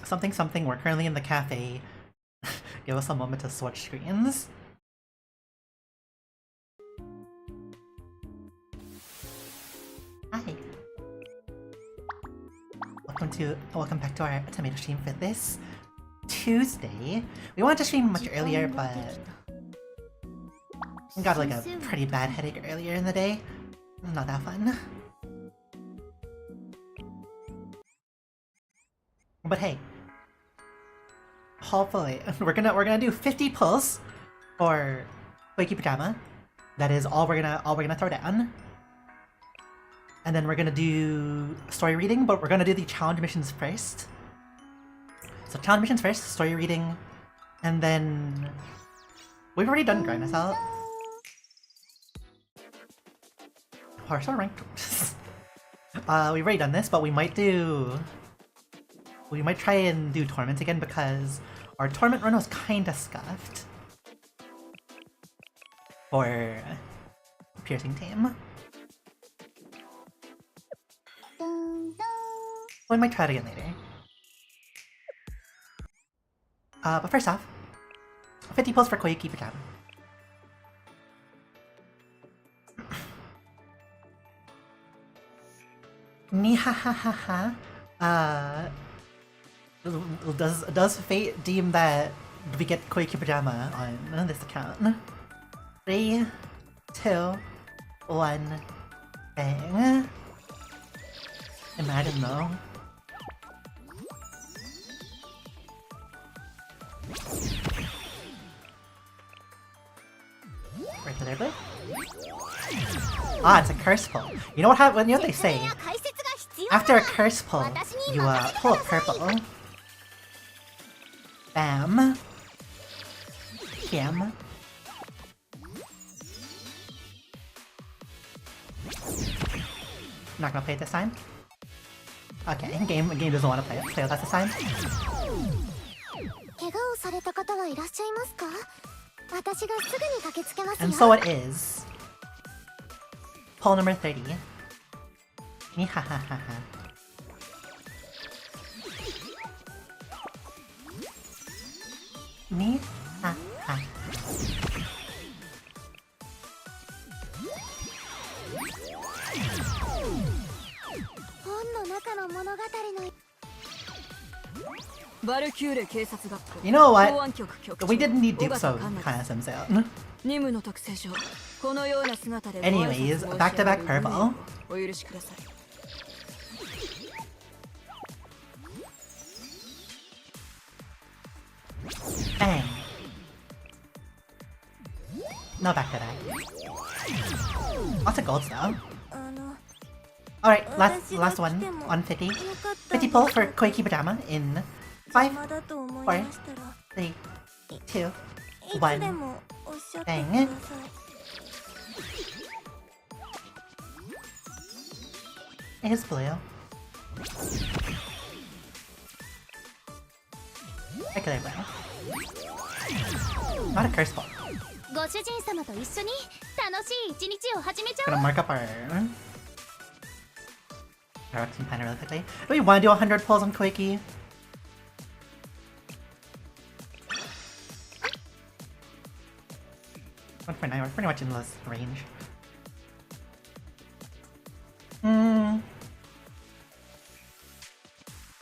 something something, we're currently in the cafe. Give us a moment to switch screens. Hi. Welcome back to our tomato stream for this Tuesday. We wanted to stream much earlier, but we got like a pretty bad headache earlier in the day. Not that fun. But hey, hopefully we're gonna do 50 pulls for Koyuki Pajama. That is all we're gonna throw down. And then we're gonna do story reading, but we're gonna do the challenge missions first. So challenge missions first, story reading, and then we've already done Grind Assault. Partial ranked. We've already done this, but we might try and do tournaments again because our tournament run was kinda scuffed for piercing team. We might try it again later. But first off, 50 pulls for Koyuki Pajama. Nihahaha. Does fate deem that we get Koyuki Pajama on this account? 3, 2, 1, bang. Imagine though. Regularly? Ah, it's a curse pull. You know what happens? You know what they say? After a curse pull, you pull a purple. Bam. Bam. Not gonna play it this time? Okay, game doesn't want to play it this time. And so it is. Pull number 30. Nihahaha. Nihaha. You know what? We didn't need Duke, so kinda sims out. Anyways, back-to-back purple. Bang. No back-to-back. Lots of golds though. Alright, last one on 50. 50 pull for Koyuki Pajama in 5, 4, 3, 2, 1. Bang. It is blue. Regular blue. Not a curse ball. Gonna mark up our team planner really quickly. Do we want to do 100 pulls on Koyuki? We're pretty much in this range.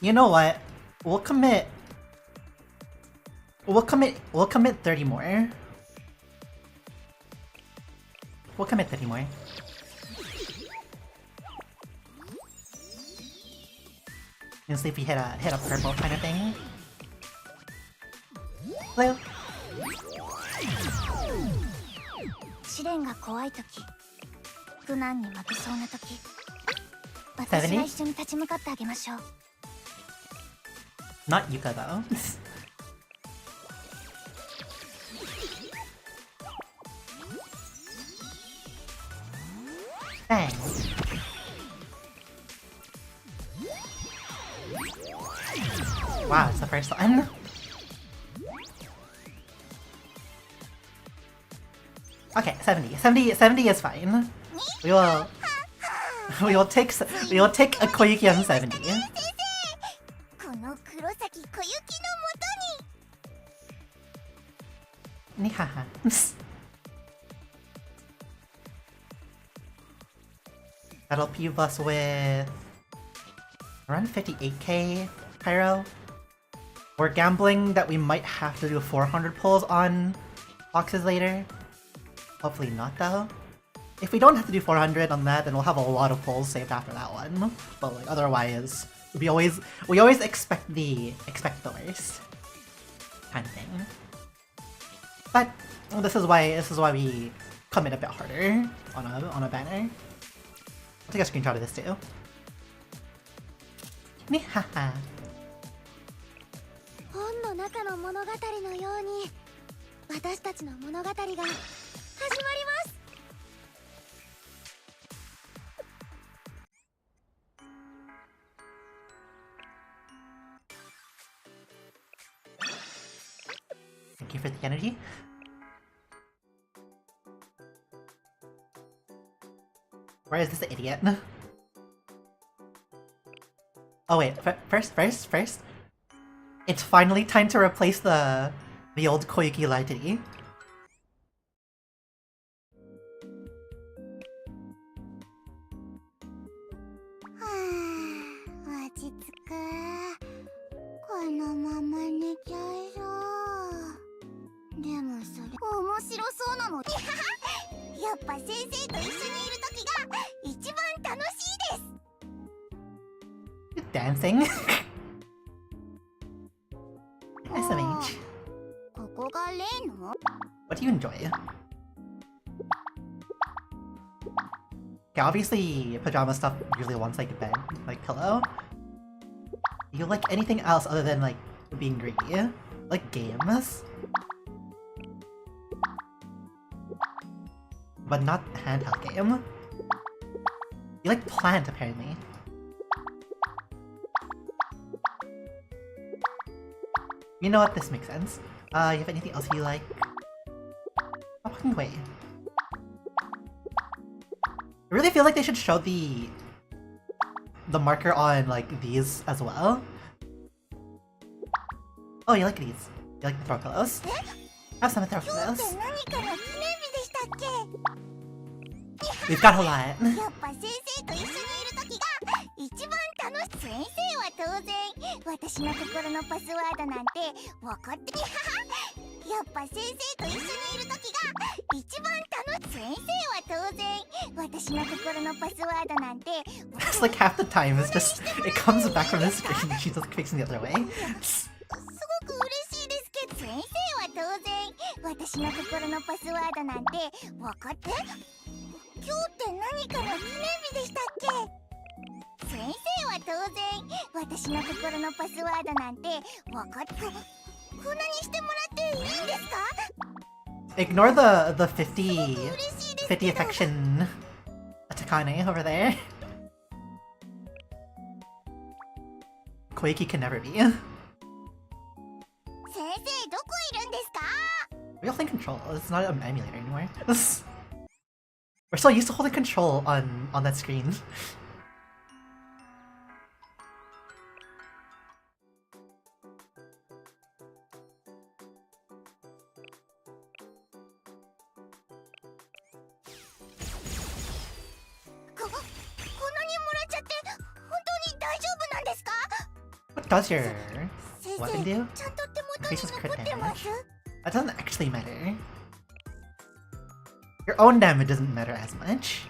You know what? We'll commit 30 more. We'll commit 30 more. And see if we hit a purple kind of thing. Blue. 70? Not Yuka though. Bang. Wow, it's the first one. Okay, 70 is fine. We will take a Koyuki on 70. Nihaha. That'll peeve us with around 58k pyro. We're gambling that we might have to do 400 pulls on boxes later. Hopefully not though. If we don't have to do 400 on that, then we'll have a lot of pulls saved after that one. But like otherwise, we always expect the worst kind of thing. But this is why we come in a bit harder on a banner. I'll take a screenshot of this too. Nihaha. 本の中の物語のように私たちの物語が始まります。Thank you for the energy. Where is this idiot? Oh wait, first. It's finally time to replace the old Koyuki lighting. 落ち着く。このまま寝ちゃいそう。でもそれ面白そうなの。やっぱ先生と一緒にいる時が一番楽しいです。Dancing. SMH. ここが例の？ What do you enjoy? Okay, obviously pajama stuff usually wants like a bed, like pillow. Do you like anything else other than like being greedy? Like games? But not handheld game. You like plant apparently. You know what? This makes sense. You have anything else you like? Oh, fucking wait. I really feel like they should show the marker on like these as well. Oh, you like these? You like the throw pillows? Have some throw pillows. We've got a lot. やっぱ先生と一緒にいる時が一番楽しい。先生は当然私の心のパスワードなんて分かって。やっぱ先生と一緒にいる時が一番楽しい。先生は当然私の心のパスワードなんて。It's like half the time it's just it comes back from the screen and she's just facing the other way. すごく嬉しいですけど、先生は当然私の心のパスワードなんて分かって。今日って何かの記念日でしたっけ？先生は当然私の心のパスワードなんて分かって。こんなにしてもらっていいんですか？ Ignore the 50 affection Takane over there. Koyuki can never be. 先生どこいるんですか？ We're holding control. It's not an emulator anymore. We're so used to holding control on that screen. What does your weapon do? Increases crit damage. That doesn't actually matter. Your own damage doesn't matter as much.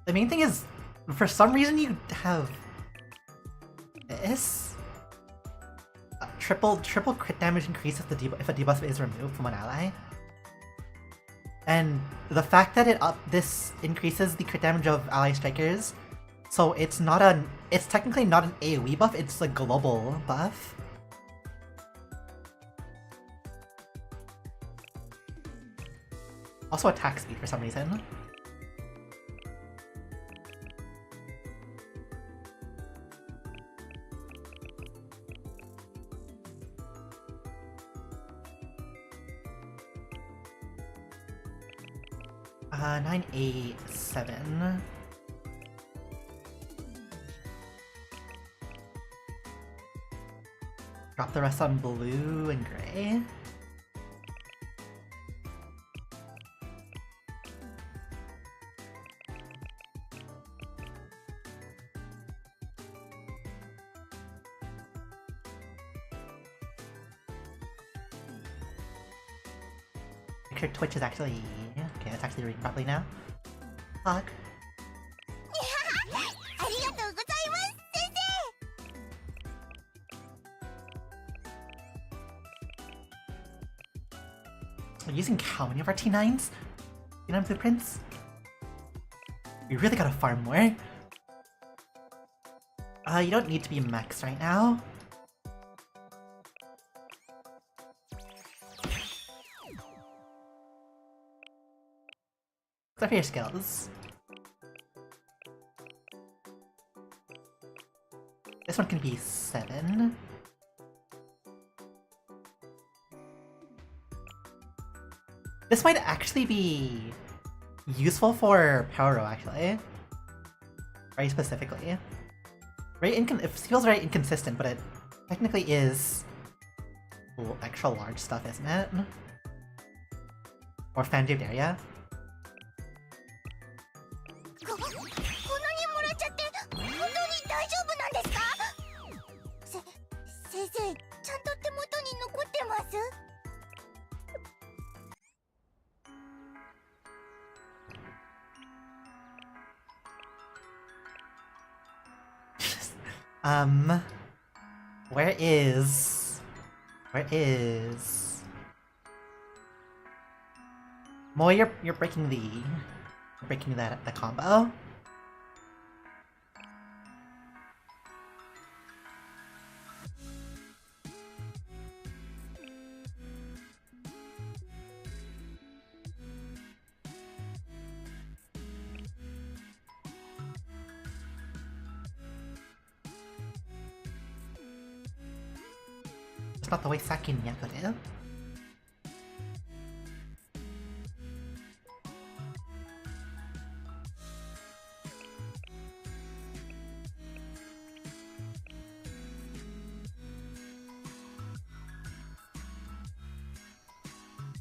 The main thing is, for some reason you have this. Triple crit damage increase if a debuff is removed from an ally. And the fact that this increases the crit damage of ally strikers, so it's technically not an AoE buff, it's a global buff. Also attack speed for some reason. Uh, 987. Drop the rest on blue and gray. Make sure Twitch is actually... Okay, it's actually reading properly now. Fuck. ありがとうございます先生。 We're using how many of our T9s? T9 blueprints? We really gotta farm more. You don't need to be max right now. Except for your skills. This one can be 7. This might actually be useful for Power Row, actually. Very specifically. It feels very inconsistent, but it technically is extra large stuff, isn't it? Or fan-shaped area. こんなにもらっちゃって本当に大丈夫なんですか？先生、ちゃんと手元に残ってます？ Where is... Mo, you're breaking the combo. It's not the way Saki Miyako did.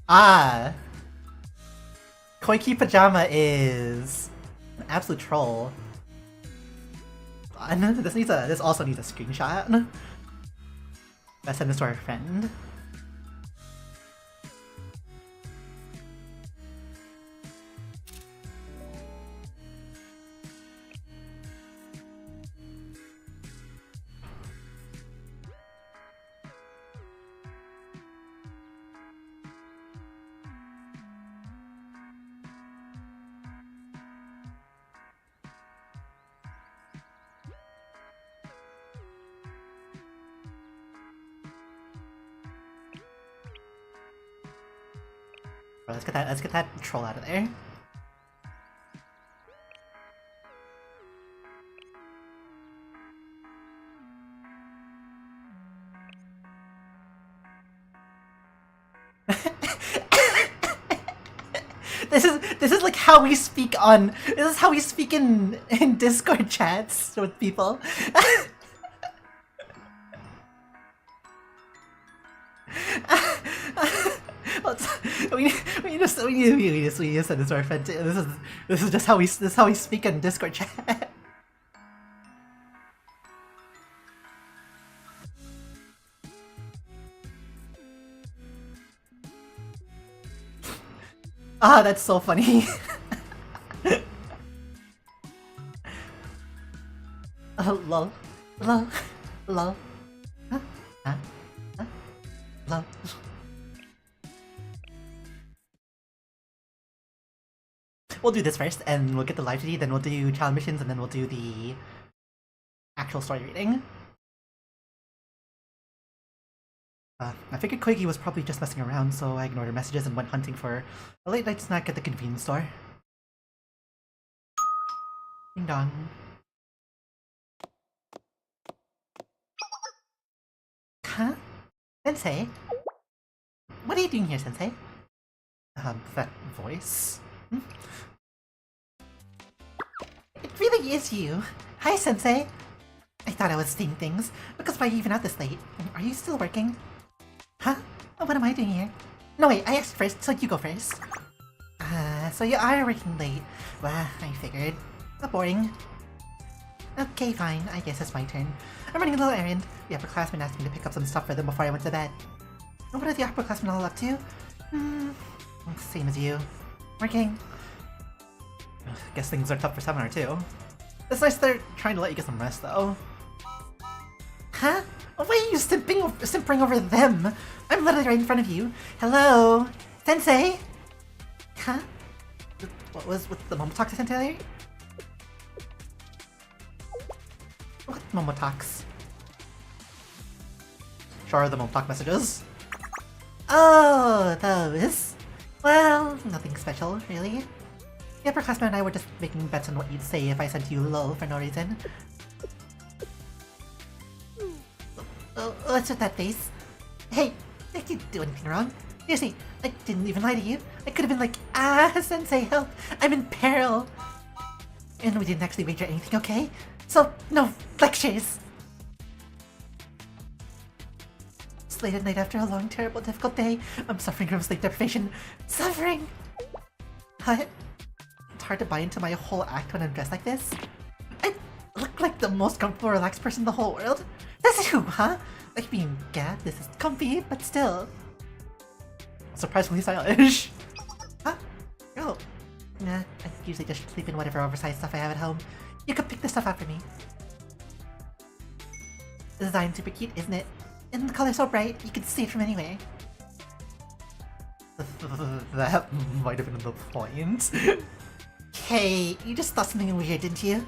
Ah! Koyuki Pajama is an absolute troll. This also needs a screenshot. Let's send this to our friend. Let's get that troll out of there. This is like how we speak on. This is how we speak in Discord chats with people. We need to send this to our friend. This is just how we speak in Discord chat. Ah, that's so funny. Lol, lol, lol, lol. We'll do this first, and we'll get the live TD, then we'll do challenge missions, and then we'll do the actual story reading. I figured Koyuki was probably just messing around, so I ignored her messages and went hunting for a late night snack at the convenience store. Ding dong. Huh? Sensei? What are you doing here, Sensei? That voice? Hmm? It really is you. Hi, Sensei. I thought I was seeing things. Because why are you even out this late? Are you still working? Huh? Oh, what am I doing here? No, wait, I asked first, so you go first. So you are working late. Well, I figured. Not boring. Okay, fine. I guess it's my turn. I'm running a little errand. The upperclassmen asked me to pick up some stuff for them before I went to bed. And what are the upperclassmen all up to? Same as you. Working. Guess things are tough for seminar too. It's nice they're trying to let you get some rest though. Huh? Why are you simpering over them? I'm literally right in front of you. Hello? Sensei? Huh? What was with the Momotalks I sent earlier? What Momotalks? Sure, the Momotalk messages. Oh, those. Well, nothing special, really. The upperclassmen and I were just making bets on what you'd say if I sent you low for no reason. What's with that face? Hey, I didn't do anything wrong. Seriously, I didn't even lie to you. I could have been like, Sensei, help! I'm in peril! And we didn't actually wager anything, okay? So, no lectures! It's late at night after a long, terrible, difficult day. I'm suffering from sleep deprivation. Suffering! What? It's hard to buy into my whole act when I'm dressed like this. I look like the most comfortable, relaxed person in the whole world. This is who, huh? I mean, yeah, this is comfy, but still. Surprisingly stylish. Huh? Oh. Nah, I usually just sleep in whatever oversized stuff I have at home. You could pick this stuff out for me. The design's super cute, isn't it? And the color's so bright, you can see it from anywhere. That might have been the point. Hey, you just thought something weird, didn't you?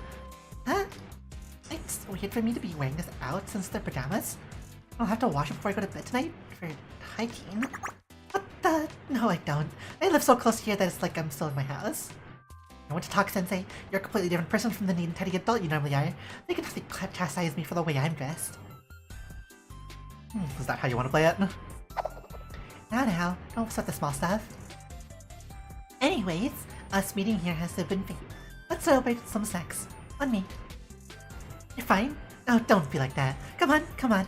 Huh? It's weird for me to be wearing this out since they're pajamas. I'll have to wash them before I go to bed tonight for hygiene. What the? No, I don't. I live so close here that it's like I'm still in my house. I want to talk, Sensei. You're a completely different person from the neat and tidy adult you normally are. They can definitely chastise me for the way I'm dressed. Is that how you want to play it? Now, don't upset the small stuff. Anyways, us meeting here has been fate. Let's celebrate with some snacks. On me. You're fine? Oh, don't be like that. Come on.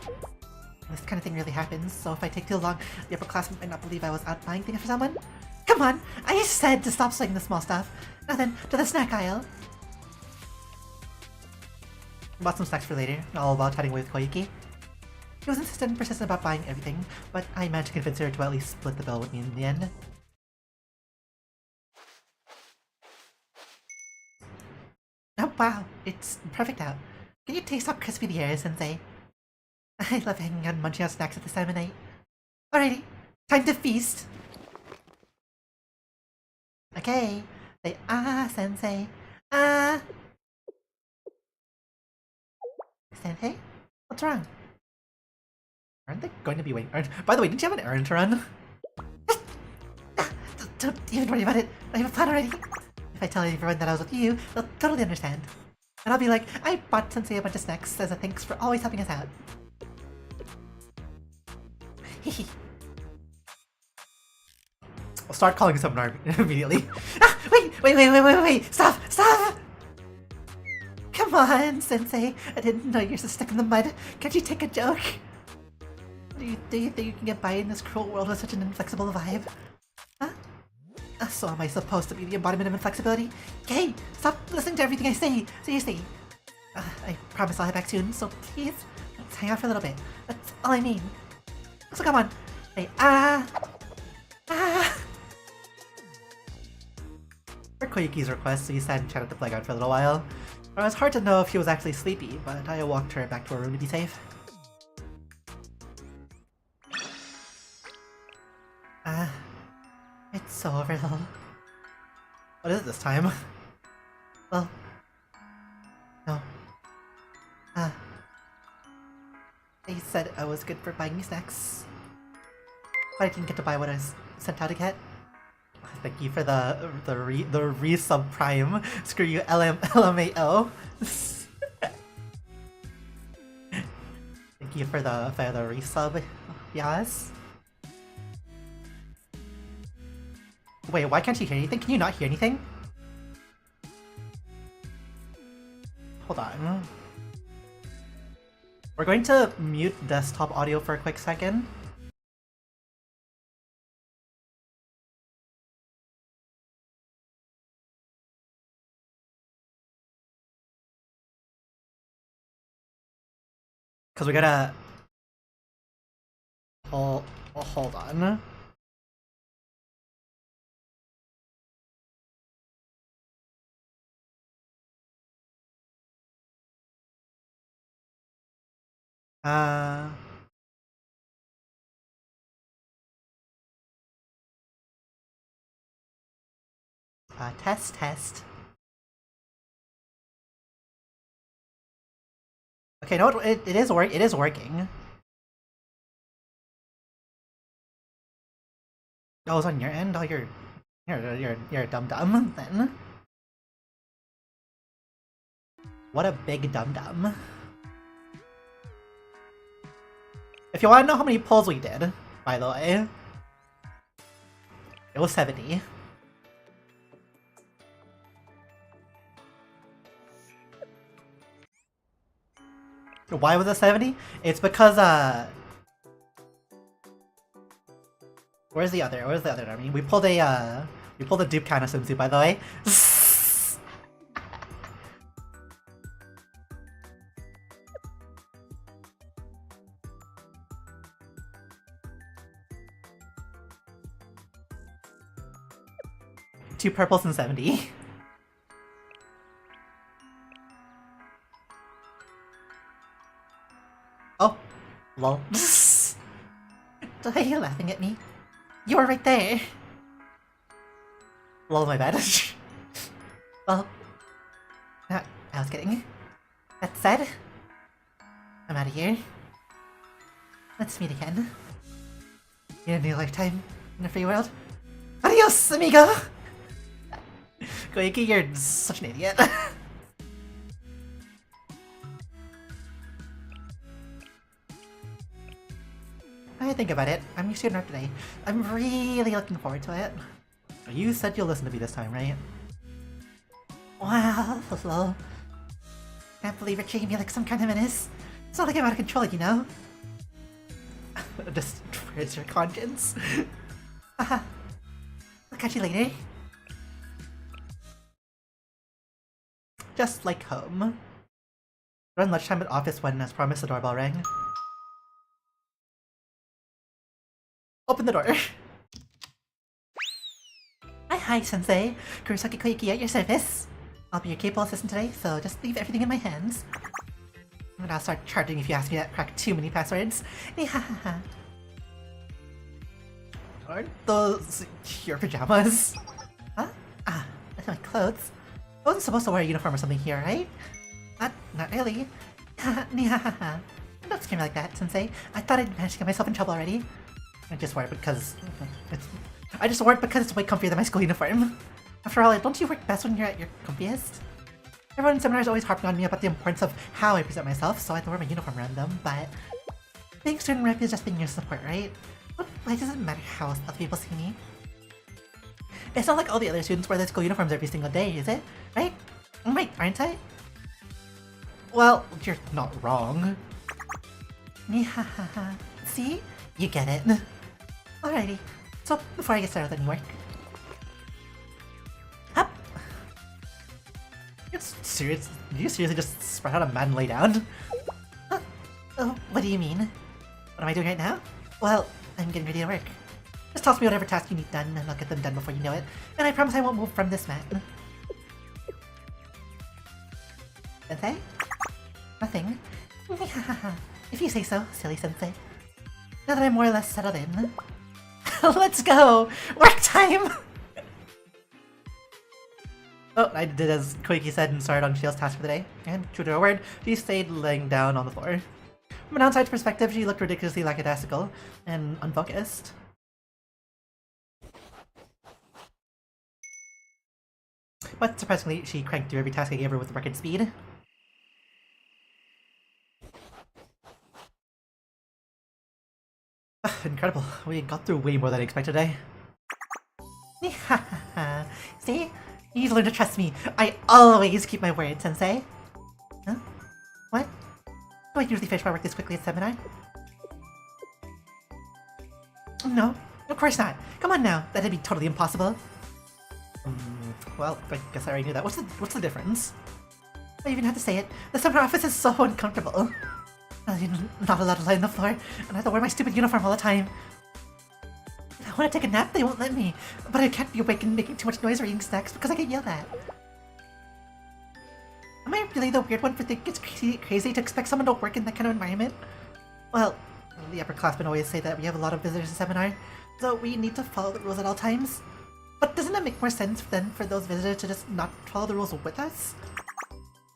This kind of thing really happens, so if I take too long, the upperclassmen might not believe I was out buying things for someone. Come on! I said to stop saying the small stuff. Now then, to the snack aisle. Bought some snacks for later, all while chatting with Koyuki. She was insistent and persistent about buying everything, but I managed to convince her to at least split the bill with me in the end. Oh wow, it's perfect out. Can you taste how crispy the air is, Sensei? I love hanging out and munching on snacks at this time of night. Alrighty, time to feast! Okay, say Sensei. Sensei? What's wrong? Aren't they going to be waiting? By the way, didn't you have an errand to run? Don't even worry about it. I have a plan already. If I tell everyone that I was with you, they'll totally understand. And I'll be like, I bought Sensei a bunch of snacks as a thanks for always helping us out. I'll start calling someone immediately. Wait! Stop! Come on, Sensei. I didn't know you're so stuck in the mud. Can't you take a joke? Do you think you can get by in this cruel world with such an inflexible vibe? Huh? So am I supposed to be the embodiment of inflexibility? Okay, stop listening to everything I say. Seriously. I promise I'll head back soon, so please, let's hang out for a little bit. That's all I mean. So come on. Say, For Koyuki's request, we sat and chatted the playground for a little while. It was hard to know if she was actually sleepy, but I walked her back to her room to be safe. It's so overload. What is it this time? Well, no. They said I was good for buying me snacks, but I didn't get to buy what I was sent out to get. Thank you for the resub prime. Screw you, LMAO. Thank you for the resub. Yes. Wait, why can't you hear anything? Can you not hear anything? Hold on. We're going to mute desktop audio for a quick second. Because we gotta... hold on. Test. Okay, no, it is working. Oh, it's on your end? Oh, you're a dum-dum, then. What a big dum-dum. If you want to know how many pulls we did, by the way, it was 70. Why was it 70? It's because, where's the other army? We pulled a dupe kind of swimsuit, by the way. Two purples and 70. Oh, lol. Are you laughing at me? You were right there. Lol, my bad. Well, no, I was kidding. That said, I'm out of here. Let's meet again. In a new lifetime, in a free world. Adios, amigo! Koyuki, you're such an idiot. I think about it. I'm your student rep today. I'm really looking forward to it. You said you'll listen to me this time, right? Wow, lol. Can't believe you're treating me like some kind of menace. It's not like I'm out of control, you know? Just where's your conscience? Haha. I'll catch you later. Just like home. Around lunchtime at office when, as promised, the doorbell rang. Open the door. Hi, Sensei. Kurosaki Koyuki at your service. I'll be your capable assistant today, so just leave everything in my hands. And I'll start charging if you ask me to crack too many passwords. Aren't those your pajamas? Huh? Ah, that's my clothes. I wasn't supposed to wear a uniform or something here, right? Not really. Don't scare me like that, Sensei. I thought I'd managed to get myself in trouble already. I just wore it because it's way comfier than my school uniform. After all, don't you work best when you're at your comfiest? Everyone in seminar is always harping on me about the importance of how I present myself, so I have to wear my uniform around them, but being student rep is just being your support, right? Why does it matter how other people see me? It's not like all the other students wear their school uniforms every single day, is it? Right? Wait, aren't I? Well, you're not wrong. See? You get it. Alrighty, so before I get started with any work. Up! You seriously just spread out a mat and lay down? Huh? Oh, what do you mean? What am I doing right now? Well, I'm getting ready to work. Just toss me whatever task you need done and I'll get them done before you know it. And I promise I won't move from this mat. Sensei? Nothing. If you say so, silly Sensei. Now that I'm more or less settled in. Let's go! Work time! Oh, I did as Koyuki said and started on Shiel's task for the day. And true to her word, she stayed laying down on the floor. From an outside's perspective, she looked ridiculously lackadaisical and unfocused. But surprisingly, she cranked through every task I gave her with record speed. Incredible. We got through way more than I expected today. See? You need to learn to trust me. I always keep my word, Sensei. Huh? What? Do I usually finish my work this quickly at seminar? No, of course not. Come on now, that'd be totally impossible. Well, I guess I already knew that. What's the difference? I even have to say it. The seminar office is so uncomfortable. I'm not allowed to lie on the floor, and I have to wear my stupid uniform all the time. If I want to take a nap, they won't let me. But I can't be awake and making too much noise or eating snacks because I get yelled at. Am I really the weird one for thinking it's crazy to expect someone to work in that kind of environment? Well, the upperclassmen always say that we have a lot of visitors to seminar, so we need to follow the rules at all times. But doesn't it make more sense then for those visitors to just not follow the rules with us?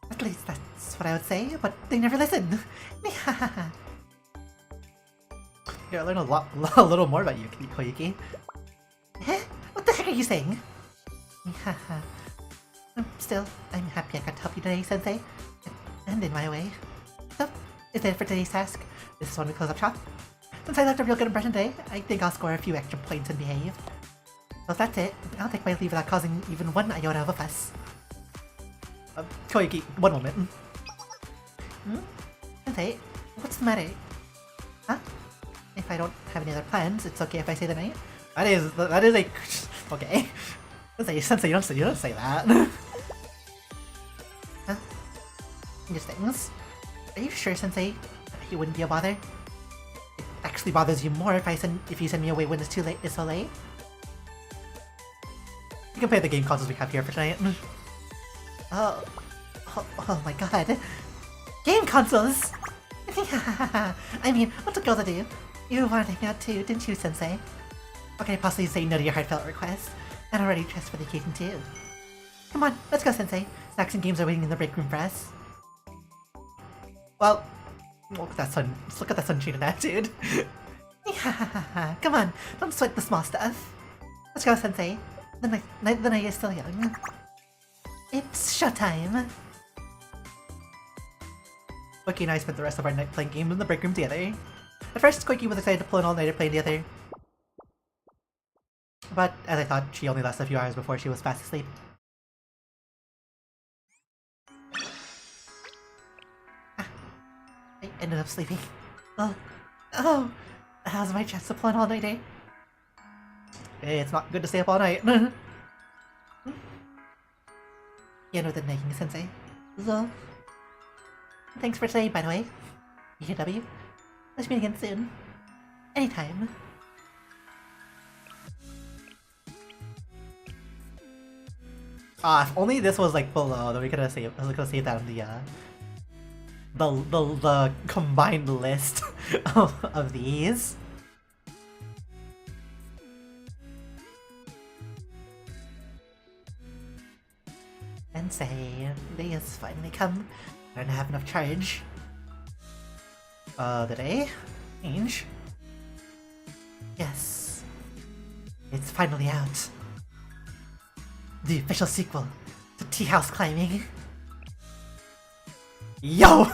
At least that's what I would say, but they never listen. Yeah, I learned a little more about you, Koyuki. Eh? What the heck are you saying? Still, I'm happy I got to help you today, Sensei. And in my way. So, is that it for today's task? This is when we close up shop. Since I left a real good impression today, I think I'll score a few extra points and behave. So if that's it, I'll take my leave without causing even one iota of a fuss. Koyuki, one moment. Sensei, what's the matter? Huh? If I don't have any other plans, it's okay if I say the night? That is a... Okay. Sensei, you don't say that. Huh? Just things. Are you sure, Sensei? You wouldn't be a bother? It actually bothers you more if you send me away when it's so late. You can play the game consoles we have here for tonight. Oh my god. Game consoles! I mean, what's a girl to do? You wanted to hang out too, didn't you, Sensei? How can I possibly say no to your heartfelt request? And already dressed for the occasion too. Come on, let's go, Sensei. Snacks and games are waiting in the break room for us. Well, look at that look at that sunshine attitude. Come on, don't sweat the small stuff. Let's go, Sensei. The night is still young. It's showtime. Koyuki and I spent the rest of our night playing games in the break room together. At first, Koyuki was excited to pull an all-nighter playing together. But, as I thought, she only lasted a few hours before she was fast asleep. I ended up sleeping. Oh! How's my chance to pull an all-nighter? Hey, it's not good to stay up all night. You know the nagging, Sensei. So, thanks for today, by the way. EKW. Let's meet again soon. Anytime. If only this was like below, then we could have saved that on the combined list of these. Sensei, day has finally come. I don't have enough charge. The day? Change? Yes. It's finally out. The official sequel to Tea House Climbing. Yo!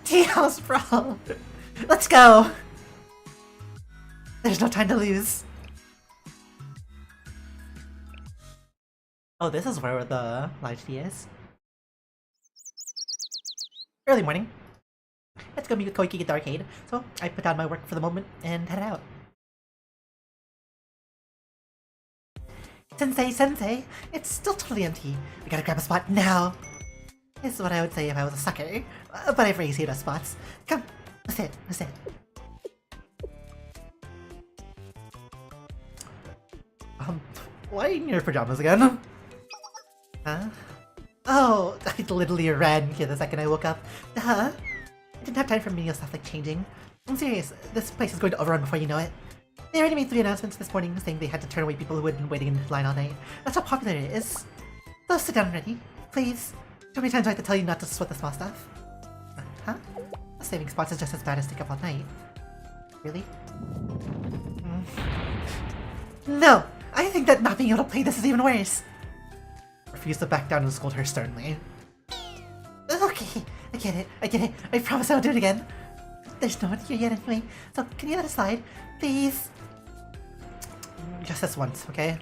Tea House Brawl! Let's go! There's no time to lose. Oh, this is where the live tea is. Early morning. Let's go meet with Koyuki at the arcade. So, I put down my work for the moment and head out. Sensei! It's still totally empty. We gotta grab a spot now! This is what I would say if I was a sucker. But I've raised those spots. Come, let's sit. Why are you in your pajamas again? Huh? Oh, I literally ran here the second I woke up. Duh! I didn't have time for menial stuff like changing. I'm serious, this place is going to overrun before you know it. They already made 3 announcements this morning saying they had to turn away people who had been waiting in line all night. That's how popular it is. So sit down already, please. How many times do I have to tell you not to sweat the small stuff? Huh? Saving spots is just as bad as staying up all night. Really? No! I think that not being able to play this is even worse! Refuse to back down and scold her sternly. Okay, I get it. I promise I won't do it again. There's no one here yet anyway, so can you let it slide? Please? Just this once, okay?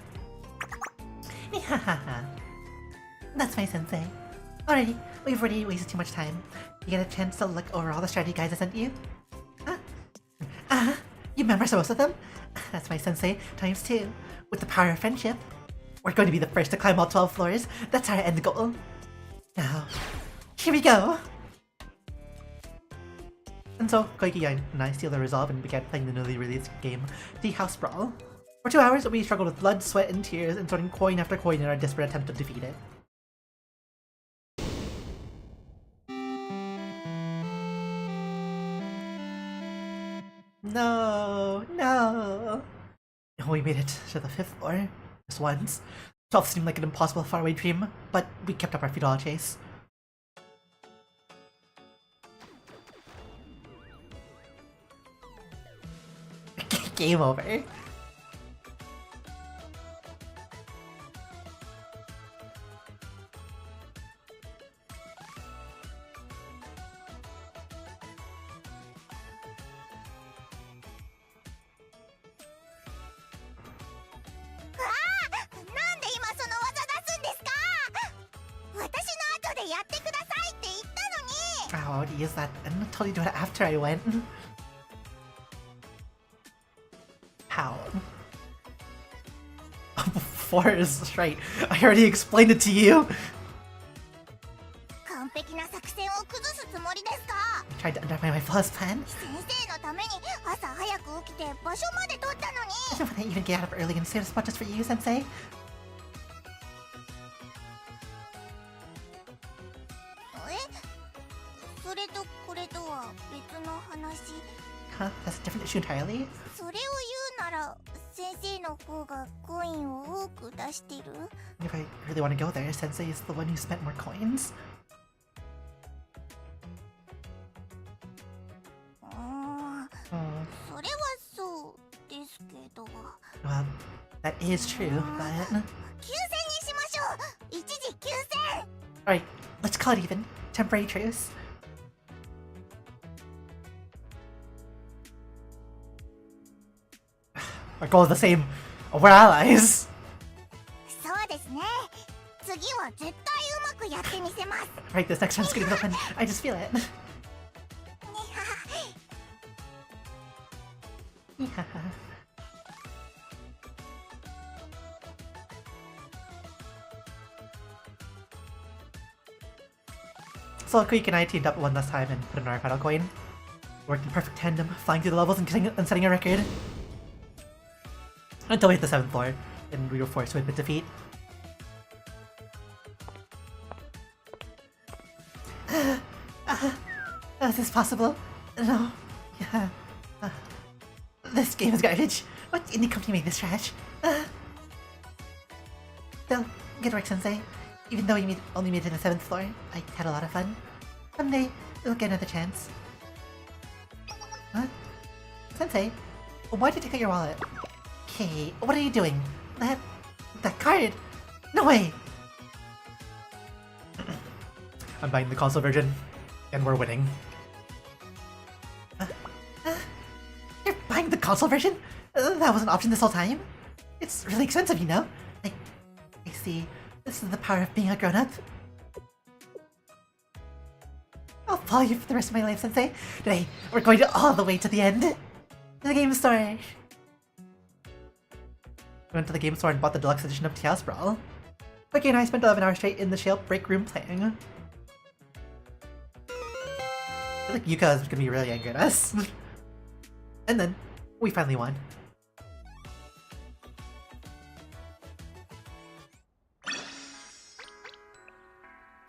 That's my Sensei. Alrighty, we've already wasted too much time. You get a chance to look over all the strategy guides I sent you? You memorize most of them? That's my sensei, times 2. With the power of friendship. We're going to be the first to climb all 12 floors. That's our end goal. Now, here we go! And so, Koyuki and I steal the resolve and began playing the newly released game, The House Brawl. For 2 hours, we struggled with blood, sweat, and tears, inserting coin after coin in our desperate attempt to defeat it. No, no. We made it to the 5th floor, just once. 12 seemed like an impossible faraway dream, but we kept up our futile chase. Game over. Oh, to use that, and I told you to do it after I went. How? Before is right. I already explained it to you. You tried to undermine my flawless plan. I don't want to even get up early and save as much as for you, Sensei. Huh? That's a different issue entirely? If I really want to go there, Sensei is the one who spent more coins. Well, that is true, but... Alright, let's call it even. Temporary truce. Our goal is the same. We're allies. Right, this next one's gonna be fun. I just feel it. So Koyuki and I teamed up one last time and put in our final coin. Worked in perfect tandem, flying through the levels and setting a record. Until we hit the 7th floor, and we were forced to admit defeat. Is this possible? No. This game is garbage. What indie company made this trash? Still, good work, Sensei. Even though we only made it to the 7th floor, I had a lot of fun. Someday, we'll get another chance. Huh? Sensei, why'd you take out your wallet? Okay, what are you doing? That card? No way! I'm buying the console version, and we're winning. You're buying the console version? That was an option this whole time? It's really expensive, you know? I see. This is the power of being a grown-up. I'll follow you for the rest of my life, Sensei. Today, we're going all the way to the end. To the game store. We went to the game store and bought the deluxe edition of House Brawl. Koyuki and I spent 11 hours straight in the shale break room playing. I feel like Yuka is gonna be really angry at us. And then, we finally won.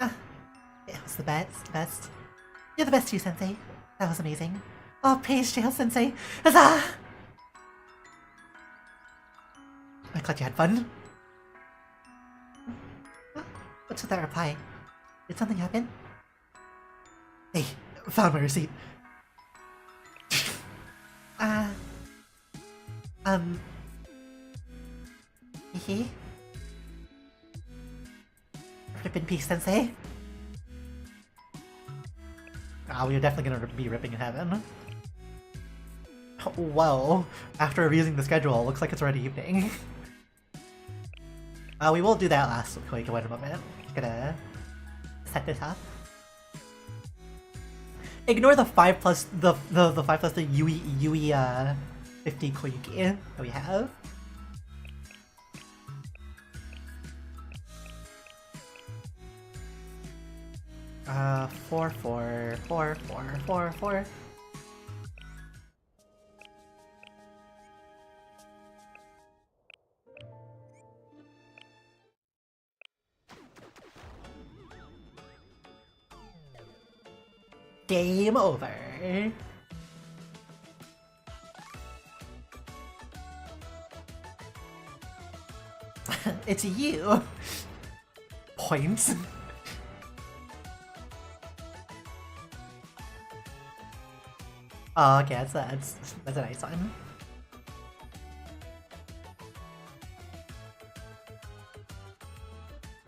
It was the best. You're the best too, Sensei. That was amazing. Oh, praise Jail Sensei! Huzzah! I'm glad you had fun. What's with that reply? Did something happen? Hey, found my receipt. Hehe. Rip in peace, Sensei. We are definitely gonna be ripping in heaven. Whoa, after reviewing the schedule, looks like it's already evening. We will do that last. Wait a moment. Just gonna set this up. Ignore the 5 plus the 5 plus the Yui 50 Koyuki that we have. Four. Game over. It's you. Points. Oh, okay, that's a nice one.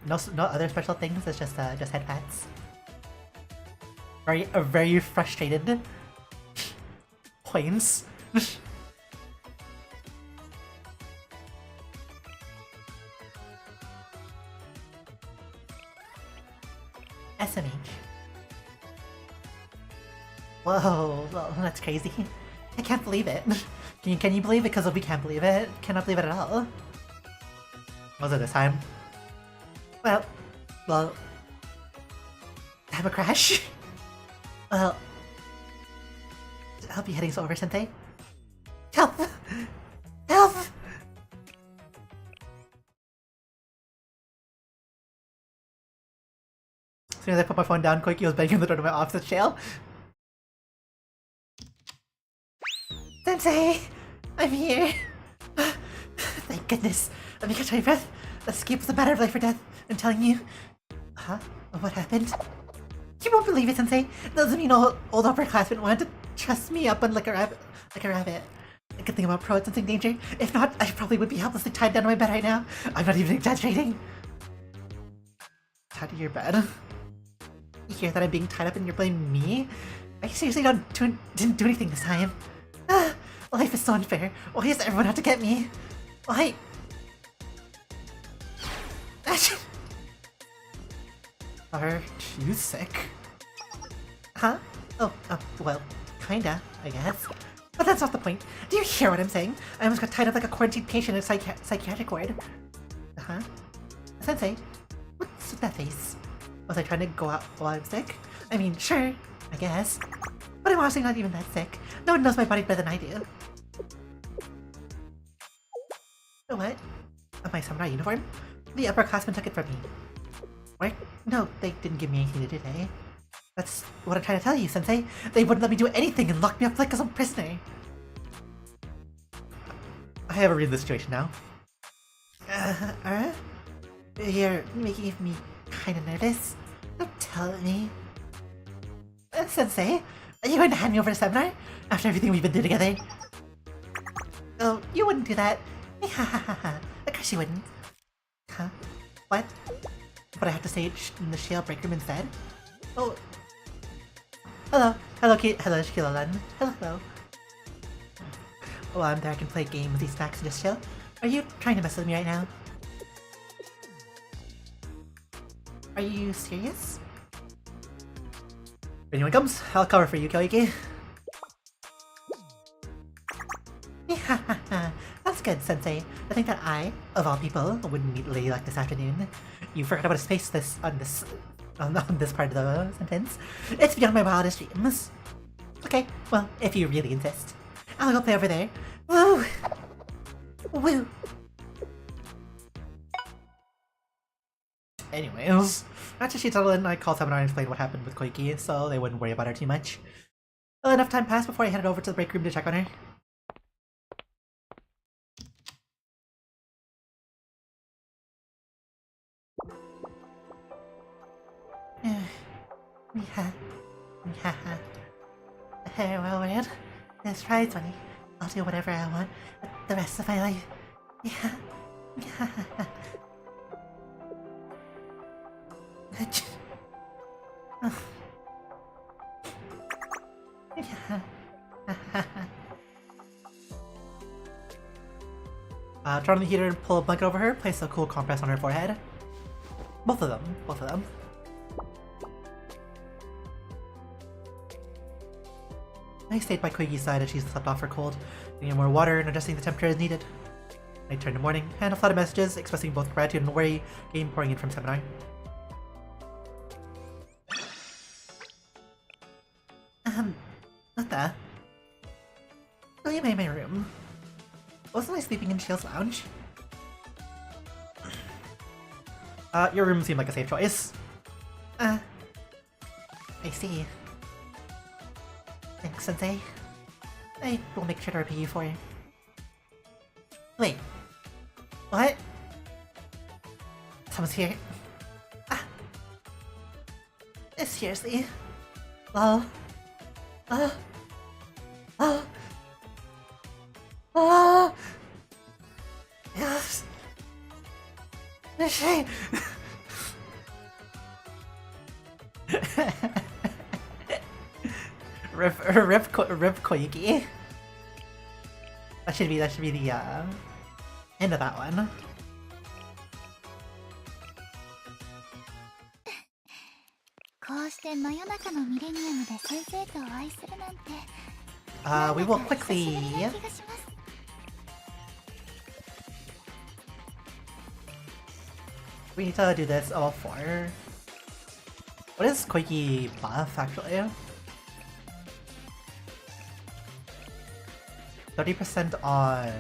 No other special things. It's just head pats. Very frustrated. Points. SMH. Whoa, that's crazy. I can't believe it. Can you believe it? Because we can't believe it. Cannot believe it at all. Was it this time? Well, have a crash. Well, I'll be heading over, Sensei. Help! Help! As soon as I put my phone down, Koyuki was banging on the door to my office jail. Sensei! I'm here! Thank goodness. Let me catch my breath. Escape was a matter of life or death. I'm telling you. Huh? What happened? You won't believe it, Sensei. Those of you know old upperclassmen wanted to truss me up on like a rabbit. A good thing about pro, it's sensing danger. If not, I probably would be helplessly tied down to my bed right now. I'm not even exaggerating. Tied to your bed? You hear that I'm being tied up and you're blaming me? I seriously didn't do anything this time. Life is so unfair. Why does everyone have to get me? Why? Are you sick? Huh? Oh, well, kinda, I guess. But that's not the point. Do you hear what I'm saying? I almost got tied up like a quarantined patient in a psychiatric ward. Uh-huh. Sensei, what's with that face? Was I trying to go out while I'm sick? I mean, sure, I guess. But I'm honestly not even that sick. No one knows my body better than I do. What? My samurai uniform? The upperclassmen took it from me. What? No, they didn't give me anything to do today. That's what I'm trying to tell you, Sensei. They wouldn't let me do anything and locked me up like a prisoner. I have a read the situation now. You're making me kinda nervous. Don't tell me. Sensei, are you going to hand me over to seminar? After everything we've been through together? Oh, you wouldn't do that. Of course you wouldn't. Huh? What? But I have to stay in the shale break room instead? Oh. Hello. Hello, Shikila-lan. Hello. While I'm there, I can play a game with these snacks and just chill. Are you trying to mess with me right now? Are you serious? If anyone comes, I'll cover for you, Koyuki. That's good, Sensei. I think that I, of all people, wouldn't meet a lady like this afternoon. You forgot about to space this on this part of the sentence. It's beyond my wildest dreams. Okay, well, if you really insist. I'll go play over there. Woo! Woo! Anyways, after she settled in, I called seminar and explained what happened with Koyuki, so they wouldn't worry about her too much. Enough time passed before I headed over to the break room to check on her. Well, weird. That's right, Bunny. I'll do whatever I want the rest of my life. Yeah. Turn on the heater and pull a blanket over her, place a cool compress on her forehead. Both of them. I stayed by Koyuki's side as she slept off her cold, bringing more water and adjusting the temperature as needed. I turned in the morning, and a flood of messages expressing both gratitude and worry came pouring in from seminar. Not that. Will you made my room? Wasn't I sleeping in Shield's lounge? Your room seemed like a safe choice. I see. Thanks, Sensei. I will make sure to repay you for it. Wait. What? Someone's here. Seriously? Lol. Yes. Shame. Rip Koyuki. That should be the end of that one. We will quickly. We need to do this all four. What is Koyuki buff actually? 30% on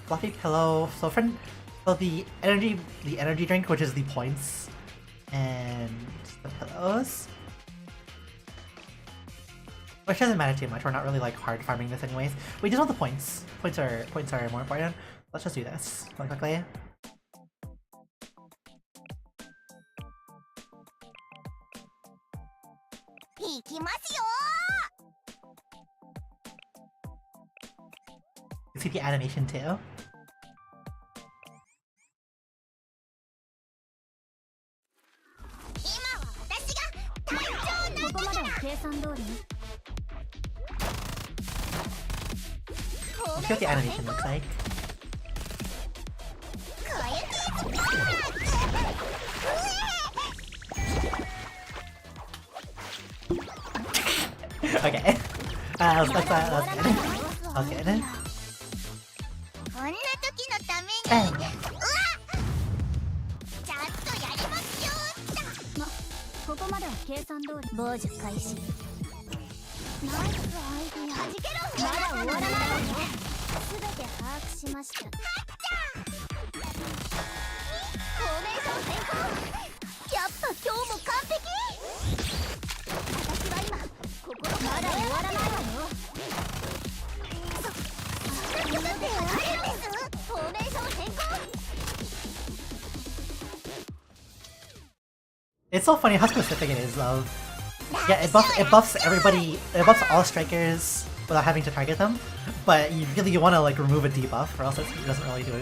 fluffy pillow. So the energy drink, which is the points, and the pillows. Which doesn't matter too much. We're not really like hard farming this anyways. We just want the points. Points are more important. Let's just do this really quickly. You see the animation too. Let's see what the animation looks like. Okay. That's good. That's good. Bang. It's so funny how specific it is though. Yeah, it buffs everybody, it buffs all strikers without having to target them, but you really want to like remove a debuff or else it doesn't really do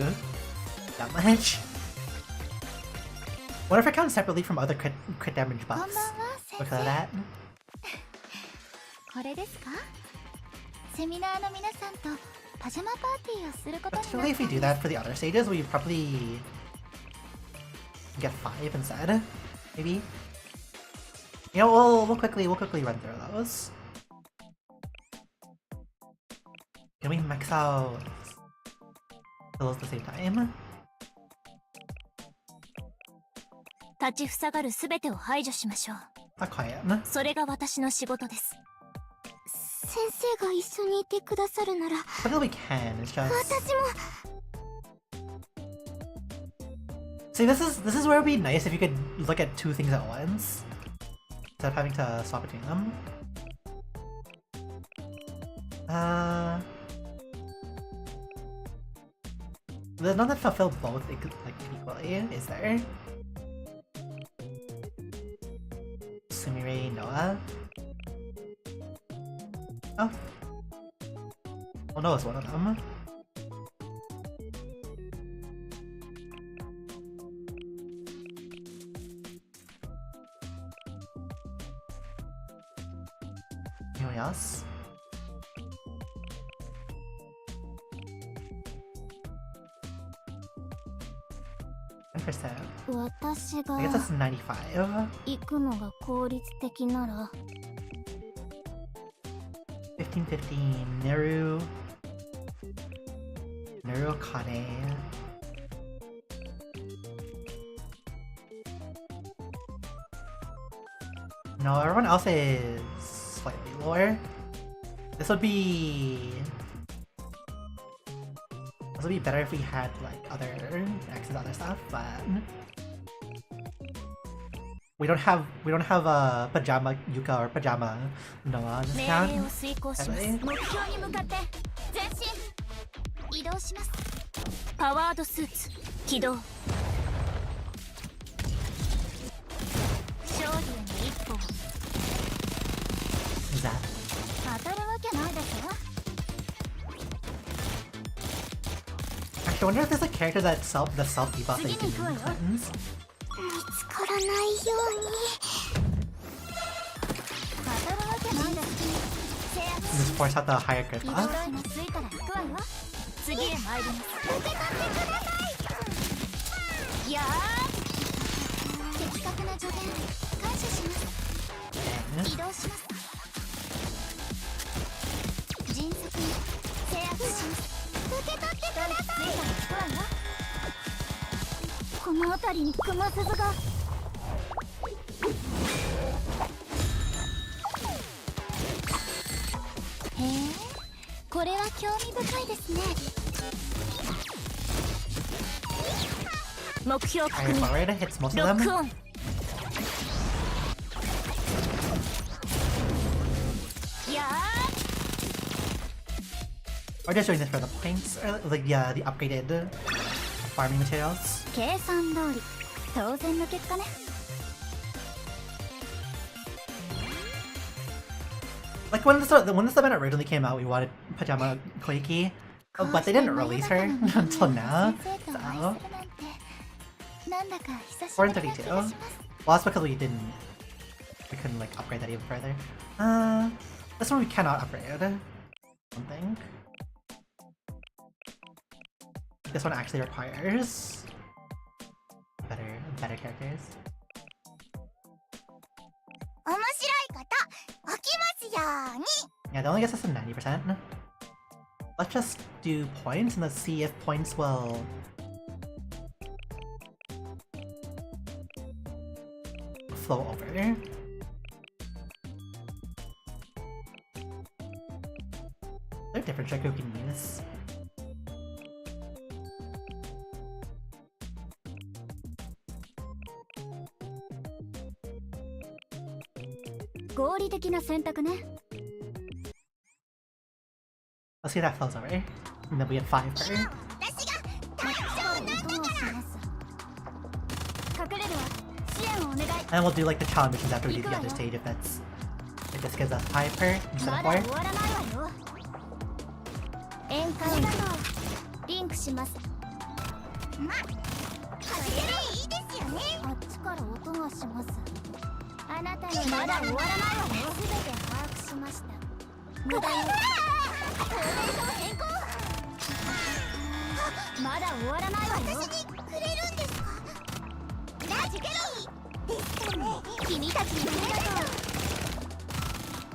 that much. What if it counts separately from other crit damage buffs? Look at that. Particularly if we do that for the other stages, we probably get 5 instead. Maybe. You know, we'll quickly run through those. Can we max out those at the same time? 立ちふさがるすべてを排除しましょう。それが私の仕事です。先生が一緒にいてくださるなら。But we can. It's just. 私も。See, this is where it'd be nice if you could look at 2 things at once instead of having to swap between them. There's none that fulfill both like equally, is there? Sumire, Noah. Oh. Well, Noah's one of them. Anyone else? 10%. 私 I が guess that's 95. 行くのが効率的なら 1515. Neru. Neru Kane. No, everyone else is slightly lower. This would be better if we had like other access to other stuff, but we don't have Pajama Yuka or Pajama Noah on this 命 account. 令を遂行します Sadly. 目標に向かって前進移動しますパワードスーツ起動勝利への一歩を Is that? 当たるわけないでしょ Actually, I wonder if there's a character that self debuff that you can use buttons. 見つからないように当たるわけないです制圧 Just force out the higher crit 移動 buff. 台がついたら行くわよ次へ参ります受け取ってくださいやー的確な助言感謝します And 移動します迅速に制圧します受け取ってくださいついたら行くわよこの辺りにクマ鈴がへえこれは興味深いですね目標確 higher 認 power rate hits most ロ of ッ them. クオンや Or just doing this for the points, or like the upgraded farming materials. ー計算通り当然の結果ね Like when this event originally came out, we wanted Pajama Koyuki, but they didn't release her until now. So なんだか久し 432. ぶりな気がします Well, that's because we couldn't like upgrade that even further. This one we cannot upgrade. I don't think. This one actually requires better characters. 面白いこと起きますように Yeah, that only gets us to 90%. Let's just do points and let's see if points will flow over. There are different tricks we can use.合理的な選択ね Let's see if that flows over. And then we have 5 per. 私が隊長なんだから隠れるわ支援をお願い And we'll do like the challenge missions after we do the other stage if this gives us 5 per instead ま of だ 4. 終わらないわよエンカウントリンクしますまそれでいいですよねあっちから音がしますあなたのまだ終わらないわよ全て把握しました無駄よフォーメーション変更まだ終わらないわよ私にくれるんですかラジケロですかね君たちにありがとう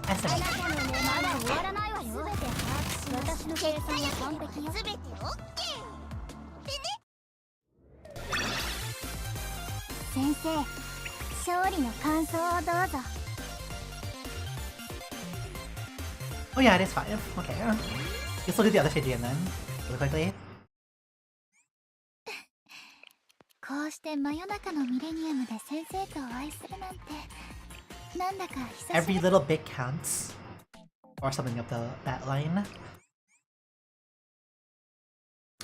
あなたのねまだ終わらないわよ全て把握し私の計算は完璧よ全て OK でね先生勝利の感想をどうぞ Oh yeah, it is 5. Okay. Guess we'll do the other stage again then. Really quickly. こうして真夜中のミレニアムで先生とお会いするなんてなんだか久しぶ Every り little bit counts. Or something of that line.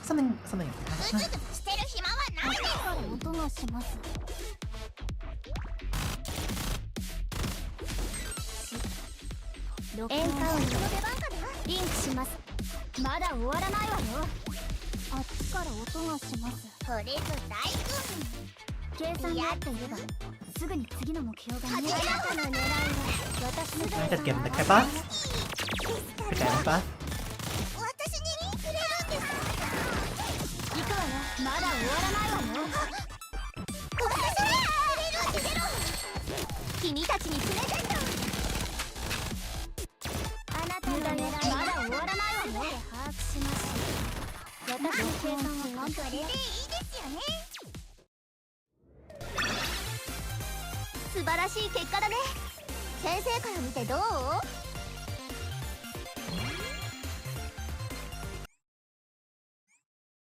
Something like that. してる暇はないです音がしますエンカウントの出番かなリンクしますまだ終わらないわよあっちから音がしますこれぞ大軍計算があっていればすぐに次の目標が見えるあなたの狙いは私の Can I just give him the crit buff? The damage buff? 私にくれるんです行くわよまだ終わらないわよ君たちにプレゼント。あなたの狙いまだ終わらないわね。把握します。私の計算はこれでいいですよね。素晴らしい結果だね。先生から見てどう？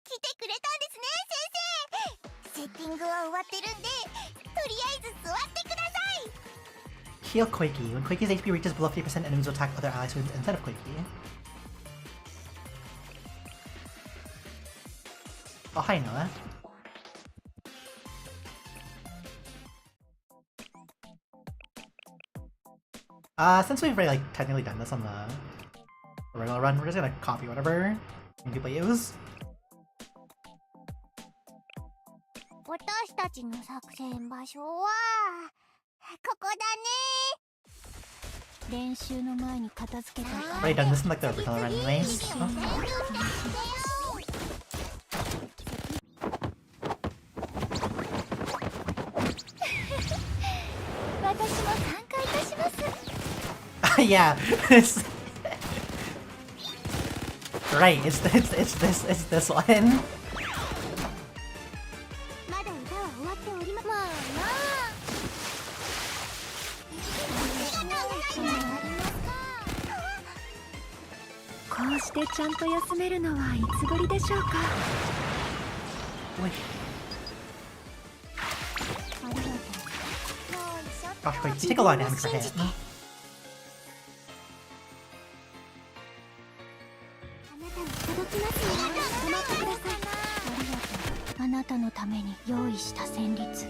来てくれたんですね、先生。セッティングは終わってるんで、とりあえず座ってください。Heal Koyuki. When Koyuki's HP reaches below 50%, enemies will attack other allies instead of Koyuki. Oh, hi, Noah. Since we've already, like, technically done this on the regular run, we're just gonna copy whatever people use. 私たちの作戦場所はここだね。練習の前に片付けたい。 Already done this in like the original run anyways. So. 私も参加いたします。Yeah. Right, it's this one. まだ歌は終わっておりま。まあまあ。こうしてちゃんと休めるのはいつぶりでしょうか。 Gosh, wait, you take a lot of damage per hit. あなたのために用意した旋律。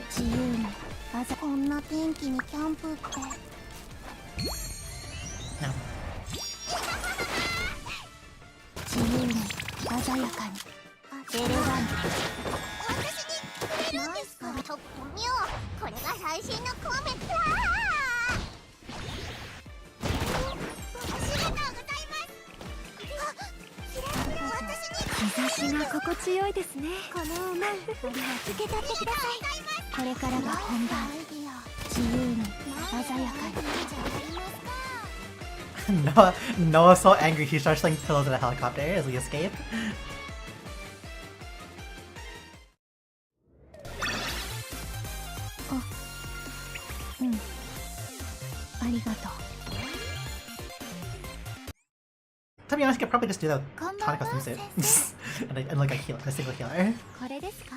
自由にこんな天気にキャンプって。 No. 自由に鮮やかにエレガント。私にくれるんですか？とこみょう、これが最新のコメント。日差しが心地よいですね。この思い、受け取ってください。これからが本番。自由に鮮やかに。Noah's so angry he starts throwing pillows at a helicopter as we escape. うん、ありがとう。 To be honest, you could probably just do the tonic custom suit. and like a single healer. これですか？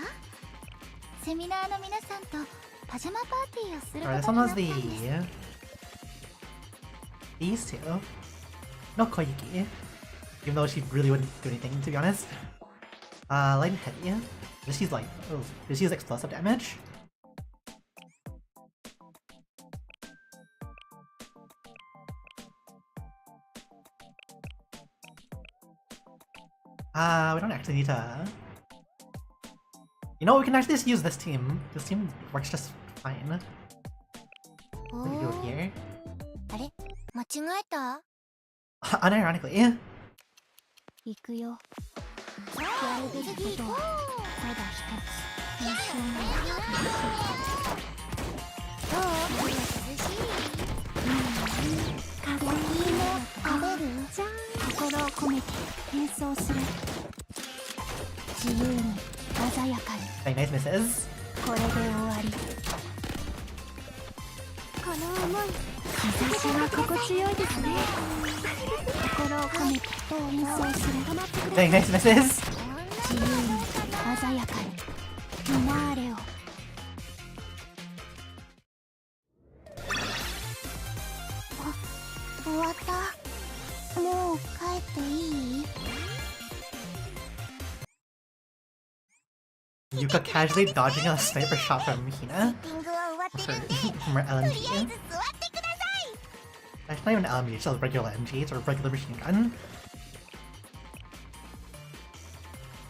セミナーの皆さんとパジャマパーティーをするこ Alright, と this に one なっ was たんです。 these two. No Koyuki. Even though she really wouldn't do anything, to be honest. Light and heavy. Just use like, just use explosive damage. We don't actually need to... You know, we can actually just use this team. This team works just fine. What do we do here? あれ、間違えた？ Unironically. 行くよ。やるべきことはただ一つ。練習のどう？涼しい？風焼き芋食べる？じゃん。心を込めて演奏する。自由に鮮やかに。 Very nice misses. これで終わり。この思い、日差しが心地よいですね。心を込めて演奏する。 Very nice misses. 自由に鮮やかに。フィナーレを。終わった。もう帰っていい？ Yuka casually dodging a sniper shot from セッ Hina. ティングは終わってるんで、 From her とりあえ LMG. ず座ってください。 It's not even an LMG, it's just a regular MG, it's a regular machine gun.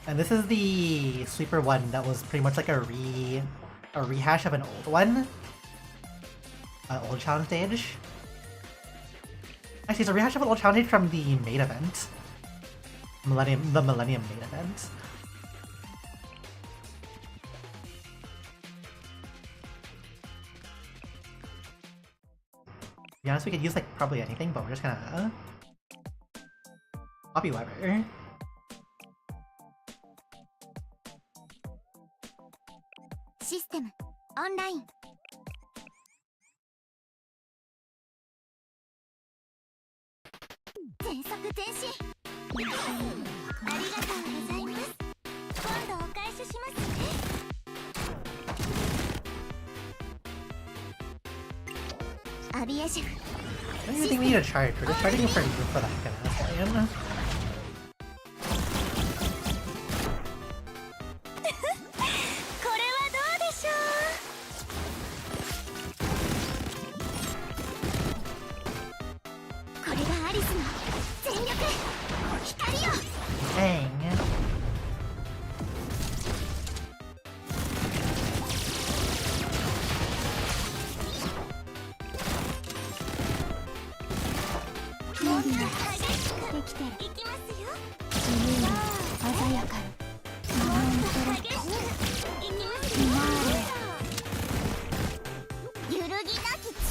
And this is the sleeper one that was pretty much like a rehash of an old one. An old challenge stage. Actually, it's a rehash of an old challenge stage from the main event. The Millennium main event. be honest, we could use like probably anything, but we're just gonna copy Weber. System online. 全速前進。ありがとうございます。今度お返ししますね。アビエシェフ。I don't even think we need a charge. We're just charging for the heck of it. That's fine. これはどうでしょう。これがアリスの全力光よ。 Dang. もっと激しくできてる。いきますよ。自由に鮮やかに。もっと激しくいきますよ。揺るぎなき力。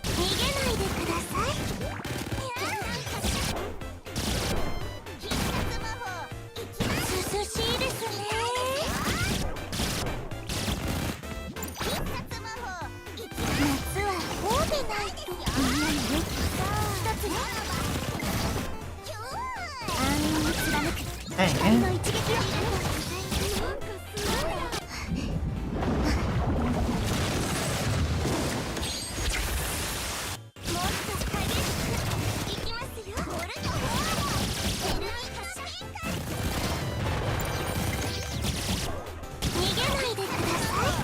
逃げないでください。必殺魔法いきます。涼しいですね。必殺魔法いきます。夏はこうでないと。みんなにね。一つね。安易に貫く光の一撃よ。もっと激しくいきますよ。ボルトフォード。エルミカシミカ。逃げないでください。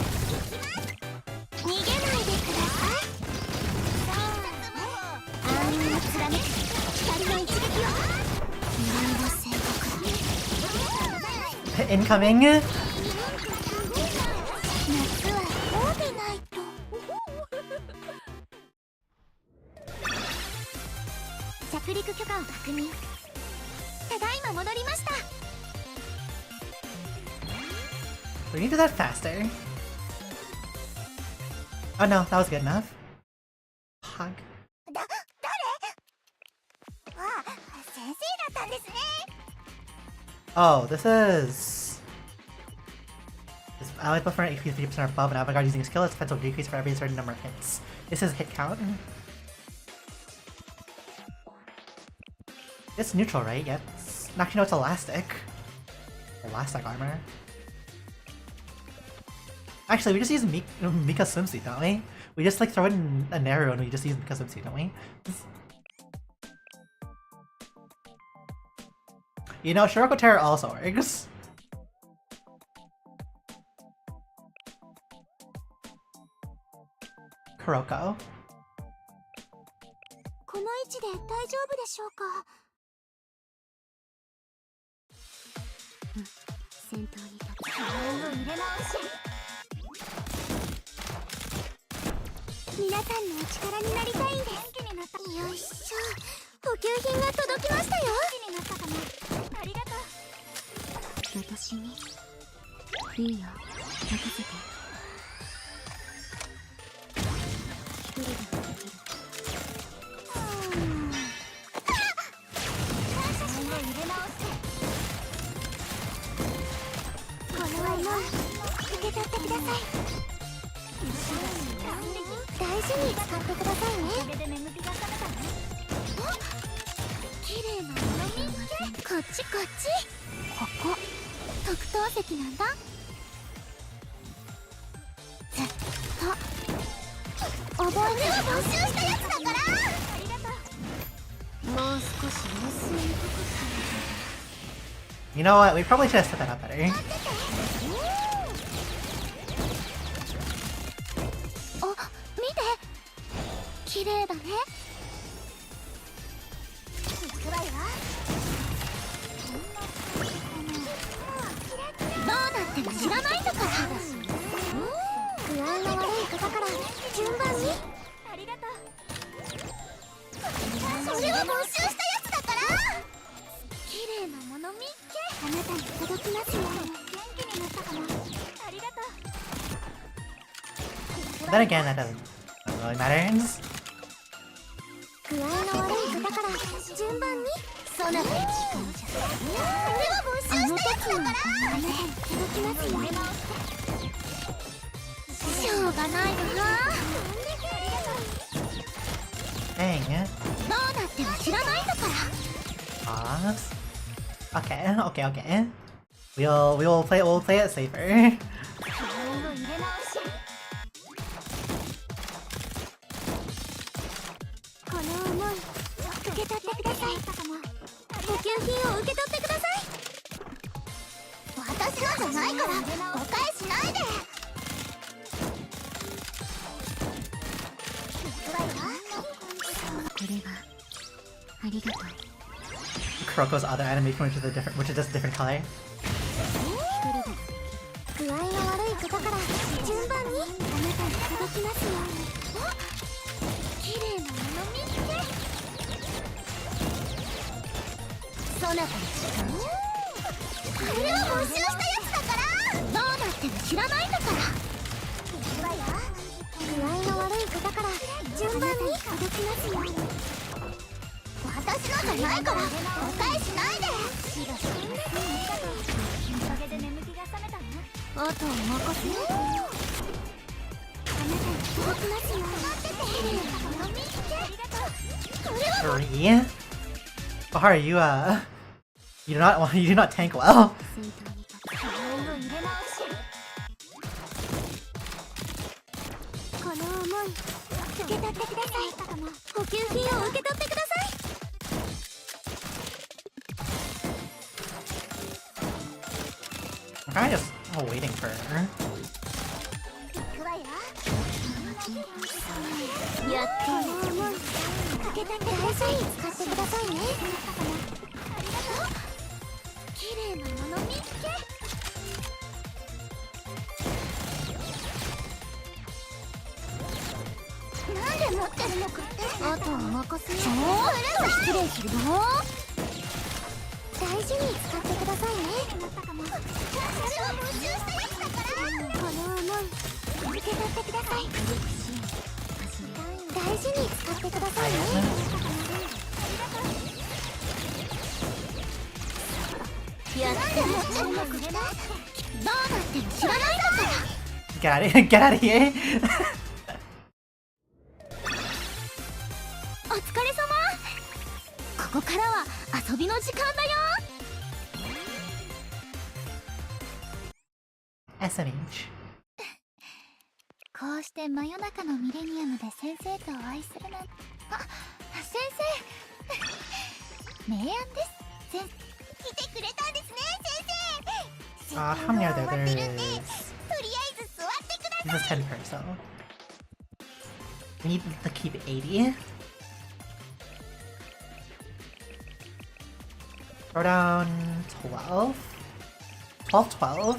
逃げないでください。安易に貫く光の一撃よ。未来の宣告。 Incoming. 夏はこうでないと。着陸許可を確認。ただいま戻りました。 We need to do that faster. Oh no, that was good enough. Hug. 誰？あ、先生だったんですね。 Oh, this is. This ally buff for an HP 3% or above, and Avantgarde using a skill, its defense will decrease for every certain number of hits. This is hit count. It's neutral, right? Yeah. Actually, no, it's elastic. Elastic armor. Actually, we just use Mika swimsuit, don't we? We just like throw in an arrow and we just use Mika swimsuit, don't we? You know, Shiroko Terror also works. Kuroko. この位置で大丈夫でしょうか。先頭に立つ。気合を入れ直し。皆さんのお力になりたいんです。よいしょ。補給品が届きましたよ。元気になったかな。ありがとう。私にいいよ、任せて。一人でもできる。感謝しない。入れ直して。このはもう受け取ってください。大事に使ってくださいね。おかげで眠気が覚めたね。綺麗なもの見つけ。こっちこっち。ここ特等席なんだ。ずっと覚えてる。募集したやつだから。ありがとう。もう少し様子見にくかった。 You know what? We probably should have set that up better. あ、見て。綺麗だね。行くわよ。どうなっても知らないんだから。具合の悪い方から順番に。ありがとう。それは募集したやつだから。綺麗なもの見っけ。あなたに届きますよ。元気になったかな。Then again, that doesn't really matter. 具合の悪い方から順番にそなたの時間じゃこれは募集したやつだから届きますよしょうがないわ Dang. どうなっても知らないんだから Pause. Okay. We'll play it safer. この思い受け取ってください補給品を受け取ってください私のじゃないから誤解しないで Kuroko's other animation, which is just a different color. 具合の悪い方から順番にあなたに届きますように綺麗なもの見つけそなたの時間じゃこれは募集したやつだからどうなっても知らないんだから具合の悪い方から順番に届きますように私のじゃないから誤解しないであとは任せよあなたに届きますよ待っててこの見つけこれは Three. Bahar, you do not tank well. この思い受け取ってください補給品を受け取ってください I'm kind of just waiting for her. やってこの思い受け取ってください使ってくださいね綺麗なもの見つけなんで持ってるのかってあとは任せよ失礼するよ大事に使ってくださいね私は募集したやつだからこの思い受け取ってください大事に使ってくださいねやっても注目してどうなっても知らないんだから Get out of here. お疲れ様ここからは遊びの時間だよ SMH. こうして真夜中のミレニアムで先生とお会いするなんてあ、先生明暗です来てくれたんですね先生 How many are there? 終わってるんで There's とりあえず座ってくだ this さい is 10 per so. We need to keep 80. Throw down 12. 12.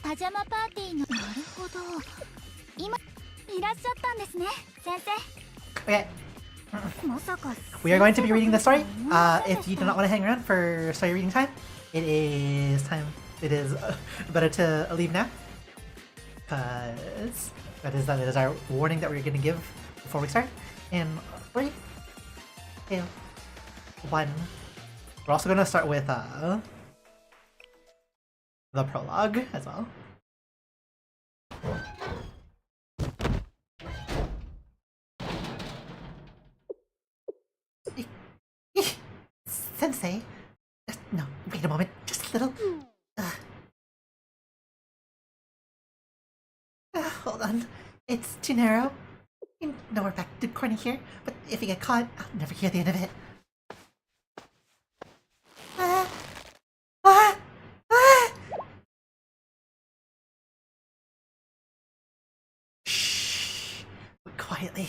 Pajama パーティーのなるほど今いらっしゃったんですね先 Okay. 生まさか We are going to be reading the story. If you do not want to hang around for story reading time, it is time. It is better to leave now, because that is our warning that we're going to give before we start. In 3, 2, 1. We're also going to start with the prologue as well. Sensei? No, wait a moment. Just a little... hold on. It's too narrow. You know we're back to the corner here, but if you get caught, I'll never hear the end of it. Shh. Quietly.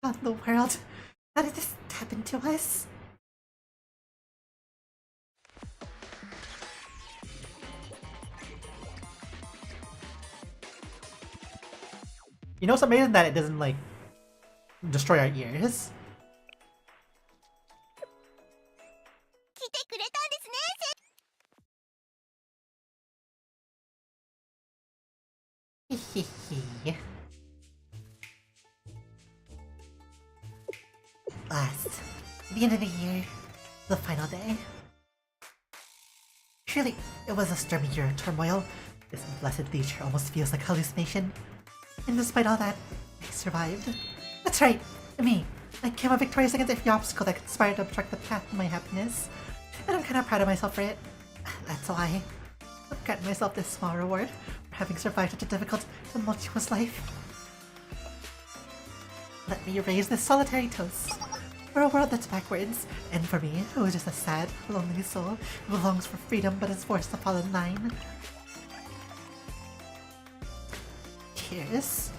How in the world? How did this happen to us? You know, it's amazing that it doesn't, like, destroy our ears. 来てくれたんですね。 Hehehe. Last, the end of the year, the final day. Surely, it was a stormy year of turmoil. This blessed leisure almost feels like hallucination. And despite all that, I survived. That's right, me. I came out victorious against every obstacle that conspired to obstruct the path to my happiness. And I'm kind of proud of myself for it. That's why I've gotten myself this small reward for having survived such a difficult, tumultuous life. Let me raise this solitary toast for a world that's backwards, and for me, who is just a sad, lonely soul who longs for freedom but is forced to fall in line. Cheers.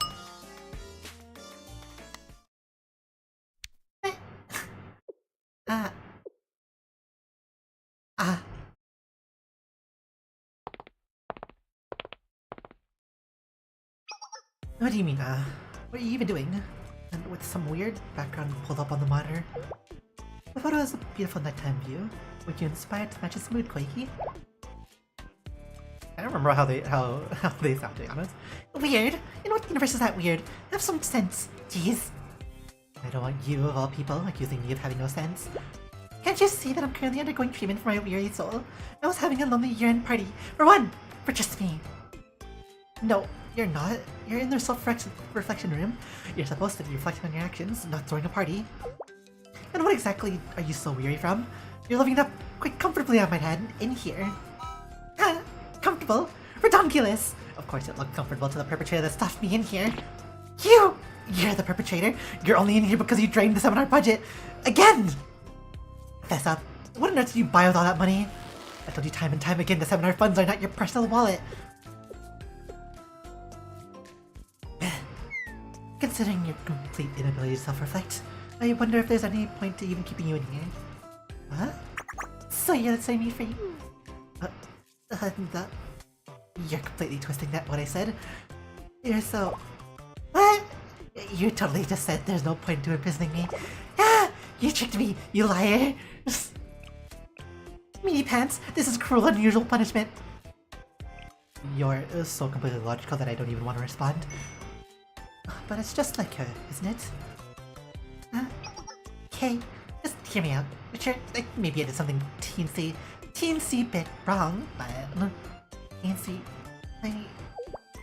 What do you mean, what are you even doing? And with some weird background pulled up on the monitor. The photo is a beautiful nighttime view. Were you inspired to match its mood, Koyuki? I don't remember how they sound, to be honest. Weird? In what universe is that weird? Have some sense, jeez. I don't want you, of all people, accusing me of having no sense. Can't you see that I'm currently undergoing treatment for my weary soul? I was having a lonely year-end party. For one! For just me. No, you're not. You're in the self-reflection room. You're supposed to be reflecting on your actions, not throwing a party. And what exactly are you so weary from? You're living it up quite comfortably, I might add, in here. Ah, comfortable? Redonkulous! Of course it looked comfortable to the perpetrator that stuffed me in here. You're the perpetrator. You're only in here because you drained the seminar budget. Again! Fess up. What on earth did you buy with all that money? I told you time and time again the seminar funds are not your personal wallet. Considering your complete inability to self-reflect, I wonder if there's any point to even keeping you in here. What? So you're setting me free? You're completely twisting that what I said. You're so... What? You totally just said there's no point to imprisoning me. Ah! You tricked me, you liar! Meaty pants, this is cruel and unusual punishment. You're so completely logical that I don't even want to respond. But it's just like her, isn't it? Okay, just hear me out. Sure, like maybe I did something teensy bit wrong, but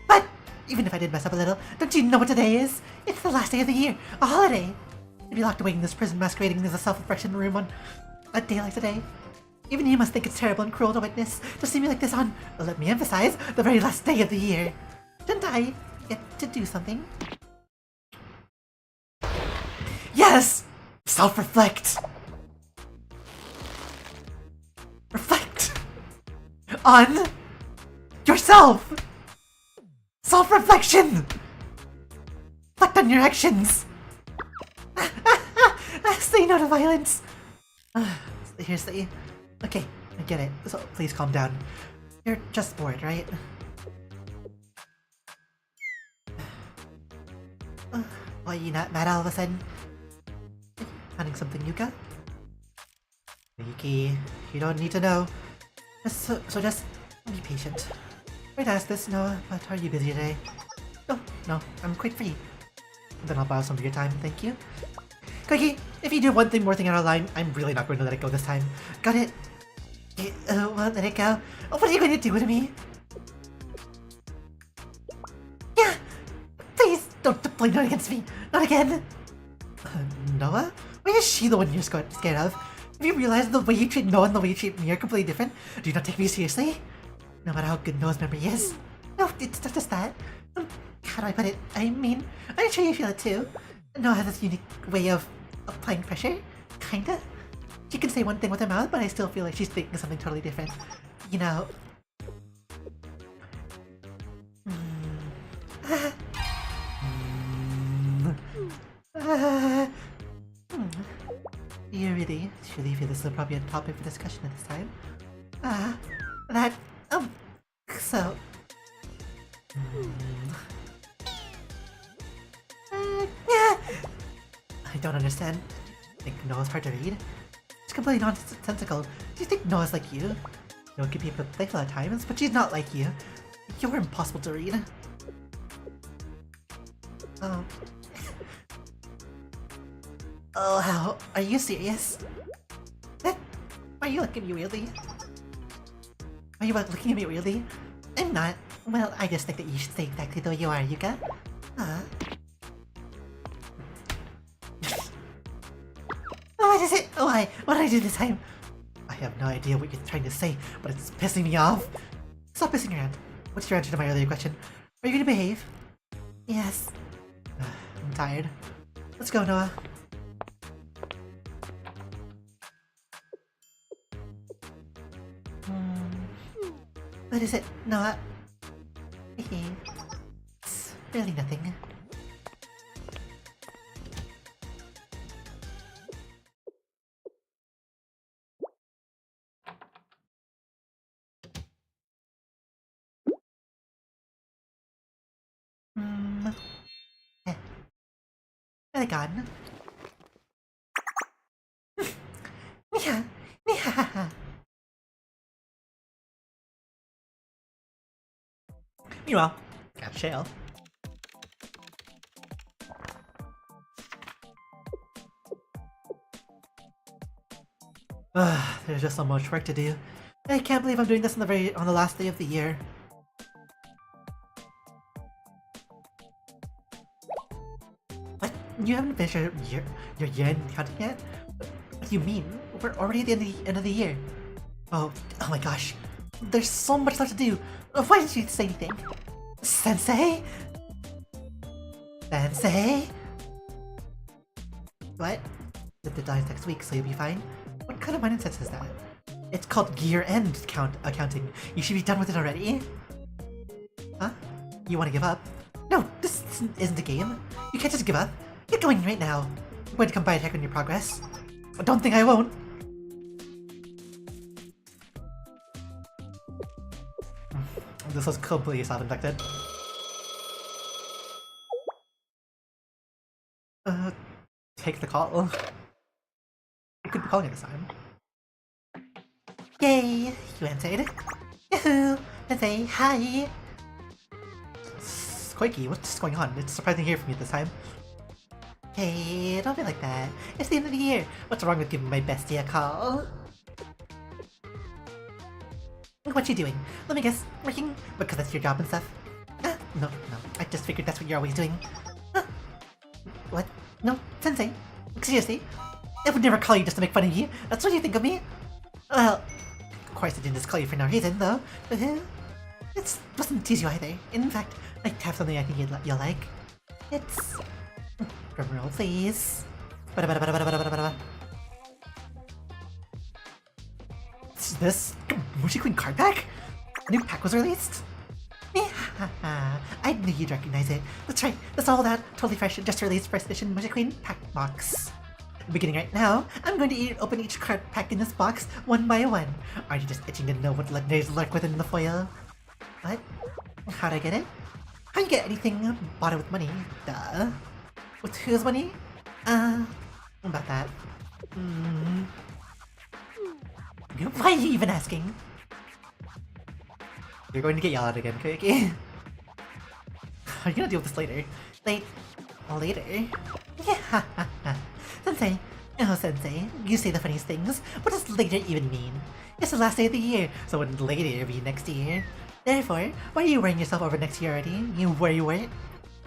But even if I did mess up a little, don't you know what today is? It's the last day of the year, a holiday. To be locked away in this prison masquerading as a self-reflection room on a day like today. Even you must think it's terrible and cruel to witness to see me like this on, let me emphasize, the very last day of the year. Didn't I get to do something? Yes! Self-reflect! Reflect! On yourself! Self-reflection! Reflect on your actions! Say no to violence! Seriously? Okay, I get it, so please calm down. You're just bored, right? Why are you not mad all of a sudden? Finding something, Yuka? Yuki, you don't need to know. So just be patient. Might ask this, Noah, but are you busy today? No, I'm quite free. Then I'll borrow some of your time, thank you. Koyuki, if you do one thing more thing out of line, I'm really not going to let it go this time. Got it? Won't let it go? What are you going to do to me? Yeah! Please, don't deploy it against me! Not again! Noah? Why is she the one you're scared of? Have you realized the way you treat Noah and the way you treat me are completely different? Do you not take me seriously? No matter how good Noah's memory is. No, it's not just that. How do I put it? I mean, I'm sure you feel it too. Noah has this unique way of applying pressure. Kinda. She can say one thing with her mouth, but I still feel like she's thinking something totally different. You know... truly feel this is an appropriate topic for discussion at this time. So... Yeah. I don't understand. I think Noah's hard to read. It's completely nonsensical. Do you think Noah's like you? Noah can be a bit playful at times, but she's not like you. You're impossible to read. Oh. Oh, how? Are you serious? Why are you looking at me weirdly? Are you looking at me weirdly? I'm not. Well, I just think that you should stay exactly the way you are, Yuka. What is it? Why? What did I do this time? I have no idea what you're trying to say, but it's pissing me off. Stop pissing around. What's your answer to my earlier question? Are you going to behave? Yes. I'm tired. Let's go, Noah. What is it, Noah? It's really nothing. Are they gone? Yeah. Meanwhile, got Shale. There's just so much work to do. I can't believe I'm doing this on the last day of the year. What? You haven't finished your year-end counting yet? What do you mean? We're already at the end of the year. Oh my gosh. There's so much left to do. Why didn't you say anything? Sensei? Sensei? What? The deadline's next week, so you'll be fine. What kind of mindset is that? It's called year-end accounting. You should be done with it already. Huh? You want to give up? No, this isn't a game. You can't just give up. Get going right now. I'm going to come by and check on your progress. But don't think I won't. This was completely self-inflicted. Take the call. You could be calling it this time. Yay! You answered. Yahoo! Sensei, hi! Koyuki, what's going on? It's surprising to hear from you this time. Hey, don't be like that. It's the end of the year. What's wrong with giving my bestie a call? What you doing? Let me guess, working? Because that's your job and stuff? No. I just figured that's what you're always doing. What? No, Sensei. Seriously? I would never call you just to make fun of you. That's what you think of me? Well, of course I didn't just call you for no reason, though. It wasn't to tease you either. In fact, I have something I think you'll like. It's... Drumroll, please. What's this? Mushi Queen card pack? A new pack was released? I knew you'd recognize it. That's right, that's all that. Totally fresh, just released first edition Mushi Queen pack box. Beginning right now, I'm going to open each card pack in this box one by one. Are you just itching to know what legendaries lurk within the foil? What? How'd I get it? How you get anything? Bought it with money. Duh. With whose money? About that. Why are you even asking? You're going to get yelled at again, Koyuki. Are you gonna deal with this later? Later? Yeah, Sensei. Oh, Sensei, you say the funniest things. What does later even mean? It's the last day of the year, so wouldn't later be next year? Therefore, why are you worrying yourself over next year already? You worry word?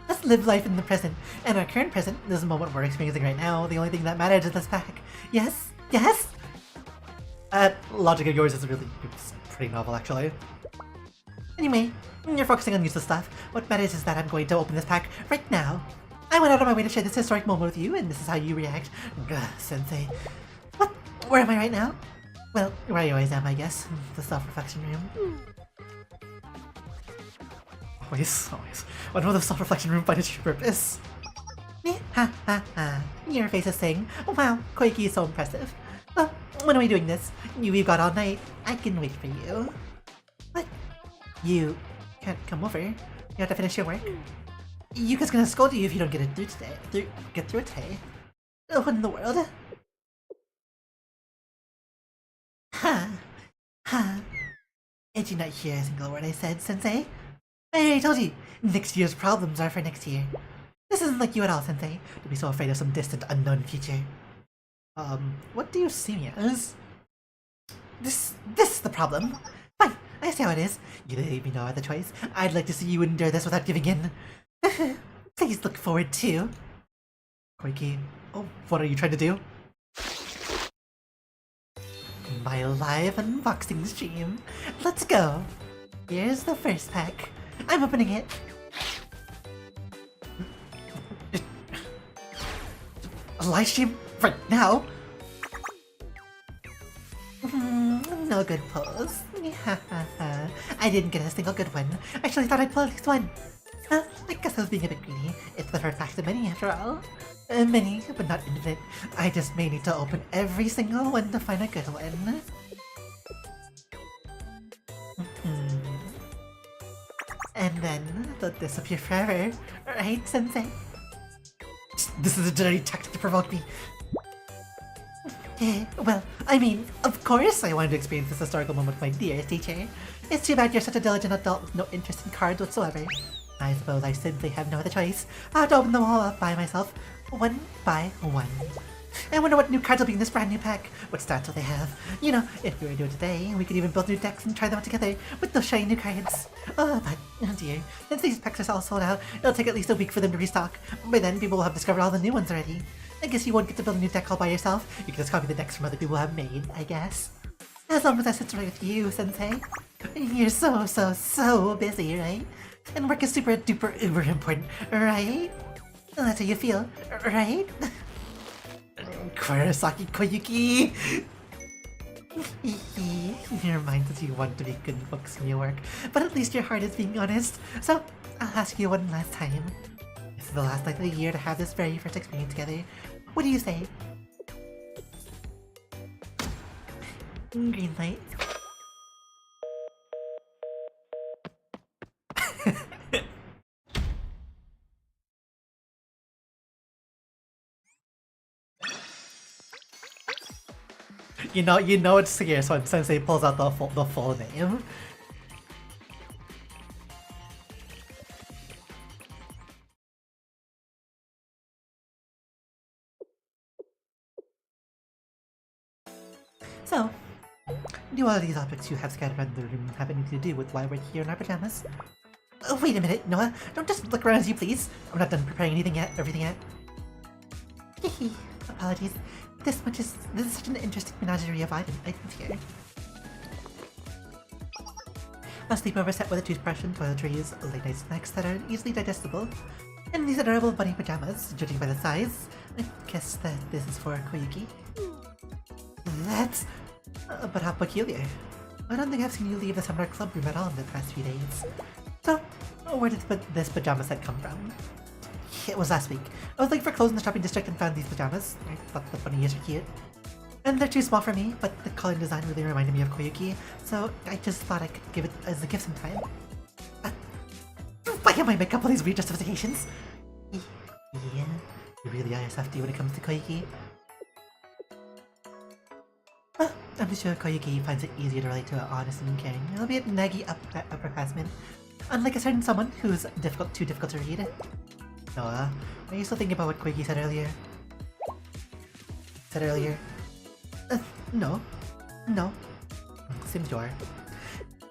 Let's live life in the present. And our current present, this moment we're experiencing right now, the only thing that matters is this pack. Yes? Yes? Logic of yours is it's pretty novel, actually. Anyway, you're focusing on useless stuff. What matters is that I'm going to open this pack right now. I went out of my way to share this historic moment with you, and this is how you react. Sensei. What? Where am I right now? Well, where I always am, I guess. The self-reflection room. Always. What will the self-reflection room find its true purpose? Ha ha ha. Your face is saying, wow, Koyuki is so impressive. Well, when are we doing this? We've got all night. I can wait for you. What? You can't come over. You have to finish your work. Yuka's gonna scold you if you don't get it through today. Get through it today. What in the world? Ha! Ha! Did you not hear a single word I said, Sensei? I already told you, next year's problems are for next year. This isn't like you at all, Sensei, to be so afraid of some distant, unknown future. What do you see me as? This is the problem. Fine, I see how it is. You leave me no other choice. I'd like to see you endure this without giving in. Please look forward to... Koyuki, oh, what are you trying to do? My live unboxing stream. Let's go. Here's the first pack. I'm opening it. A live stream right now? No good pulls. I didn't get a single good one. I actually thought I'd pull at least one. I guess I was being a bit greedy. It's the first pack of many after all. Many, but not infinite. I just may need to open every single one to find a good one. And then they'll disappear forever. Right, Sensei? This is a dirty tactic to provoke me. Well, I mean, of course I wanted to experience this historical moment with my dearest teacher. It's too bad you're such a diligent adult with no interest in cards whatsoever. I suppose I simply have no other choice. I'll have to open them all up by myself, one by one. I wonder what new cards will be in this brand new pack. What stats will they have? You know, if we were to do it today, we could even build new decks and try them out together with those shiny new cards. Oh dear. Since these packs are all sold out, it'll take at least a week for them to restock. By then, people will have discovered all the new ones already. I guess you won't get to build a new deck all by yourself. You can just copy the decks from other people have made, I guess. As long as that sits right with you, Sensei. You're so busy, right? And work is super duper uber important, right? That's how you feel, right? Kurosaki Koyuki! Your mind says you want to be good in books and your work, but at least your heart is being honest. So, I'll ask you one last time. This is the last night of the year to have this very first experience together. What do you say? Green light. You know it's serious when Sensei pulls out the full name. So, do all of these objects you have scattered around the room have anything to do with why we're here in our pajamas? Oh, wait a minute, Noah. Don't just look around as you please. I'm not done preparing everything yet. Hehe. Apologies. This is such an interesting menagerie of items here. A sleepover set with a toothbrush and toiletries, late night snacks that are easily digestible, and these adorable bunny pajamas, judging by the size. I guess that this is for Koyuki. That's... but how peculiar. I don't think I've seen you leave the seminar club room at all in the past few days. So, where did this pajama set come from? It was last week. I was looking for clothes in the shopping district and found these pajamas. I thought the bunny ears were cute. And they're too small for me, but the color and design really reminded me of Koyuki, so I just thought I could give it as a gift sometime. Why am I make up all these weird justifications? Yeah, you really are softy when it comes to Koyuki. Well, I'm sure Koyuki finds it easier to relate to an honest and caring, albeit naggy upperclassman, unlike a certain someone who's too difficult to read. Noah, are you still thinking about what Koyuki said earlier? No. Seems you are.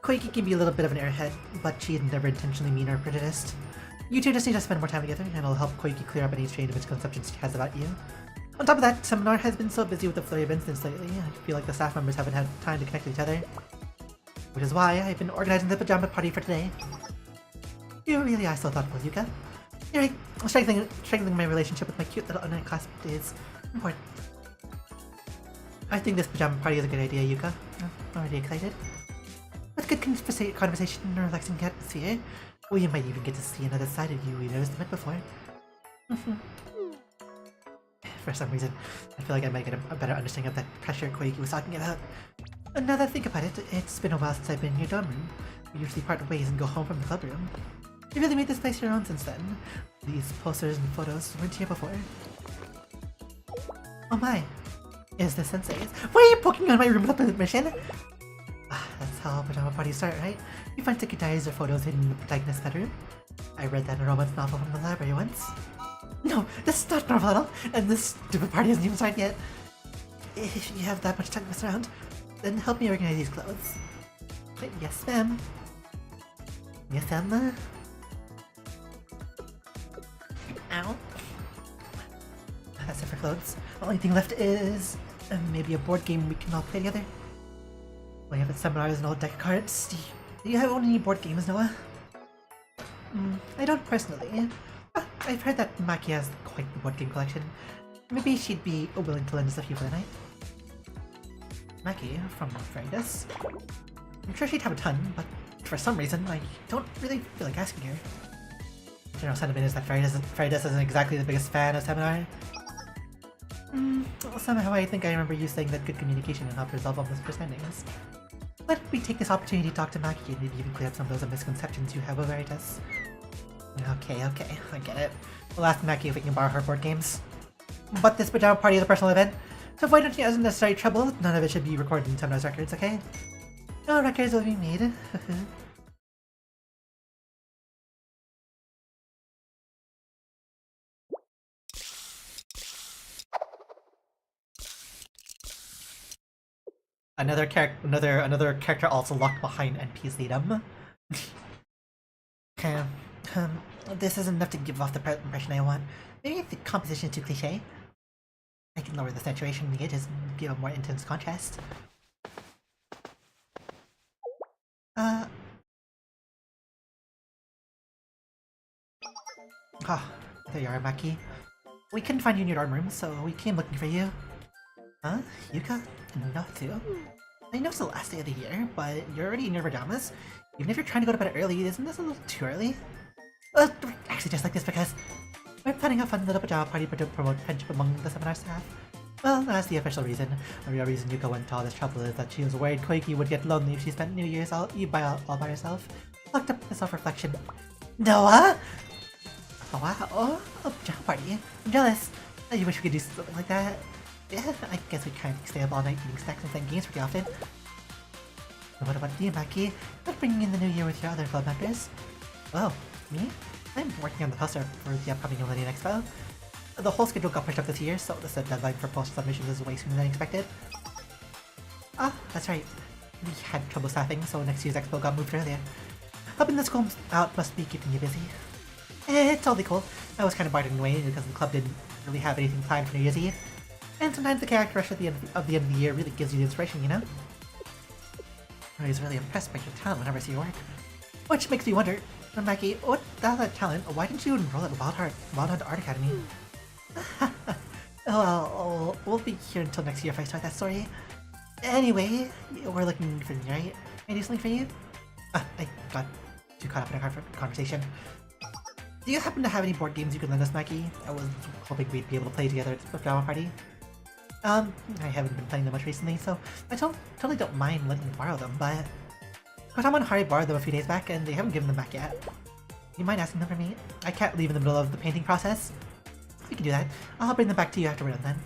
Koyuki can be a little bit of an airhead, but she's never intentionally mean or prejudiced. You two just need to spend more time together, and it'll help Koyuki clear up any strange misconceptions she has about you. On top of that, seminar has been so busy with the flurry of incidents lately, I feel like the staff members haven't had time to connect with each other. Which is why I've been organizing the pajama party for today. You really are so thoughtful, Yuka. You're right, strengthening my relationship with my cute little online classmate is important. I think this pajama party is a good idea, Yuka. I'm already excited. With good conversation and a relaxing atmosphere, we might even get to see another side of you we never met before. For some reason, I feel like I might get a better understanding of that pressure Koyuki was talking about. And now that I think about it, it's been a while since I've been in your dorm room. We usually part ways and go home from the club room. You really made this place your own since then. These posters and photos weren't here before. Oh my. Is this Sensei's? Why are you poking on my room without permission? That's how pajama parties start, right? You find ticket diaries or photos hidden in the protagonist's bedroom. I read that in a romance novel from the library once. No, this is not normal at all, and this stupid party hasn't even started yet. If you have that much time to mess around, then help me organize these clothes. Yes, ma'am. Yes, ma'am. Ow. That's it for clothes. The only thing left is maybe a board game we can all play together. We have seminars and old deck of cards. Do you own any board games, Noah? I don't personally. I've heard that Maki has quite the board game collection. Maybe she'd be willing to lend us a few for the night. Maki from Freitas. I'm sure she'd have a ton, but for some reason I don't really feel like asking her. The general sentiment is that Freitas isn't exactly the biggest fan of Seminar. Somehow I think I remember you saying that good communication will help resolve all misunderstandings. Let me take this opportunity to talk to Maki and maybe even clear up some of those misconceptions you have of Veritas. Okay, I get it. We'll ask Maki if we can borrow her board games. But this pajama party is a personal event, so avoid any unnecessary trouble. None of it should be recorded in Seminar's records, okay? No records will be made. Another character also locked behind NP's lead-em. This isn't enough to give off the impression I want. Maybe the composition is too cliche. I can lower the saturation in the edges and give a more intense contrast. There you are, Maki. We couldn't find you in your dorm room, so we came looking for you. Huh? Yuka? No, too? I know it's the last day of the year, but you're already in your pajamas. Even if you're trying to go to bed early, isn't this a little too early? Actually, just like this because we're planning a fun little pajama party to promote friendship among the seminar staff. Well, that's the official reason. The real reason Yuka went to all this trouble is that she was worried Koyuki would get lonely if she spent New Year's all by herself, locked up in self-reflection. Noah? Oh wow, a pajama party. I'm jealous. I wish we could do something like that. Yeah, I guess we can't stay up all night eating snacks and playing games pretty often. What about you, Maki? Not bringing in the new year with your other club members? Oh, me? I'm working on the poster for the upcoming Millennium Expo. The whole schedule got pushed up this year, so the deadline for poster submissions is way sooner than expected. Ah, that's right. We had trouble staffing, so next year's expo got moved earlier. Helping the school out must be keeping you busy. It's totally cool. I was kind of bartering away because the club didn't really have anything planned for New Year's Eve. And sometimes the character rush at the end of the year really gives you the inspiration, you know? I was really impressed by your talent whenever I see your work. Which makes me wonder, Maki, what that talent, why didn't you enroll at Wild Hunt Art Academy? Well, we'll be here until next year if I start that story. Anyway, we're looking for you, right? Can I do something for you? I got too caught up in a conversation. Do you happen to have any board games you could lend us, Maki? I was hoping we'd be able to play together at the drama party. I haven't been playing them much recently, so I totally don't mind letting you borrow them, but Pajama and Hari borrowed them a few days back and they haven't given them back yet. You mind asking them for me? I can't leave in the middle of the painting process. We can do that. I'll bring them back to you after we're done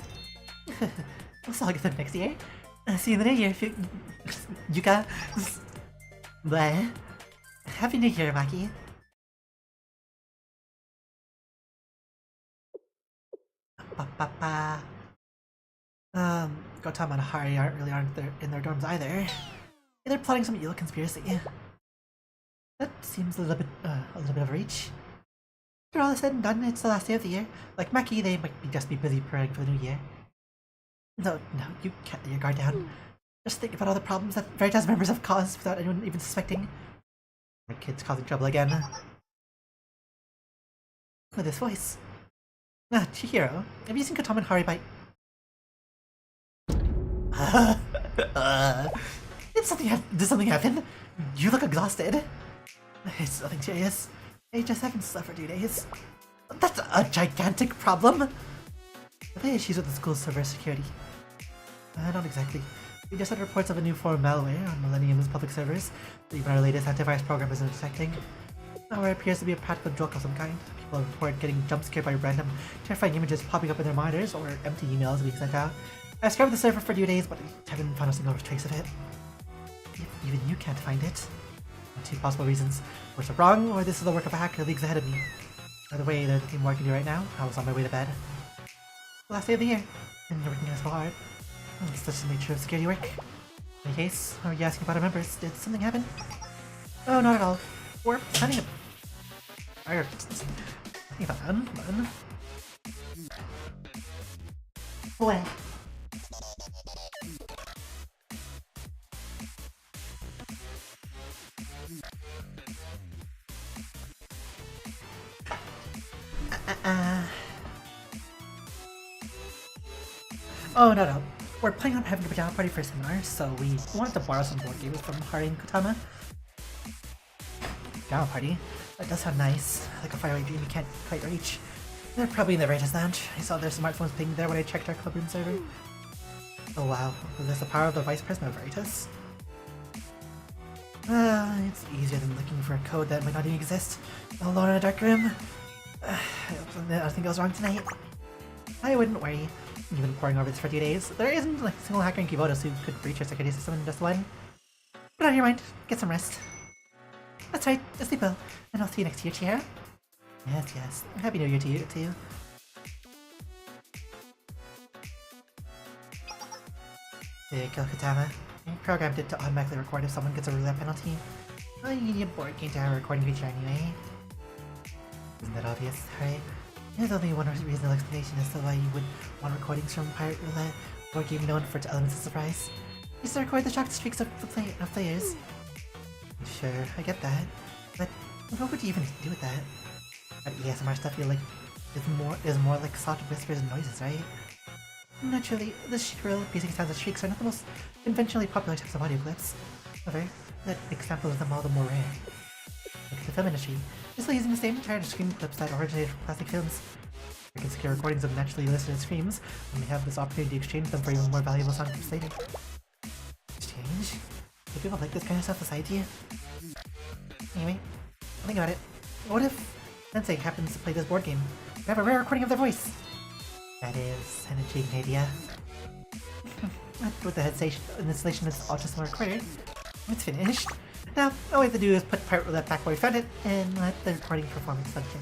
then. We'll all get them next year. See you in the new year, Yuka. Bleh. Happy New Year, Maki. Gotama and Hari aren't really in their dorms either. They're plotting some evil conspiracy. That seems a little bit of a reach. After all is said and done, it's the last day of the year. Like Maki, they might just be busy preparing for the new year. No, you can't let your guard down. Just think about all the problems that Veritas members have caused without anyone even suspecting. My kid's causing trouble again. With this voice. Chihiro, have you seen Gotama and Hari by... Did something happen? You look exhausted. It's nothing serious. I just haven't slept for 2 days. That's a gigantic problem. Have they issues with the school's server security? Not exactly. We just had reports of a new form of malware on Millennium's public servers that even our latest antivirus program isn't detecting. Malware appears to be a practical joke of some kind. People have reported getting jump scared by random, terrifying images popping up in their monitors or empty emails being sent out. I scrubbed the server for 2 days, but I haven't found a single trace of it. Even you can't find it. Two possible reasons. We're so wrong, or this is the work of a hacker leagues ahead of me. Either way, there's nothing more I can do right now. I was on my way to bed. Last day of the year, and working so hard. It's such the nature of security work. In any case, are you asking about our members? Did something happen? Oh, not at all. We're planning a... Fire. Come on. Away. Oh, no. We're planning on having a pajama party for a seminar, so we wanted to borrow some board games from Hari and Kotama. Pajama party? That does sound nice. Like a faraway dream you can't quite reach. They're probably in the Veritas lounge. I saw their smartphones ping there when I checked our clubroom server. Oh wow, there's the power of the vice president of Veritas. It's easier than looking for a code that might not even exist. Alone in a dark room. Nothing goes wrong tonight. I wouldn't worry. You've been poring over this for 2 days. There isn't like a single hacker in Kivotos who could breach your security system in just one. Put on your mind. Get some rest. That's right. Sleep well. And I'll see you next year, Chihara. Yes. Happy New Year to you, too. There you go, Katama. I programmed it to automatically record if someone gets a roulette penalty. Well, you need a board game to have a recording feature anyway. Isn't that obvious, right? There's only one reasonable explanation as to why you would want recordings from Pirate Roulette, a board game known for its elements of surprise. You used to record the shocked streaks of players. Sure, I get that. But what would you even do with that? That ASMR stuff you like is more like soft whispers and noises, right? Naturally, the shrill, piercing sounds of shrieks are not the most conventionally popular types of audio clips. However, that examples of them all the more rare. Like the film industry, is still using the same entire scream clips that originated from classic films. We can secure recordings of naturally elicited screams, and we have this opportunity to exchange them for even more valuable sound clips later. Exchange? Do people like this kind of stuff besides you? Anyway, think about it. What if Sensei happens to play this board game? We have a rare recording of their voice! That is an intriguing idea. With the installation of this ultra-small recorder, it's finished. Now, all we have to do is put Pirate Roulette back where we found it, and let the recording performance function.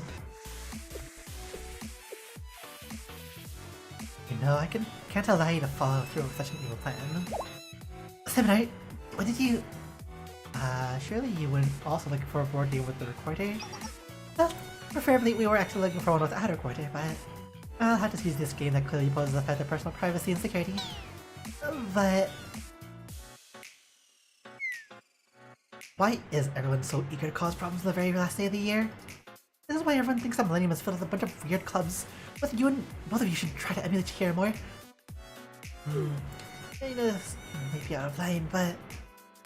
You know, I can't allow you to follow through with such an evil plan. Seminar, what did you... surely you wouldn't also look for a board game with the recorder? Well, preferably we were actually looking for one without a recorder, but I'll have to use this game that clearly poses a threat to personal privacy and security. But... why is everyone so eager to cause problems on the very last day of the year? This is why everyone thinks that Millennium is filled with a bunch of weird clubs. Both of you should try to emulate Chihara more. I know this might be out of line, but...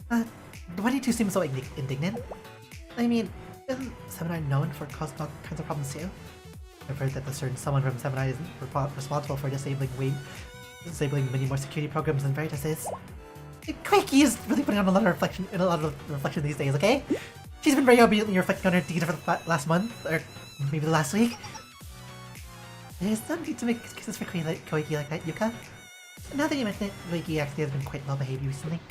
why do you two seem so indignant? I mean, isn't Seminar known for causing all kinds of problems too? I've heard that the certain someone from Seminar is responsible for disabling many more security programs than Veritas is. Koyuki is really putting on a lot of reflection these days, okay? She's been very obediently reflecting on her deeds for the last month, or maybe the last week. There's no need to make excuses for Koyuki like that, Yuka. Now that you mention it, Koyuki actually has been quite well behaved recently.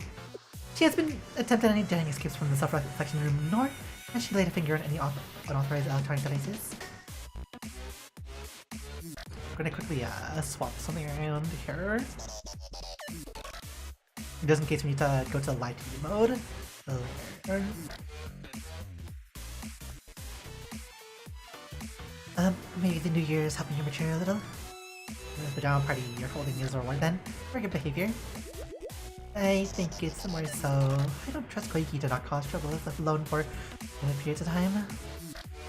She has been attempting any daring escapes from the self-reflection room, nor has she laid a finger on any unauthorized electronic devices. I'm gonna quickly swap something around here. Just in case we need to go to live TV mode. Maybe the New Year is helping you mature a little. The pajama party you're holding is reward then. For good behavior. I think it's more so... I don't trust Koyuki to not cause trouble, let alone for periods of time.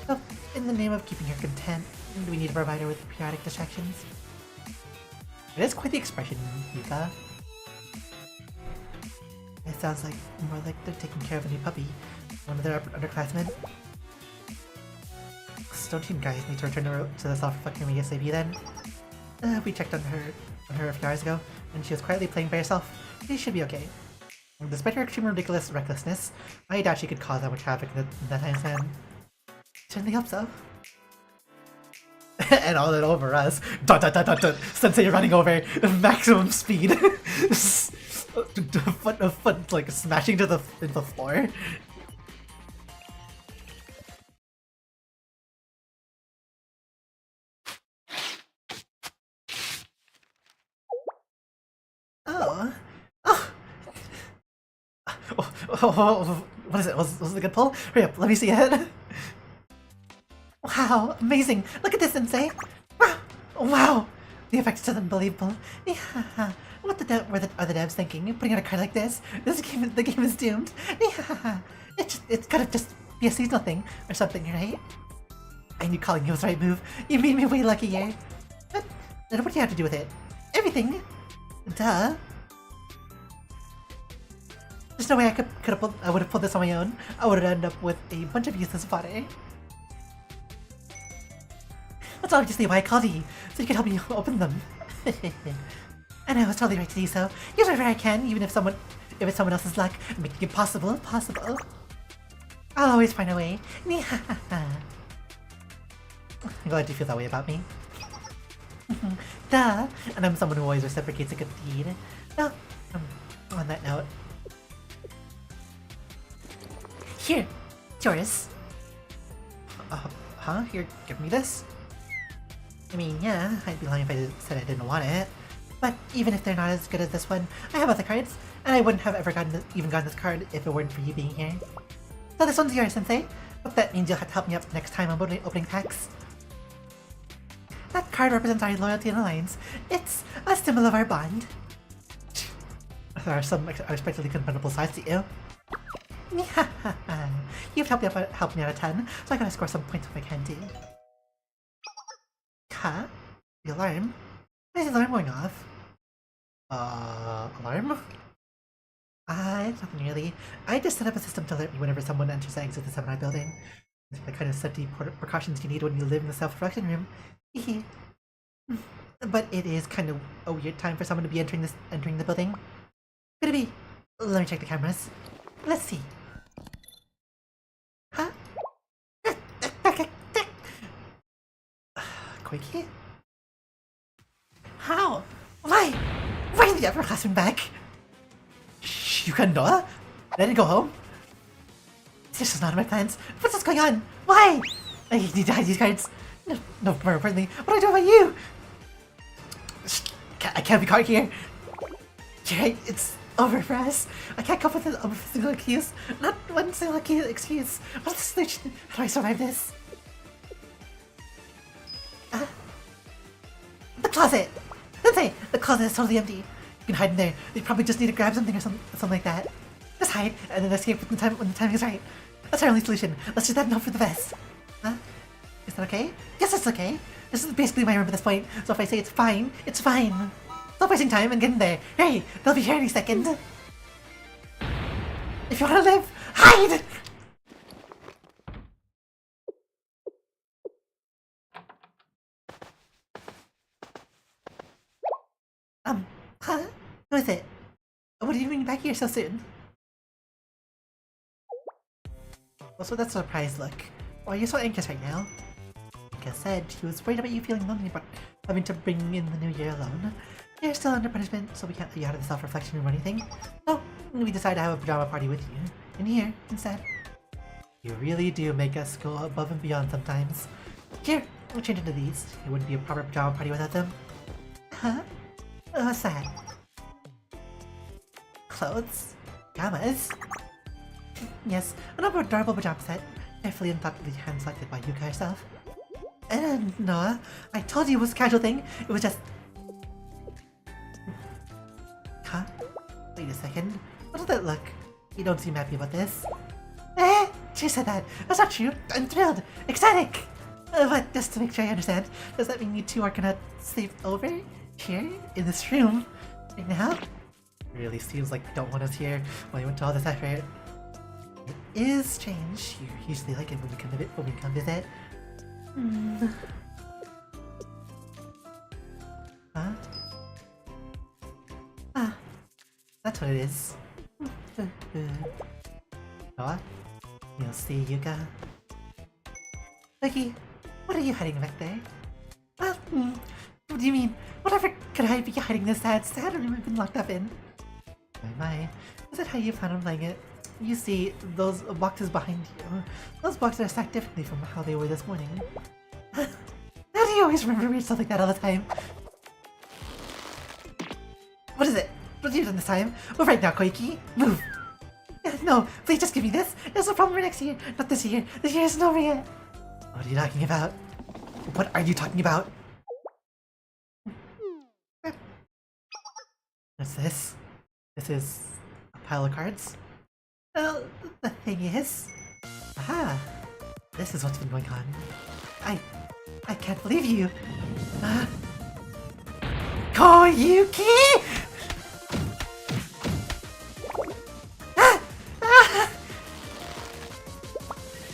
So, in the name of keeping her content, do we need to provide her with periodic distractions? It is quite the expression, Yuka. It sounds like more like they're taking care of a new puppy. One of their underclassmen. So don't you guys need to return to the self-reflecting ASAP then? We checked on her a few hours ago, and she was quietly playing by herself. She should be okay. Despite her extreme ridiculous recklessness, I doubt she could cause that much havoc in that time span. Certainly hope so. And all that over us. Dun dun dun dun dun. Sensei running over maximum speed. foot like smashing into the floor. Oh. Oh, what is it? Was it a good pull? Hurry up, let me see it. Wow, amazing! Look at this, Sensei! Wow! The effects is unbelievable. What are the devs thinking? Putting out a card like this? The game is doomed. It's gotta just be a seasonal thing or something, right? I knew calling you was the right move. You made me way luckier. But what do you have to do with it? Everything. Duh. There's no way I would have pulled this on my own. I would have ended up with a bunch of useless fodder. That's obviously why I called you, so you could help me open them. And I was totally right to do so. Use whatever I can, even if it's someone else's luck, making it possible. I'll always find a way. I'm glad you feel that way about me. Duh! And I'm someone who always reciprocates a good deed. Well, on that note. Here! It's yours. Huh? You're giving me this? I mean, yeah, I'd be lying if I said I didn't want it. But even if they're not as good as this one, I have other cards, and I wouldn't have ever even gotten this card if it weren't for you being here. So this one's yours, Sensei. Hope that means you'll have to help me out next time I'm opening packs. That card represents our loyalty and alliance. It's a symbol of our bond. There are some unexpectedly compatible sides to you. You've helped me out a ton, so I gotta score some points if I can too. Huh? The alarm? Why is the alarm going off? Alarm? It's nothing really. I just set up a system to alert me whenever someone enters and exits the seminar building. It's the kind of safety precautions you need when you live in the self-reflection room. But it is kind of a weird time for someone to be entering the building. Could it be? Let me check the cameras. Let's see. Huh? Koyuki? How? Why? Why did the upperclassmen back? You couldn't know? I didn't go home? This was not in my plans. What's going on? Why? I need to hide these cards. No, more importantly, what do I do about you? I can't be caught here. You're right, it's over for us. I can't come up with a single excuse. Not one single excuse. What's the solution? How do I survive this? The closet! Sensei! The closet is totally empty. You can hide in there. You probably just need to grab something or something like that. Just hide, and then escape when the timing is right. That's our only solution. Let's do that and hope for the best. Huh? Is that okay? Yes, it's okay. This is basically my room at this point, so if I say it's fine, it's fine. Stop wasting time and get in there. Hey, they'll be here any second. If you want to live, hide! Huh? Who is it? What are you doing back here so soon? Also, that's a surprised look. Why are you so anxious right now? Like I said, she was worried about you feeling lonely but having to bring in the new year alone. You're still under punishment, so we can't let you out of the self-reflection room or anything. So, we decided to have a pajama party with you. In here, instead. You really do make us go above and beyond sometimes. Here, we'll change into these. It wouldn't be a proper pajama party without them. Huh? What's that? Clothes? Pajamas? Yes, an adorable pajama set. Carefully and thoughtfully hand-selected by Yuka herself. And no, I told you it was a casual thing. It was just... Huh? Wait a second. What does that look? You don't seem happy about this. She said that. That's not true. I'm thrilled. Ecstatic. But just to make sure I understand, does that mean you two are gonna sleep over here in this room right now? Really seems like you don't want us here when you went to all this effort. It is strange. You usually like it when we come visit. what it is. Noah, you'll see, Yuka. Lucky, what are you hiding back there? What do you mean? Whatever could I be hiding this sad room I've been locked up in? My, is that how you plan on playing it? You see, those boxes behind you. Those boxes are stacked differently from how they were this morning. How do you always remember weird stuff like that all the time? What is it? What have you done this time? Move right now, Koyuki! Move! No, please just give me this! There's a problem for next year, not this year! This year isn't over yet! What are you talking about? What are you talking about? What's this? This is a pile of cards? Well, the thing is... Aha! This is what's been going on. I can't believe you! Koyuki!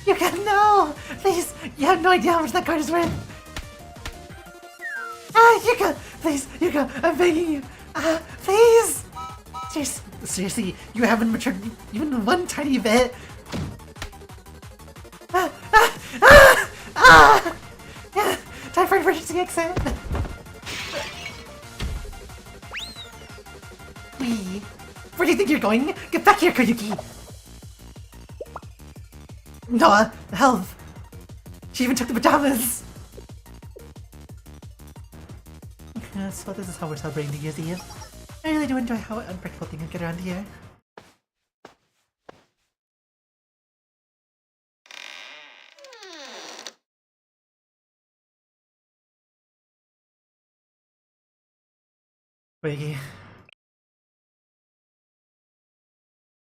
You can no! Please! You have no idea how much that card is worth! Yuka! Please! Yuka! I'm begging you! Please! Seriously, you haven't matured even one tiny bit! Time for emergency exit! Where do you think you're going? Get back here, Koyuki! Noah, health! She even took the pajamas! So this is how we're celebrating New Year's Eve. I really do enjoy how unpredictable things get around here. Wiggy.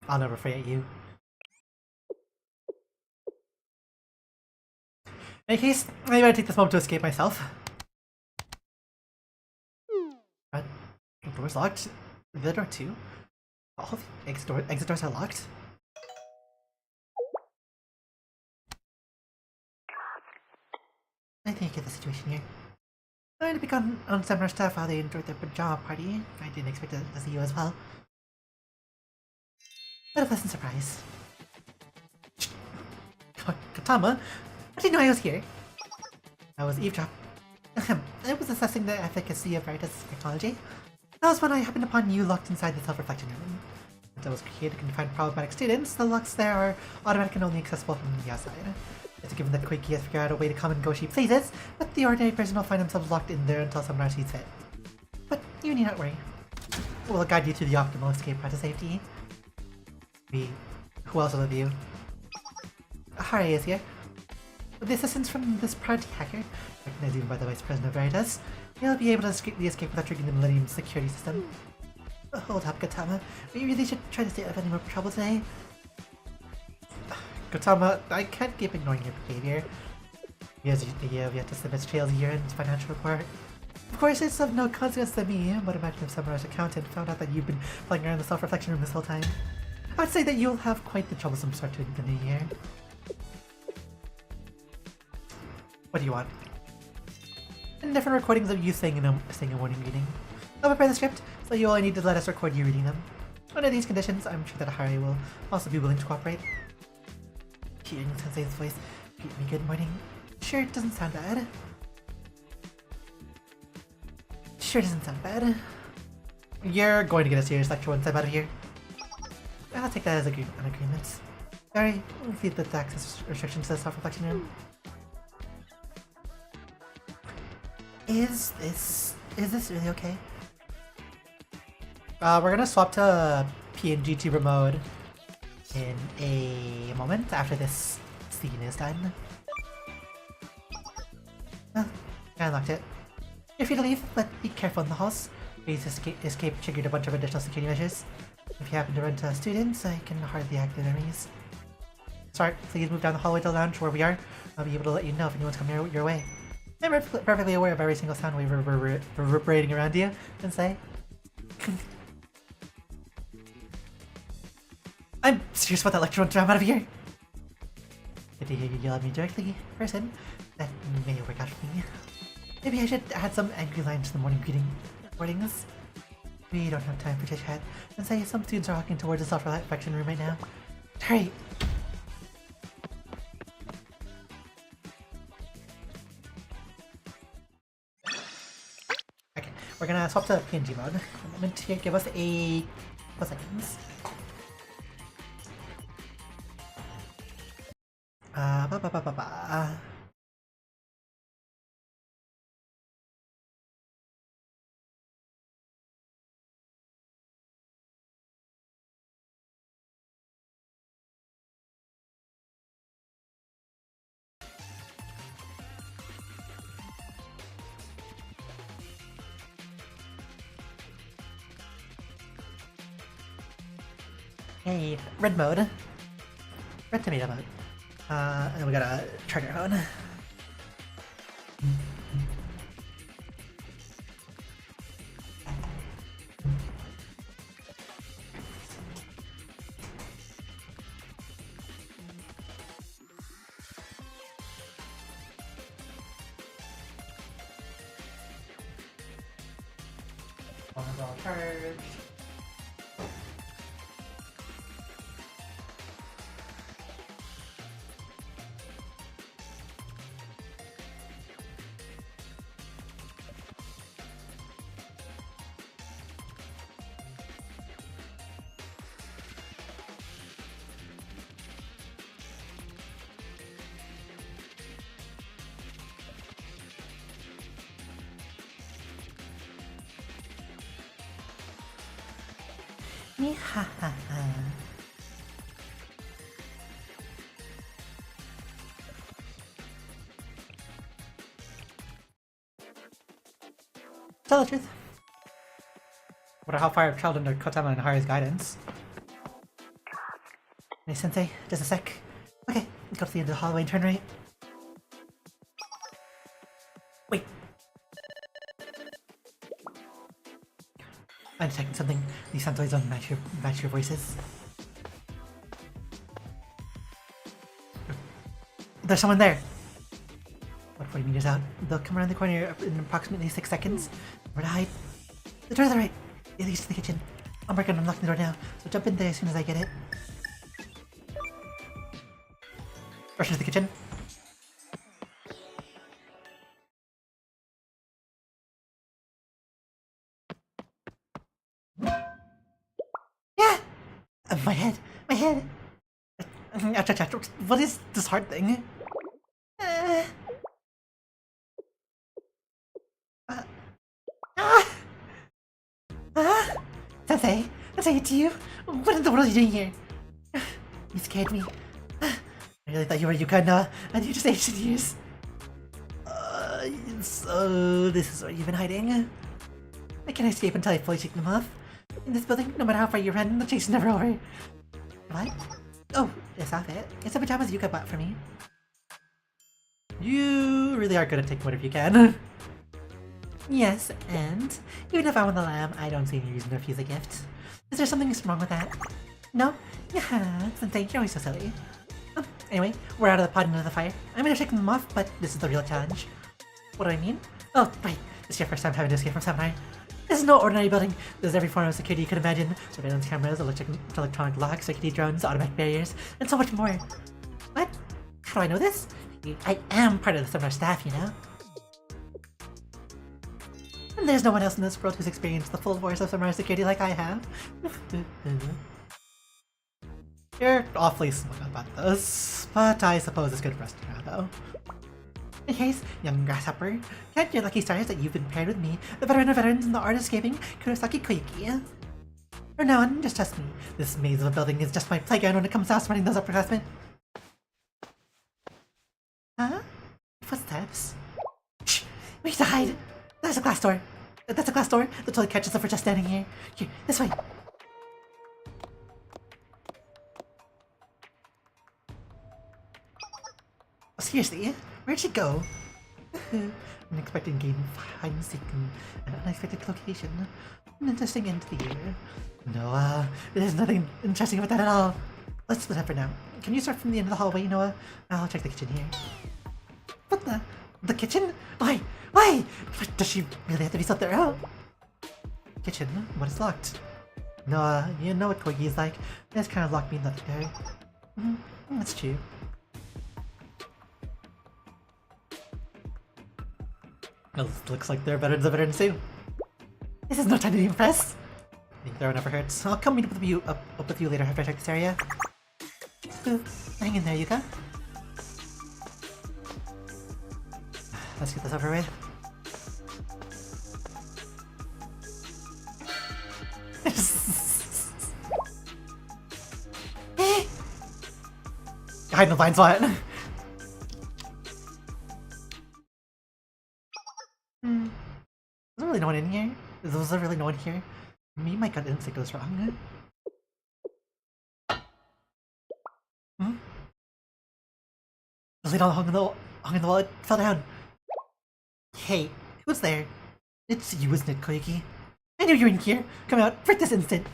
I'll never forget you. In any case, I'm gonna take this moment to escape myself. But the door's locked. The door too. All the exit doors are locked. I think I get the situation here. I'm going to pick on seminar staff while they enjoyed their pajama party. I didn't expect to see you as well. What a pleasant surprise. Katama? I didn't know I was here. I was eavesdropping. I was assessing the efficacy of Veritas technology. That was when I happened upon you locked inside the self-reflection room. That was created to confine problematic students. The locks there are automatic and only accessible from the outside. It's given that Koyuki has figured out a way to come and go she pleases, but the ordinary person will find themselves locked in there until someone sees fit. But you need not worry. We'll guide you through the optimal escape path to safety. Who else will of you? Hari is here. With the assistance from this project hacker, recognized even by the Vice President of Veritas, you'll be able to escape without triggering the Millennium security system. Hold up, Gautama. We really should try to stay out of any more trouble today. Gautama, I can't keep ignoring your behavior. You have yet to submit Trail's year-end financial report. Of course, it's of no consequence to me, but imagine if Samurai's accountant found out that you've been playing around the self-reflection room this whole time. I'd say that you'll have quite the troublesome start to the new year. What do you want? And different recordings of you saying a warning reading. I'll prepare the script, so you only need to let us record you reading them. Under these conditions, I'm sure that Hari will also be willing to cooperate. Hearing Sensei's voice greet me good morning. Sure, it doesn't sound bad. Sure doesn't sound bad. You're going to get a serious lecture once I'm out of here. I'll take that as an agreement. Sorry, we'll leave the access restrictions to the self-reflection room. Is this really okay? We're gonna swap to PNG Tuber mode in a moment after this scene is done. Well, I unlocked it. You're free to leave, but be careful in the halls. Please escape triggered a bunch of additional security measures. If you happen to run into students, I can hardly act as enemies. Sorry, please move down the hallway to the lounge where we are. I'll be able to let you know if anyone's coming your way. I'm perfectly aware of every single sound wave reverberating around you, Sensei. I'm serious about that lecture once I'm out of here! Good to hear you yell at me directly in person. That may work out for me. Maybe I should add some angry lines to the morning greeting recordings. We don't have time for chit-chat. And say some students are walking towards the self-reflection room right now. Hurry! Okay, we're gonna swap to PNG mode. A moment here, give us a couple seconds. Ba ba ba ba ba. Hey, red mode. Red tomato mode. And then we got a trigger mode. One's all charged. Ha ha ha. Tell the truth. Wonder how far I've traveled under Kotama and Haru's guidance. Hey, Sensei, just a sec. Okay, let's go to the end of the hallway and turn right. Wait. I'm detecting something. These sound don't match your voices. There's someone there! About 40 meters out. They'll come around the corner in approximately 6 seconds. Where to hide? The door to the right! It leads to the kitchen. I'm working on unlocking the door now, so jump in there as soon as I get it. Rush into the kitchen. Yeah! My head! My head! What is this hard thing? Sensei! Sensei, it's you! What in the world are you doing here? You scared me. I really thought you were Yukana, and you just aged in years. So this is where you've been hiding? I can't escape until I fully take them off. In this building, no matter how far you run, the chase is never over. What? Oh, this outfit. It's the pajamas Yuka bought for me. You really are good at taking whatever you can. Yes, and even if I won the lamb, I don't see any reason to refuse a gift. Is there something wrong with that? No? Yeah, Sensei, you're always so silly. Anyway, we're out of the pot and into the fire. I'm gonna take them off, but this is the real challenge. What do I mean? Oh, right. This is your first time having to escape from Samurai. This is no ordinary building. There's every form of security you could imagine. Surveillance cameras, electronic locks, security drones, automatic barriers, and so much more. What? How do I know this? I am part of the Samurai staff, you know? And there's no one else in this world who's experienced the full force of Samurai security like I have. You're awfully smug about this, but I suppose it's good for us to know, though. In case, young grasshopper, count your lucky stars that you've been paired with me, the veteran of veterans and the art-escaping Kurosaki Koyuki. From now on, just trust me. This maze of a building is just my playground when it comes to us running those upperclassmen. Huh? Footsteps? Shh! We need to hide! That's a glass door! That's a glass door! The toilet catches us for just standing here. Here, this way! Oh, seriously? Where'd she go? Unexpected game, hide and seek, an unexpected location. An interesting end to the year. Noah, there's nothing interesting about that at all. Let's split up for now. Can you start from the end of the hallway, Noah? I'll check the kitchen here. What the? The kitchen? Why? Why? Does she really have to be so thorough? kitchen, but it's locked. No, you know what Koyuki is like. They just kind of locked me in the other day. That's true. It looks like they're veterans of veterans too. This is no time to be impressed. I think throw never hurts. I'll come meet up with you later after I check this area. Hang in there, Yuka. Let's get this over with. Hide in the blind spot. There's really no one in here. Was there really no one here? Me, my gut instinct was wrong. The lid hung in the wall, it fell down. Hey, who's there? It's you, isn't it, Koyuki? I knew you were in here. Come out, right this instant.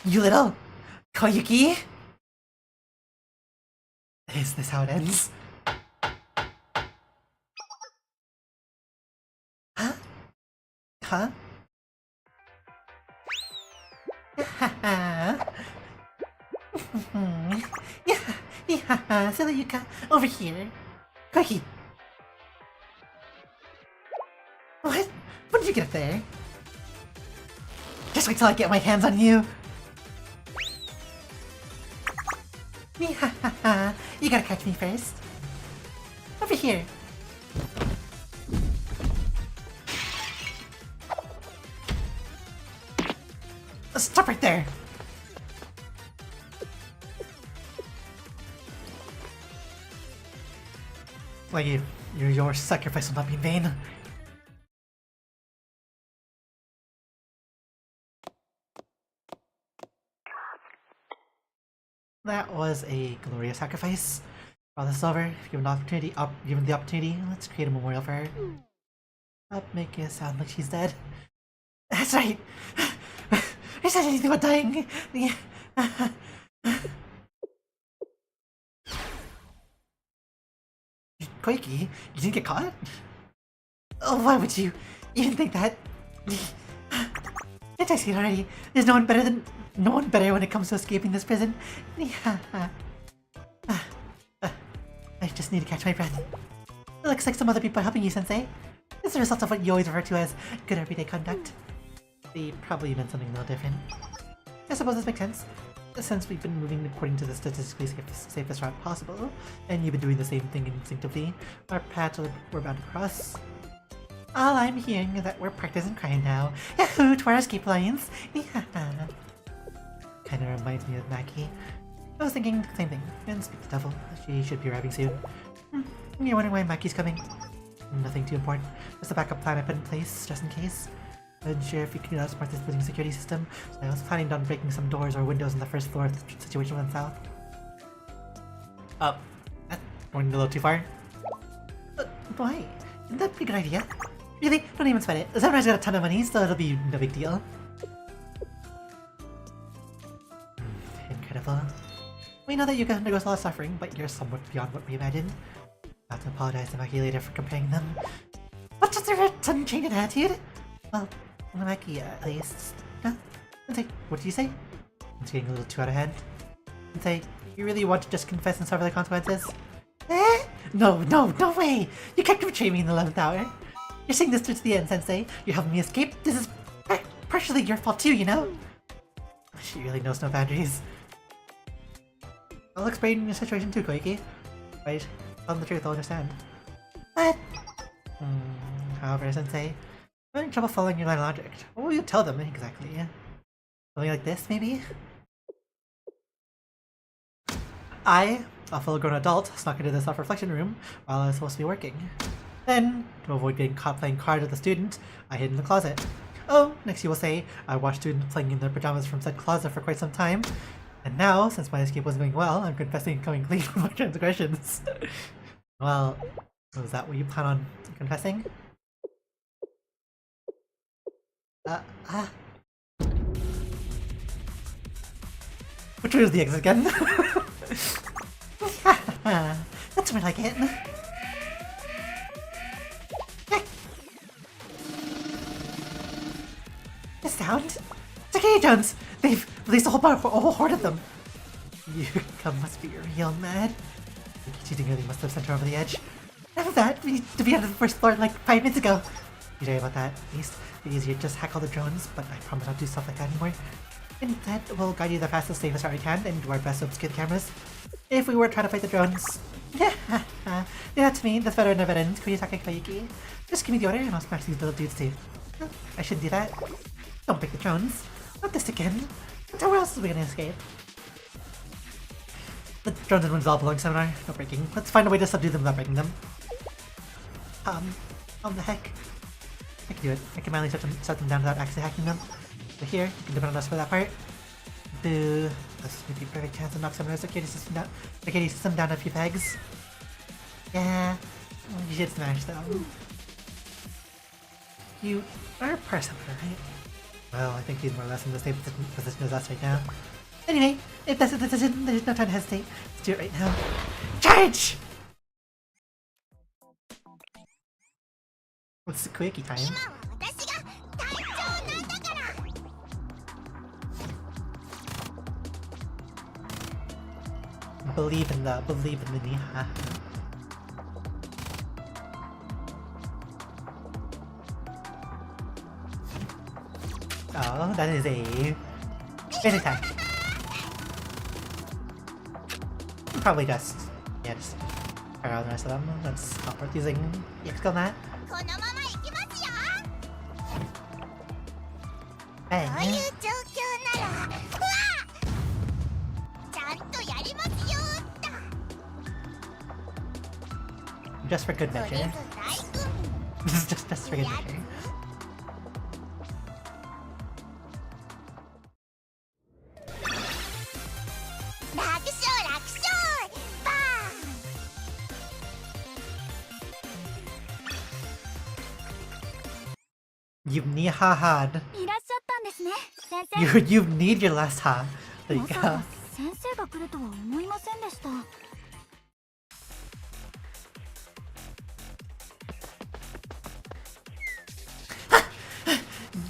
You little Koyuki? Is this how it ends? Huh? Huh? Yeah, silly Yuka, over here. Koyuki. What? When did you get up there? Just wait till I get my hands on you. You gotta catch me first. Over here. Stop right there. Like your sacrifice will not be in vain. That was a glorious sacrifice. While this is over, given the opportunity, let's create a memorial for her. I'll make it sound like she's dead. That's right. Who said anything about dying? Koyuki, you didn't get caught? Oh, why would you even think that? Didn't I say it already? There's no one better when it comes to escaping this prison. I just need to catch my breath. It looks like some other people are helping you, Sensei. It's the result of what you always refer to as good everyday conduct. They probably meant something a little different. I suppose this makes sense. Since we've been moving according to the statistically safest route possible, and you've been doing the same thing instinctively, our paths we're bound to cross. All I'm hearing is that we're practicing crime now. Yahoo! To our escape lines! Kinda reminds me of Maki. I was thinking the same thing. And speak the devil. She should be arriving soon. You're wondering why Maki's coming? Nothing too important. Just a backup plan I put in place, just in case. I wasn't sure if you could outsmart this building security system, so I was planning on breaking some doors or windows on the first floor if the situation went south. That's going a little too far. But why? Isn't that a pretty good idea? Really? Don't even sweat it. Sunrise got a ton of money, so it'll be no big deal. Incredible. We know that Yuka undergoes a lot of suffering, but you're somewhat beyond what we imagined. Not to apologize to Maki later for comparing them. But just a sudden change in attitude? Well, Maki, at least. Huh? Sensei, what did you say? It's getting a little too out of hand. Sensei, you really want to just confess and suffer the consequences? Eh? No way! You kept betraying me in the 11th hour. You're seeing this through to the end, Sensei. You're helping me escape. This is partially your fault too, you know? She really knows no boundaries. I'll explain your situation too, Koyuki. Right? Tell them the truth, I'll understand. What? However, Sensei, I'm having trouble following your line of logic. What will you tell them exactly? Something like this, maybe? I, a full-grown adult, snuck into the self-reflection room while I was supposed to be working. Then, to avoid getting caught playing cards with a student, I hid in the closet. Oh, next you will say, I watched students playing in their pajamas from said closet for quite some time. And now, since my escape wasn't going well, I'm confessing and coming clean from my transgressions. Well, was that what you plan on confessing? Which way was the exit again? That's more like it. found? Security drones! They've released a whole horde of them! You must be real mad. Cheating really must have sent her over the edge. After that, we need to be on the first floor like 5 minutes ago. You sorry about that. At least it'd be easier to just hack all the drones, but I promise not to do stuff like that anymore. Instead, we'll guide you the fastest, safest route we can and do our best to obscure the cameras. If we were trying to fight the drones. Yeah, that's me. That's better than never ends. Koyuki Koyuki. Just give me the order and I'll smash these little dudes too. I shouldn't do that. Don't break the drones. Not this again. So where else are we gonna escape? The drones and winds all belong seminar. No breaking. Let's find a way to subdue them without breaking them. The heck? I can do it. I can manually shut them down without actually hacking them. But here, you can depend on us for that part. Boo. This would be a perfect chance to knock some of our security system down a few pegs. Yeah, you should smash them. You are a person, right? Well, I think he's more or less in the same position as us right now. Anyway, if that's the decision, there's no time to hesitate. Let's do it right now. Charge! What's the quickie time? Believe in the Niha. Oh, that is a great attack. Probably just fire out the rest of them. That's not worth using the skill on that. Bang. Just for good measure. just for good measure. You've need-ha-had. You need your last ha. There you go.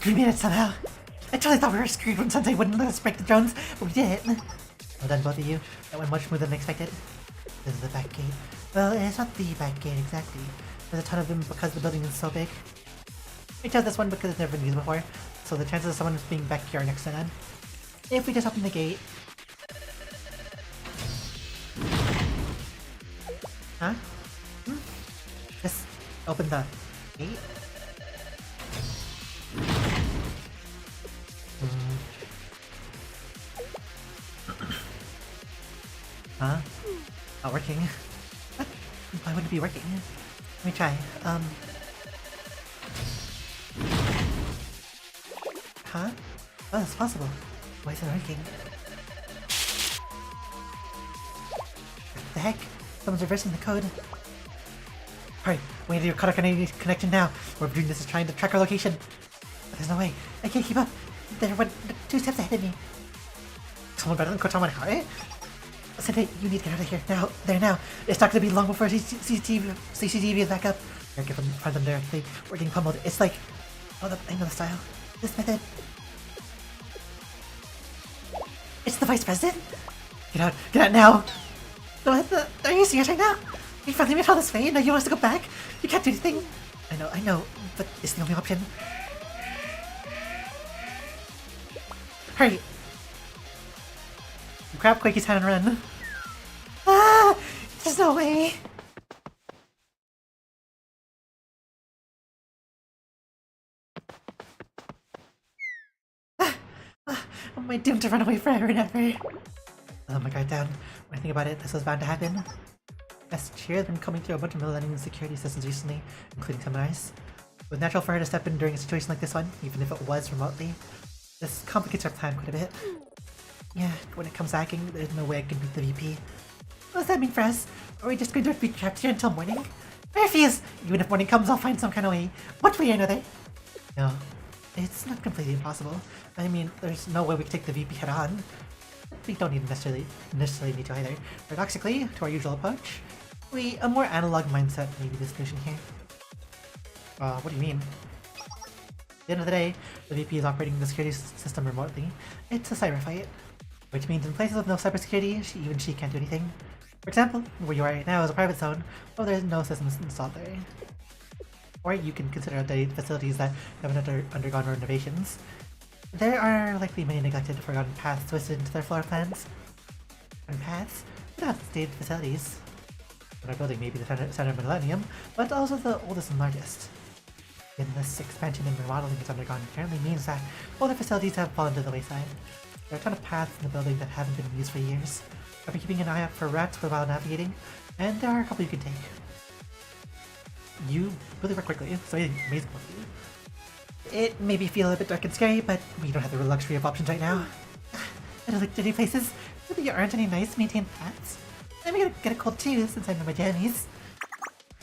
We made it somehow. I totally thought we were screwed when Sensei wouldn't let us break the drones, but we did. Well done, both of you. That went much smoother than expected. This is the back gate. Well, it's not the back gate exactly. There's a ton of them because the building is so big. We chose this one because it's never been used before, so the chances of someone being back here are next to none. If we just open the gate... Huh? Just open the gate? Huh? Not working. What? Why would it be working? Let me try. Huh? Oh, that's possible. Why is it working? What the heck? Someone's reversing the code. Hurry, we need to cut our connection now. Whoever doing this is trying to track our location. But there's no way. I can't keep up. They're 2 steps ahead of me. Someone better than Koyuki, right? Sensei, you need to get out of here. Now. There now. It's not going to be long before CCTV is back up. I can find them directly. We're getting pummeled. It's like... Oh, I know the style. This method. It's the Vice President? Get out now! Are you serious right now? You finally made all this way, now you want us to go back? You can't do anything! I know, but it's the only option. Hurry! Grab Koyuki's hand and run. Ah! There's no way! Am I doomed to run away forever and ever? I let my guard down. When I think about it, this was bound to happen. SHIER has been coming through a bunch of Millennium security systems recently, including seminars. It was natural for her to step in during a situation like this one, even if it was remotely. This complicates our plan quite a bit. Yeah, when it comes to hacking, there's no way I can beat the VP. What does that mean for us? Are we just going to be trapped here until morning? I refuse! Even if morning comes, I'll find some kind of way. One way or another. No, it's not completely impossible. I mean, there's no way we can take the VP head on. We don't even necessarily need to either. Paradoxically, to our usual approach, a more analog mindset may be the solution here. What do you mean? the end of the day, the VP is operating the security system remotely. It's a cyber fight, which means in places with no cybersecurity, even she can't do anything. For example, where you are right now is a private zone, but there's no systems installed there. Or you can consider updated facilities that haven't undergone renovations. There are likely many neglected and forgotten paths twisted into their floor plans. And paths without stated facilities. Our building may be the center of Millennium, but also the oldest and largest. In this expansion and remodeling it's undergone currently means that older facilities have fallen to the wayside. There are a ton of paths in the building that haven't been used for years. I'll be keeping an eye out for rats while navigating, and there are a couple you can take. You really work quickly, so amazing with you. It may feel a bit dark and scary, but we don't have the luxury of options right now. I don't like dirty places. There aren't any nice maintained paths. I'm gonna get a cold too since I'm in my jammies.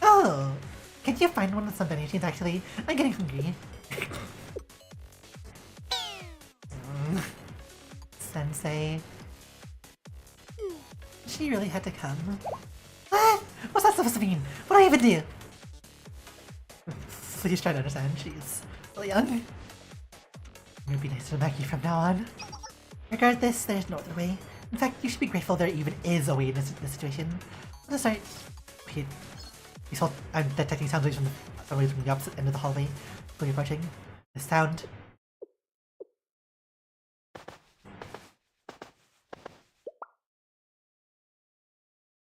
Oh, can you find one with some donations actually? I'm getting hungry. Sensei. She really had to come. Ah, what's that supposed to mean? What do I even do? Please try to understand, she's still young. It would be nice to Mackie from now on. Regardless, there's no other way. In fact, you should be grateful there even is a way in this situation. Let's start. Wait, I'm detecting sound waves from the opposite end of the hallway. Quickly approaching. The sound.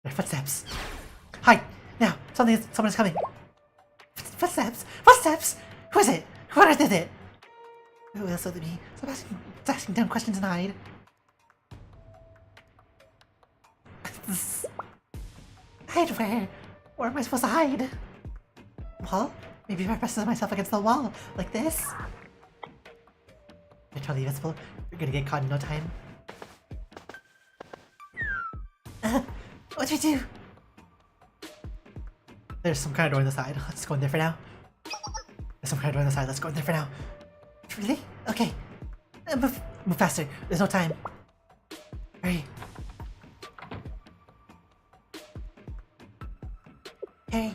Their footsteps. Hi! Now! Someone is coming! Footsteps! Footsteps! Who is it? What on earth is it? Who else would it be? Stop asking dumb questions and hide. Hide where? Where am I supposed to hide? Well, maybe if I press myself against the wall, like this. You're totally invisible. You're gonna get caught in no time. What'd you do? There's some kind of door on the side. Let's go in there for now. There's some kind of door on the side. Let's go in there for now. Really? Okay. Move faster. There's no time. Hurry. Hey.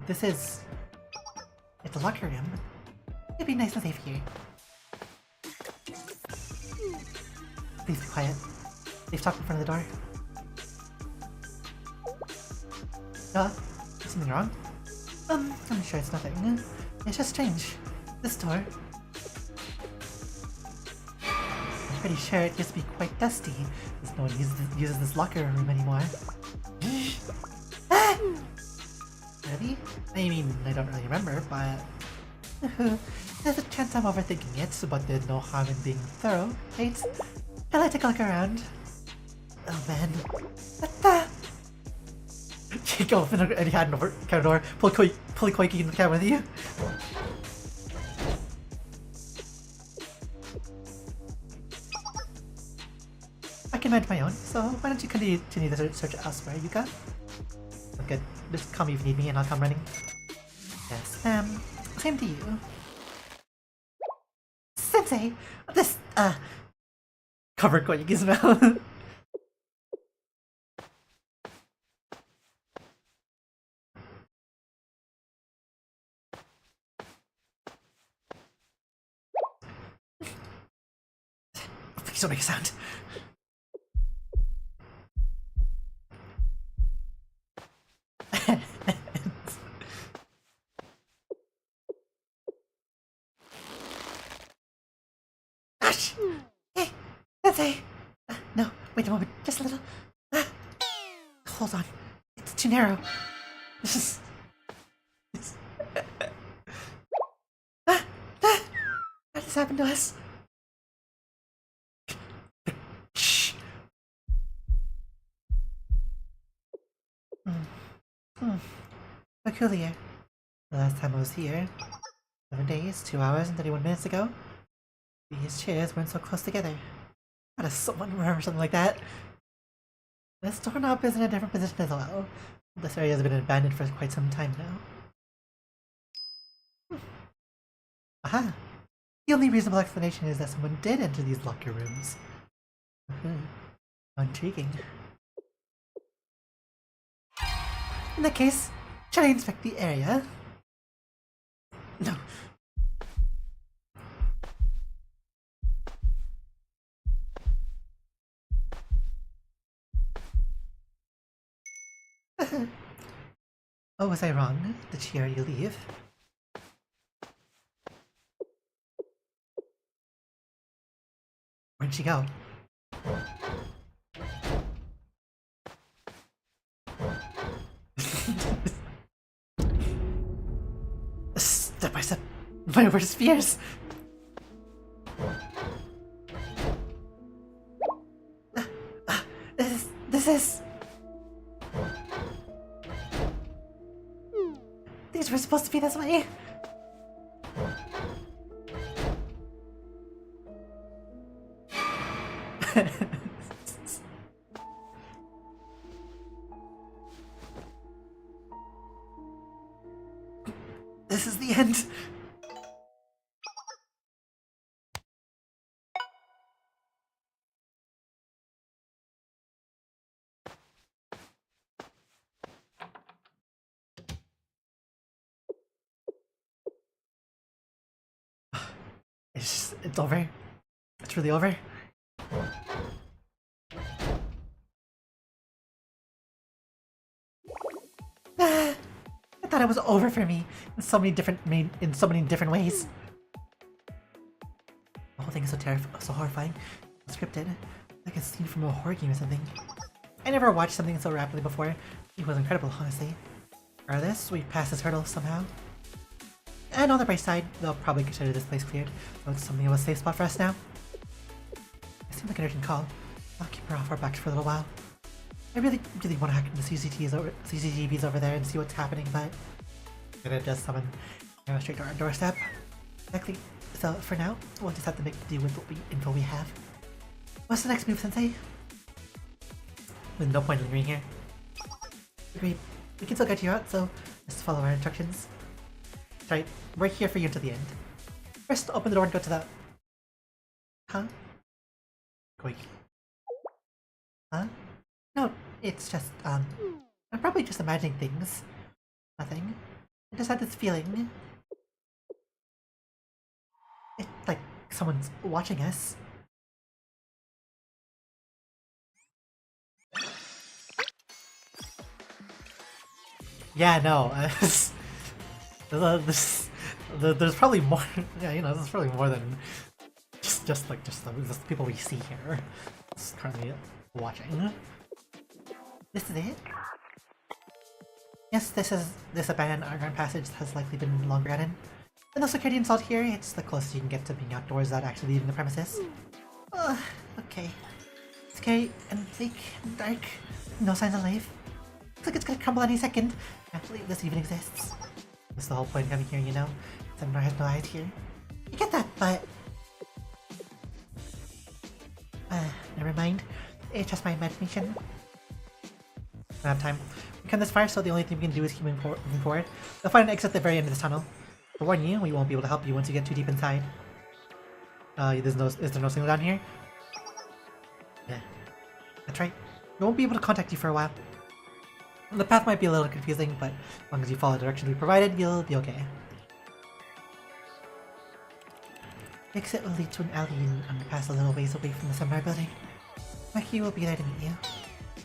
It's a locker room. It'd be nice and safe here. Please be quiet. They've talked in front of the door. Is something wrong? I'm sure it's nothing. It's just strange. This door. I'm pretty sure it used to be quite dusty, as no one uses this locker room anymore. Really? I mean, I don't really remember, but... there's a chance I'm overthinking it, but there's no harm in being thorough, right? I like to look around. Oh man. Go open any hand over counter door, pull Koyuki in the camera with you. I can manage my own, so why don't you continue the search elsewhere, Yuka? Okay, just call me if you need me and I'll come running. Yes, ma'am. Same to you. Sensei! This, cover Koyuki's mouth. Please don't make a sound. Gosh! Hey, Sensei! No, wait a moment, just a little. Hold on, it's too narrow. What has happened to us? Shh. Peculiar. The last time I was here, 7 days, 2 hours, and 31 minutes ago, these chairs weren't so close together. How does someone remember something like that? This doorknob is in a different position as well. This area has been abandoned for quite some time now. Aha! The only reasonable explanation is that someone did enter these locker rooms. Intriguing. In that case, should I inspect the area? No, Oh, was I wrong? Did she already leave? Where'd she go? Step by step, my worst fears. This is. These were supposed to be this way. This is the end. It's over. It's really over. I thought it was over for me in so many different ways. The whole thing is so horrifying, scripted, like a scene from a horror game or something. I never watched something so rapidly before. It was incredible, honestly. Regardless, we passed this hurdle somehow. And on the bright side, they'll probably consider this place cleared, so it's something of a safe spot for us now. It seems like an urgent call. I'll keep her off our backs for a little while. I really want to hack into CCTVs over there and see what's happening, but it does summon straight to our doorstep. Exactly. So for now, we'll just have to make do with what info we have. What's the next move, Sensei? With no point lingering here. Agreed. We can still get you out, so just follow our instructions. Sorry, we're here for you until the end. First, open the door and go to the... Huh? Koyuki. Huh? No, it's just, I'm probably just imagining things. Nothing. I just had this feeling. It's like someone's watching us. Yeah, no. There's probably more. Yeah, you know, there's probably more than just the people we see here. Just currently watching. This is it? Yes, this abandoned underground passage has likely been long forgotten. With no security installed here, it's the closest you can get to being outdoors without actually leaving the premises. Okay. It's scary and bleak and dark. No signs of life. Looks like it's gonna crumble any second. I can't believe this even exists. That's the whole point of coming here, you know? Seminar has no eyes here. I get that, but... never mind. It's just my imagination. I don't have time. We come this far, so the only thing we can do is keep moving forward. We'll find an exit at the very end of this tunnel. To warn you, we won't be able to help you once you get too deep inside. Is there no signal down here? Yeah. That's right. We won't be able to contact you for a while. The path might be a little confusing, but as long as you follow the directions we provided, you'll be okay. The exit will lead to an alley and underpass a little ways away from the seminar building. Maki will be there to meet you.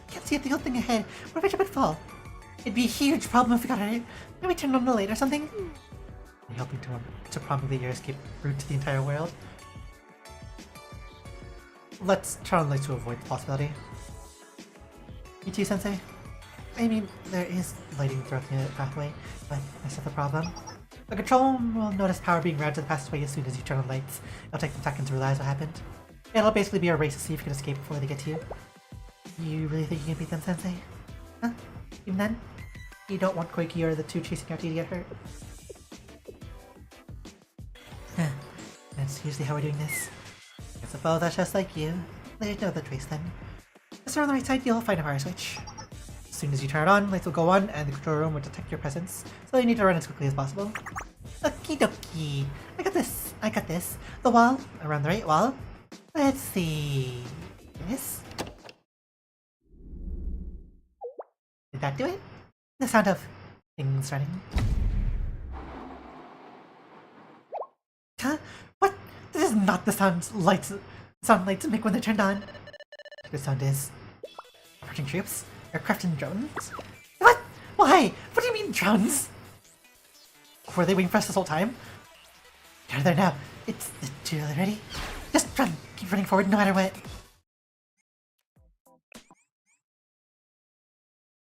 Can't see a single thing ahead. What if I trip and fall? It'd be a huge problem if we got hurt. Can we turn on the light or something? Are you hoping to promulgate your escape route to the entire world? Let's turn on the lights to avoid the possibility. You too, Sensei? I mean, there is lighting throughout the pathway, but that's not the problem. The control room will notice power being routed to the passageway as soon as you turn on lights. It'll take them seconds to realize what happened. It'll basically be a race to see if you can escape before they get to you. You really think you can beat them, Sensei? Huh? Even then? You don't want Koyuki or the two chasing after you to get hurt? That's usually how we're doing this. I suppose that's just like you. There's no other trace then. Just on the right side, you'll find a power switch. As soon as you turn it on, lights will go on and the control room will detect your presence, so you need to run as quickly as possible. Okie dokie. I got this. The wall. Around the right wall. Let's see... This? Did that do it? The sound of things running. Huh? What? This is not the sound lights make when they're turned on. The sound is approaching troops, aircraft and drones. What? Why? What do you mean drones? Were they waiting for us this whole time? They're there now. It's too early. Ready? Just run. Keep running forward no matter what.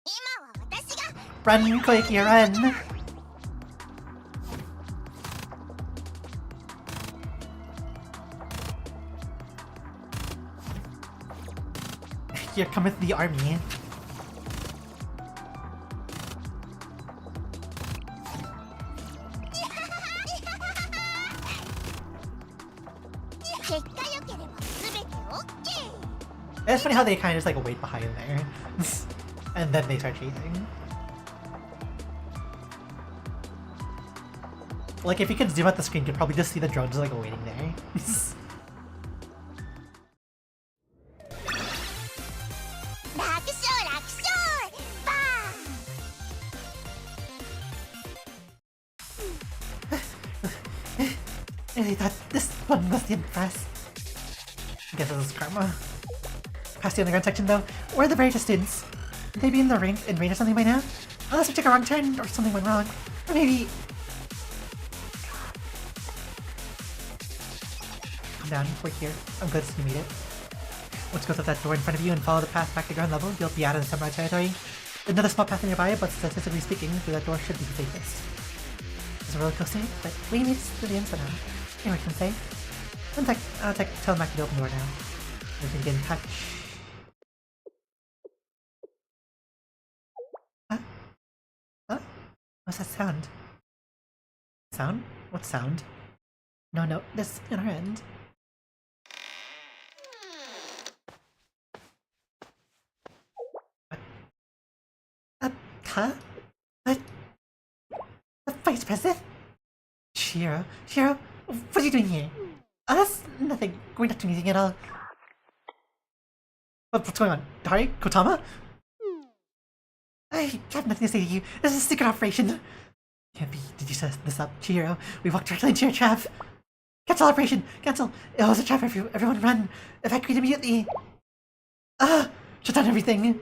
今は私が Run, Koyuki, run! Here cometh the army. It's funny how they kind of just like wait behind there. And then they start chasing. Like if you could zoom out the screen, you could probably just see the drones like waiting there. Really thought this one was the impress. I guess this is karma. Past the underground section though, where are the various students? Would they be in the rain or something by now? Unless we took a wrong turn or something went wrong. Or maybe... Calm down, we're here. I'm glad you made it. Once you go through that door in front of you and follow the path back to ground level, you'll be out of the samurai territory. There's another small path nearby, but statistically speaking, through that door should be the safest. It's a roller coaster, but we made it to the end somehow. Here we can say. One sec, tell Maki to open the door now. We can get in touch. Huh? What's that sound? Sound? What sound? No, this in our end. Huh? What? The Vice President? Shiro, what are you doing here? Us? Nothing. We're not doing anything at all. What's going on? Dari? Kotama? I have nothing to say to you. This is a secret operation. Can't be. Did you set this up, Chihiro? We walked directly into your trap. Cancel operation! Cancel! It was a trap. Everyone run! Evacuate immediately! Shut down everything!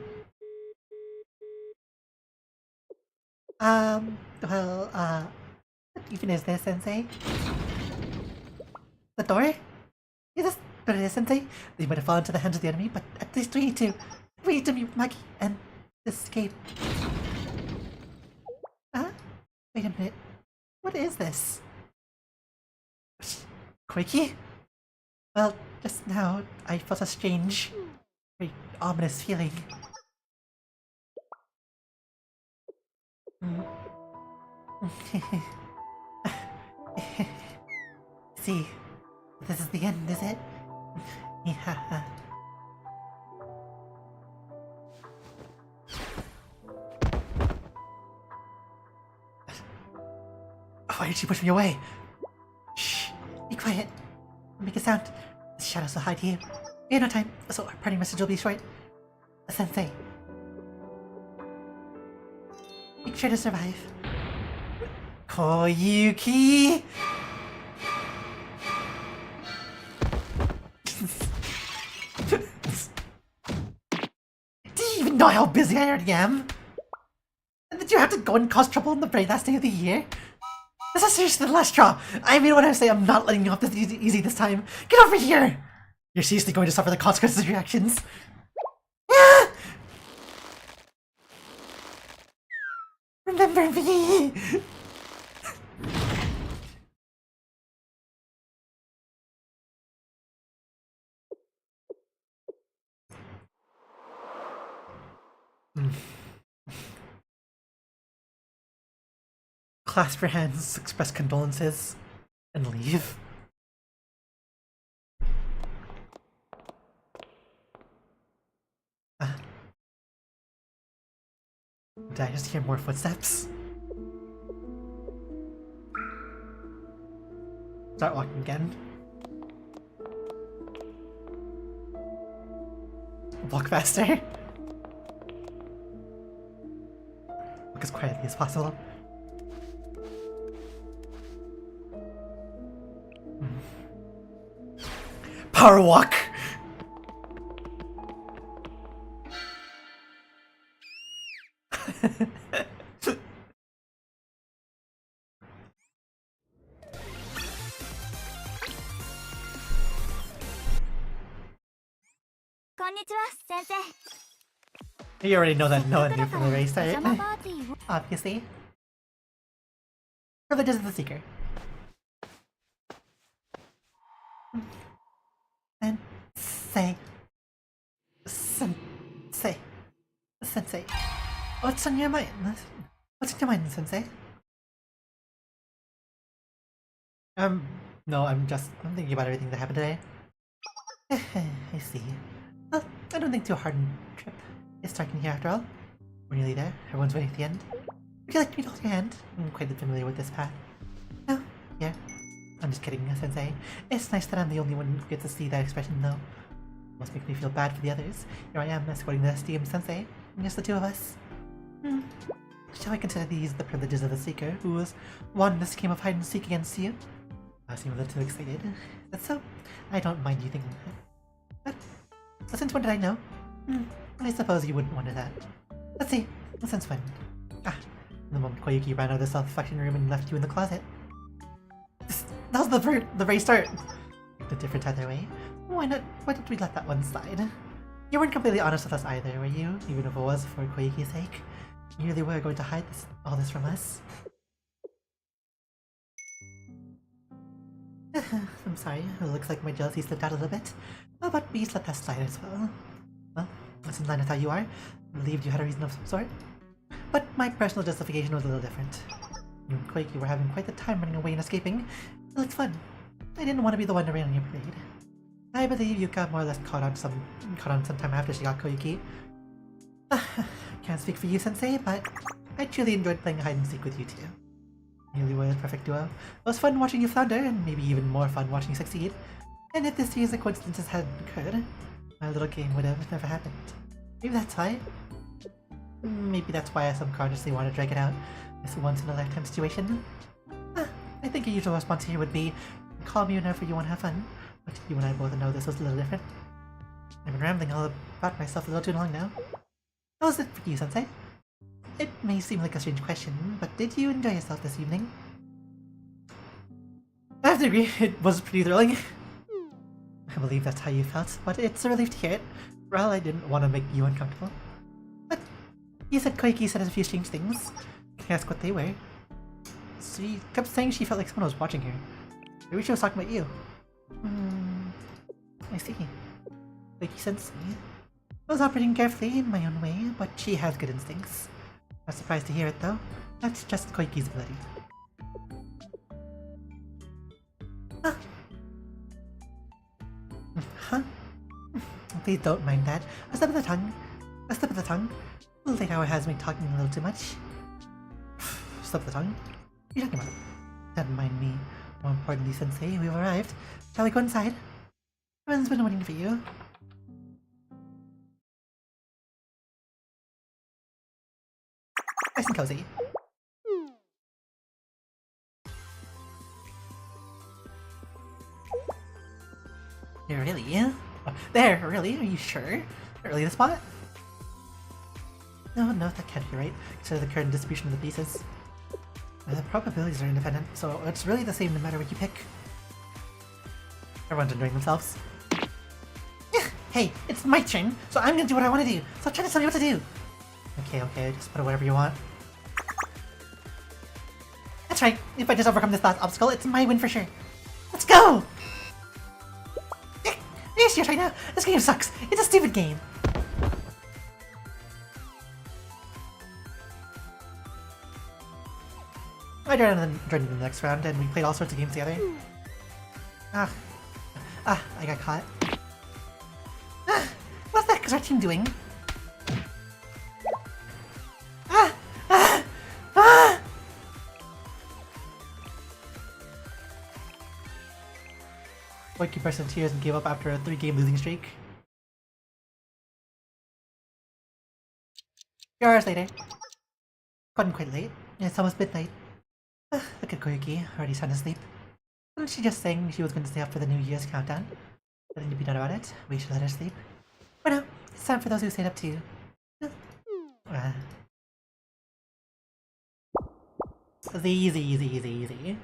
What even is this, Sensei? The door? Is this what it is, Sensei? They might have fallen into the hands of the enemy, but at least we need to meet Maki and escape. Wait a minute. What is this? Koyuki? Well, just now, I felt a strange, very ominous feeling. See, this is the end, is it? Yeah. Why did she push me away? Shh, be quiet. Make a sound. The shadows will hide you. We have no time, so our parting message will be short. Sensei. Make sure to survive. Koyuki! Do you even know how busy I already am? And did you have to go and cause trouble on the very last day of the year? This is seriously the last straw. I mean when I say I'm not letting you off this easy this time. Get over here! You're seriously going to suffer the consequences of your actions. Remember me! Clasp your hands, express condolences, and leave. Did I just hear more footsteps? Start walking again. Walk faster. Walk as quietly as possible. Power walk! んにちは先生 You already know that no one knew from the very パジ start. ャマパーティーを Obviously. Privileges of the Seeker. Sensei. Sensei. Sensei. What's on your mind? What's on your mind, Sensei? No, I'm thinking about everything that happened today. I see. Well, I don't think too hard a trip is starting here after all. We're nearly there. Everyone's waiting at the end. Would you like me to hold your hand? I'm quite familiar with this path. No? Yeah. I'm just kidding, Sensei. It's nice that I'm the only one who gets to see that expression, though. It must make me feel bad for the others. Here I am, escorting the esteemed Sensei. Just the two of us. Shall I consider these the privileges of the Seeker, who has won this game of hide-and-seek against you? I seem a little too excited. That's so. I don't mind you thinking that. But since when did I know? I suppose you wouldn't wonder that. Let's see. Since when? The moment Koyuki ran out of the self-reflection room and left you in the closet. That was the very start. The difference either way. Why not? Why didn't we let that one slide? You weren't completely honest with us either, were you? Even if it was for Koyuki's sake. You really were going to hide all this from us. I'm sorry. It looks like my jealousy slipped out a little bit. Oh, but we just let that slide as well. Well, that's in line with how you are. I believed you had a reason of some sort. But my personal justification was a little different. You and Koyuki were having quite the time running away and escaping. It looked fun. I didn't want to be the one to rain on your parade. I believe you got more or less caught on sometime after she got Koyuki. Can't speak for you, Sensei, but I truly enjoyed playing hide-and-seek with you two. You really were a perfect duo. It was fun watching you flounder, and maybe even more fun watching you succeed. And if this series of coincidences hadn't occurred, my little game would have never happened. Maybe that's why. Maybe that's why I subconsciously want to drag it out. This once-in-a-lifetime situation. I think a usual response here would be, call me whenever you want to have fun. But you and I both know this was a little different. I've been rambling all about myself a little too long now. How was it for you, Sensei? It may seem like a strange question, but did you enjoy yourself this evening? I have to agree, it was pretty thrilling. I believe that's how you felt, but it's a relief to hear it. Well, I didn't want to make you uncomfortable. But you said Koyuki said a few strange things. Can I ask what they were? She kept saying she felt like someone was watching her. Maybe she was talking about you. I see. Koyuki-sensei. I was operating carefully in my own way, but she has good instincts. Not surprised to hear it though. That's just Koyuki's ability. Huh? Please don't mind that. A slip of the tongue. A slip of the tongue. The late hour has me talking a little too much. Slip of the tongue? What are you talking about? Don't mind me. More importantly, Sensei, we've arrived. Shall we go inside? Everyone's been waiting for you. Nice and cozy. Yeah, really? Oh, there, really? Are you sure? Really the spot? No, that can't be right. Consider the current distribution of the pieces. The probabilities are independent, so it's really the same no matter what you pick. Everyone's enjoying themselves. Hey, it's my turn, so I'm gonna do what I want to do. So try to tell me what to do. Okay, just put it whatever you want. That's right. If I just overcome this last obstacle, it's my win for sure. Let's go! Yes, you're right now. This game sucks. It's a stupid game. I joined in the next round, and we played all sorts of games together. I got caught. What's that? Is our team doing? Koyuki burst into tears and gave up after a 3-game losing streak. 2 hours later. Gotten quite late. It's almost midnight. Look at Koyuki, already sound asleep. Wasn't she just saying she was going to stay up for the New Year's countdown? Nothing to be done about it. We should let her sleep. But no, it's time for those who stayed up too. Easy. Easy.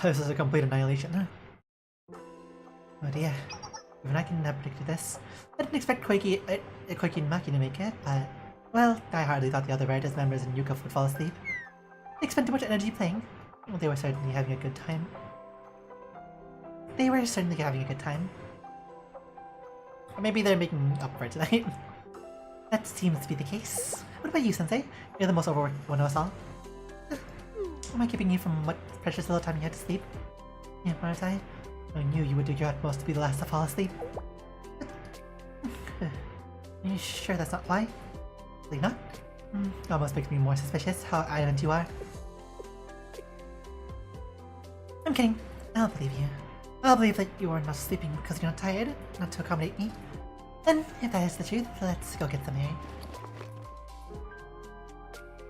This is a complete annihilation. Oh dear. Even I can have predicted this. I didn't expect Koyuki and Maki to make it, but... Well, I hardly thought the other Veritas members and Yuka would fall asleep. They spent too much energy playing. Well, they were certainly having a good time. Or maybe they're making up for it tonight. That seems to be the case. What about you, Sensei? You're the most overworked one of us all. Am I keeping you from what precious little time you had to sleep? Yeah, Martai. I knew you would do your utmost to be the last to fall asleep. Are you sure that's not why? Really not? Almost makes me more suspicious how adamant you are. I'm kidding. I'll believe you. I'll believe that you are not sleeping because you're not tired, not to accommodate me. Then, if that is the truth, let's go get some air.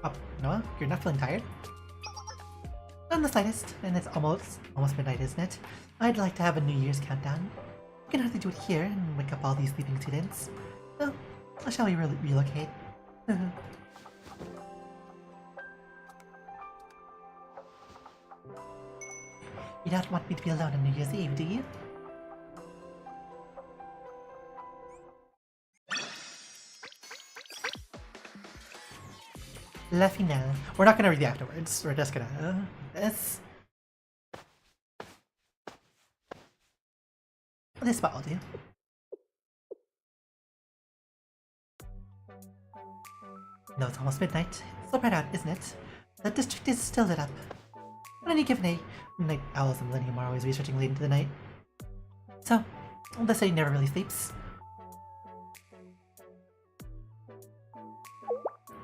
Oh, Noah, you're not feeling tired? Not in the slightest, and it's almost midnight, isn't it? I'd like to have a New Year's countdown. We can hardly do it here and wake up all these sleeping students. Well, shall we relocate? You don't want me to be alone on New Year's Eve, do you? La finale. We're not gonna read the afterwards. We're just gonna this spot will do. No, it's almost midnight. So bright out, isn't it? The district is still lit up. On any given day, night owls and Millennium are always researching late into the night. So, the city never really sleeps.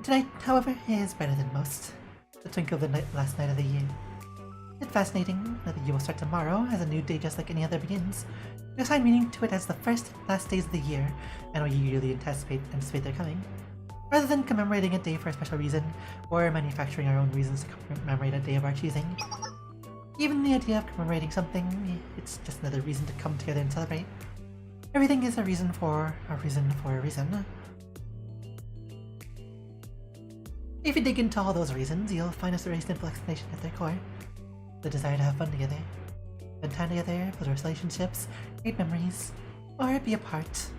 Tonight, however, is better than most. The twinkle of the last night of the year. It's fascinating that you will start tomorrow as a new day just like any other begins. You assign meaning to it as the first and last days of the year, and we eagerly anticipate their coming. Rather than commemorating a day for a special reason, or manufacturing our own reasons to commemorate a day of our choosing. Even the idea of commemorating something, it's just another reason to come together and celebrate. Everything is a reason for a reason for a reason. If you dig into all those reasons, you'll find a very simple explanation at their core. The desire to have fun together. Spend time together, build relationships, create memories, or be a part.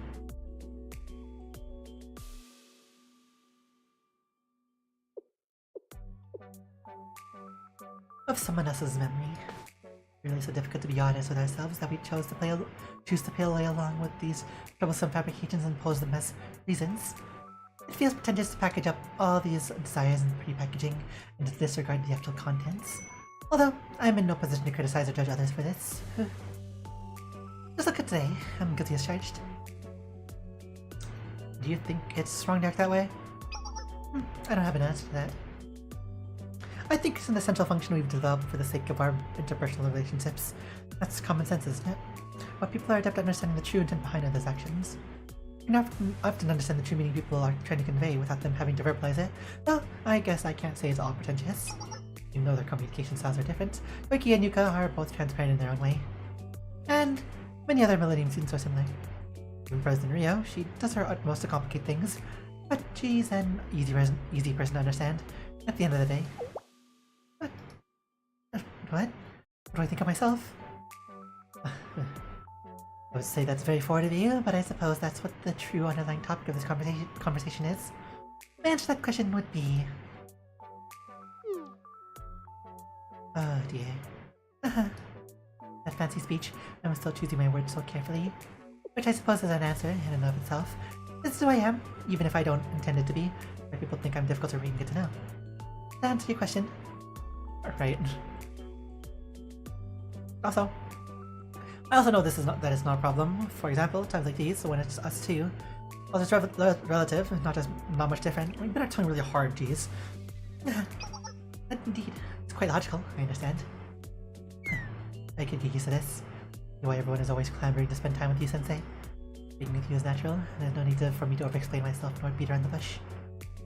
Of someone else's memory. It's really so difficult to be honest with ourselves that we choose to play along with these troublesome fabrications and pose them as reasons. It feels pretentious to package up all these desires in pre-packaging and to disregard the actual contents. Although, I'm in no position to criticize or judge others for this. Just look at today, I'm guilty as charged. Do you think it's wrong to act that way? I don't have an answer to that. I think it's an essential function we've developed for the sake of our interpersonal relationships. That's common sense, isn't it? But people are adept at understanding the true intent behind others' actions. You can often understand the true meaning people are trying to convey without them having to verbalize it. Well, I guess I can't say it's all pretentious. Even though their communication styles are different, Koyuki and Yuka are both transparent in their own way. And many other Millennium students are similar. Even President Rio, she does her utmost to complicate things, but she's an easy person to understand at the end of the day. What? What do I think of myself? I would say that's very forward of you, but I suppose that's what the true underlying topic of this conversation is. My answer to that question would be... Oh dear. That fancy speech, I'm still choosing my words so carefully. Which I suppose is an answer in and of itself. This is who I am, even if I don't intend it to be, where people think I'm difficult to read and get to know. To answer your question... Right. Also, I also know that is not a problem. For example, times like these, when it's us two, well, it's relative, not much different. We bit our tongue really hard, geez. Indeed, it's quite logical. I understand. I can get used to this. Why everyone is always clamoring to spend time with you, Sensei. Being with you is natural, and there's no need for me to over-explain myself nor beat around the bush.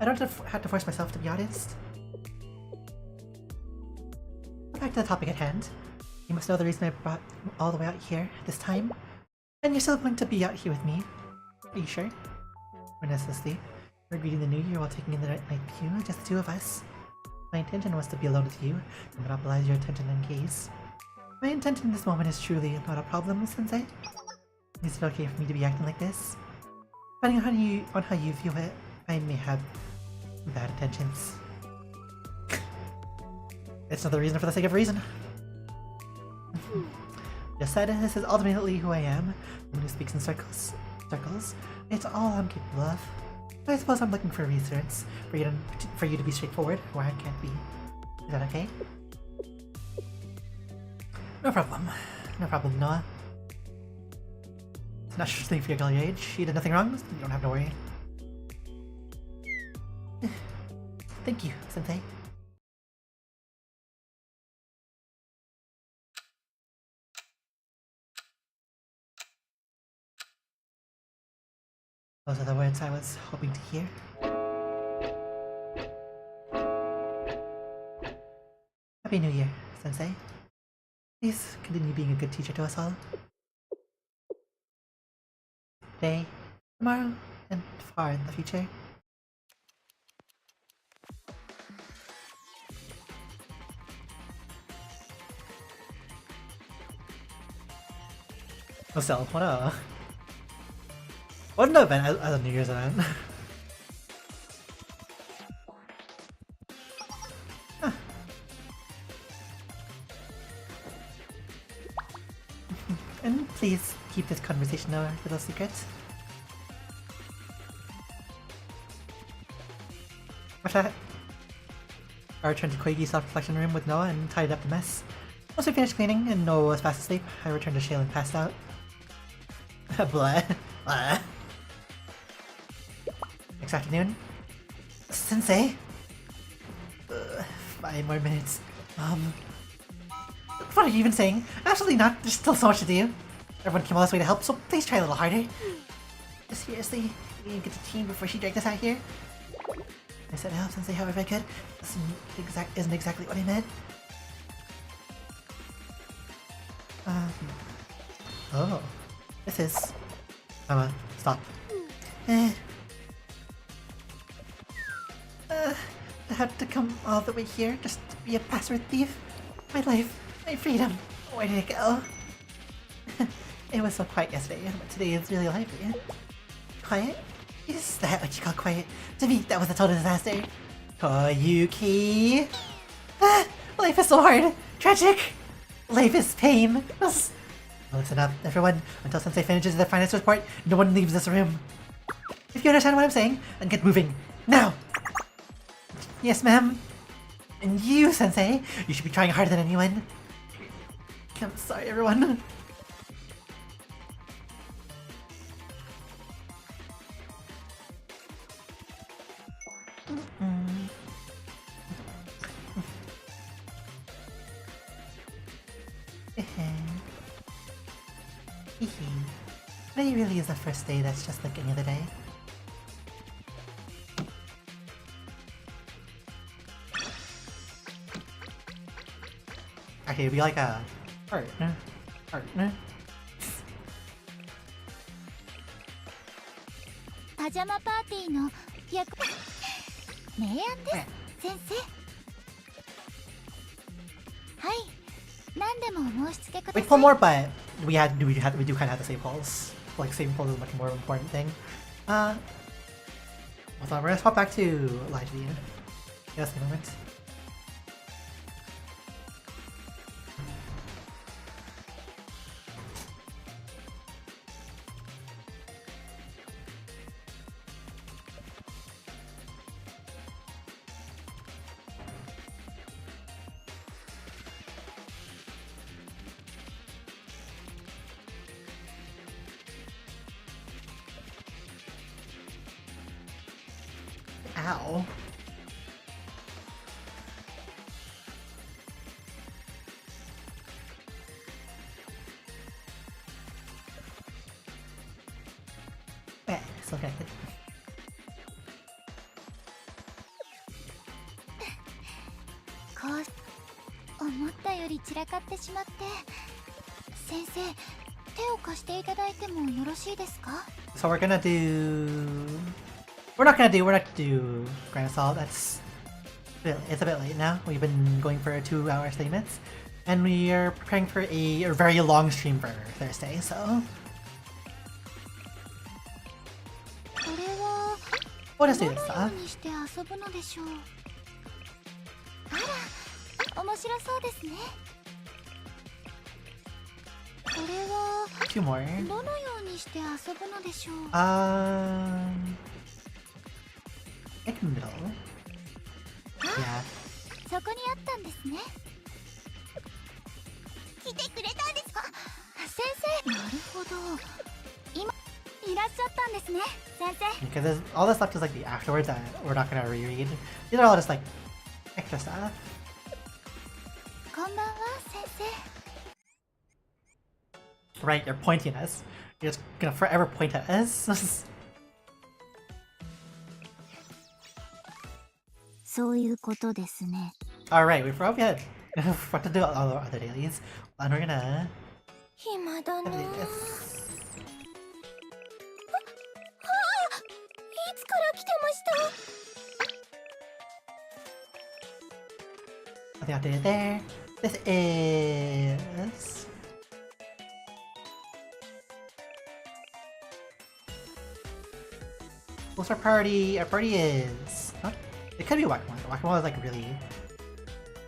I don't have to force myself to be honest. Back to the topic at hand. You must know the reason I brought all the way out here this time. And you're still going to be out here with me. Are you sure? We're not asleep. We're greeting the new year while taking in the night view, just the two of us. My intention was to be alone with you and monopolize your attention and gaze. My intent in this moment is truly not a problem, Sensei. Is it okay for me to be acting like this? Depending on how you view it, I may have bad intentions. It's not the reason for the sake of reason. Just said, this is ultimately who I am, someone who speaks in circles. It's all I'm capable of. I suppose I'm looking for reassurance, for you to be straightforward, where I can't be. Is that okay? No problem. No problem, Noah. It's a natural thing for your girl your age. She did nothing wrong, you don't have to worry. Thank you, Sensei. Those are the words I was hoping to hear. Happy New Year, Sensei. Please continue being a good teacher to us all. Today, tomorrow, and far in the future. Oh, still, what an event as a New Year's event. Huh. And please keep this conversation a little secret. After that, I returned to Koyuki's self-reflection room with Noah and tidied up the mess. Once we finished cleaning and Noah was fast asleep, I returned to Shale and passed out. Blah. Blah. Next afternoon. Sensei? 5 more minutes. What are you even saying? Absolutely not. There's still so much to do. Everyone came all this way to help, so please try a little harder. Seriously? We didn't get to team before she dragged us out here? I said help Sensei however I could. This isn't exactly what I meant. Oh. This is... stop. I had to come all the way here just to be a password thief. My life, my freedom. Where did it go? It was so quiet yesterday, but today is really lively. Quiet? Is that what you call quiet? To me, that was a total disaster. Koyuki! Life is so hard! Tragic! Life is pain! Listen up, everyone. Until Sensei finishes their finance report, no one leaves this room. If you understand what I'm saying, then get moving. Now! Yes, ma'am. And you, Sensei, you should be trying harder than anyone. I'm sorry, everyone. Today really is the first day that's just like any other day. Okay, be like a partner. Pajama party の役明暗です先生はい何でも申し付けください We pull more, but we do kind of have to save polls. Like saving polls is a much more important thing. Hold on, we're gonna swap back to live feed. Just a moment. Ow. Still connected. こう思ったより散らかってしまって先生手を貸していただいてもよろしいですか So we're not gonna do Grand Assault. It's a bit late now. We've been going for 2 hour segments. And we are preparing for a very long stream for Thursday, so... これは we'll just do ど this のよ stuff. うにして遊ぶのでしょう。あら、面白そうですね。これは Two more. どのようにして遊ぶのでしょう。 Like middle. Yeah. そこにあったんですね。来てくれたんですか。先生。なるほど。今いらっしゃったんですね、先生。 Because all this stuff is like the afterwards that we're not gonna reread. These are all just like extra stuff. こんばんは、先生。 Right, you're pointing at us. You're just gonna forever point at us. そういうことですね。 Alright, we forgot we had to do all our other dailies. And we're gonna 暇だな。 do い this. つから来てました。 Nothing to do there. This is... What's our party? Our party is... Not, it could be Whack-A-Mole. Whack-A-Mole is like really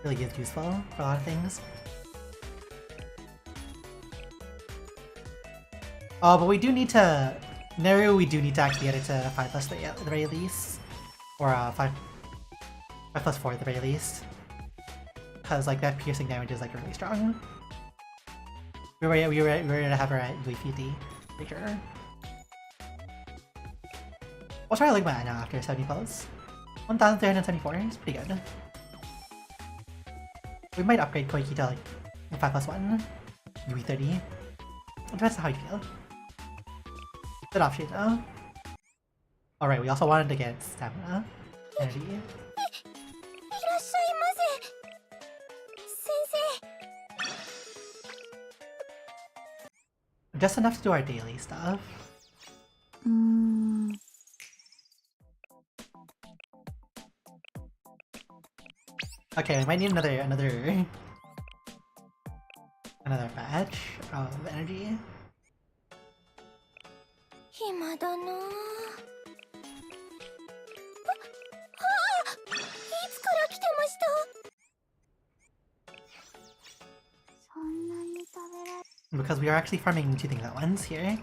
useful for a lot of things. Oh, but we do need to... Naru, we do need to actually get it to 5+3 at the very least. Or 5+4 at the very least. Because like that piercing damage is like really strong. We were to have her at UAPD, for sure. What's our Ligma now after 70 pulls? 1,374, it's pretty good. We might upgrade Koyuki to like 5+1, UE30. It depends on how you feel. Good option though. Alright, we also wanted to get stamina, energy. いらっしゃいませ。先生。 Just enough to do our daily stuff. Okay, we might need another batch of energy. 暇だな。いつから来てました。そんなに食べられ。 Because we are actually farming two things at once here.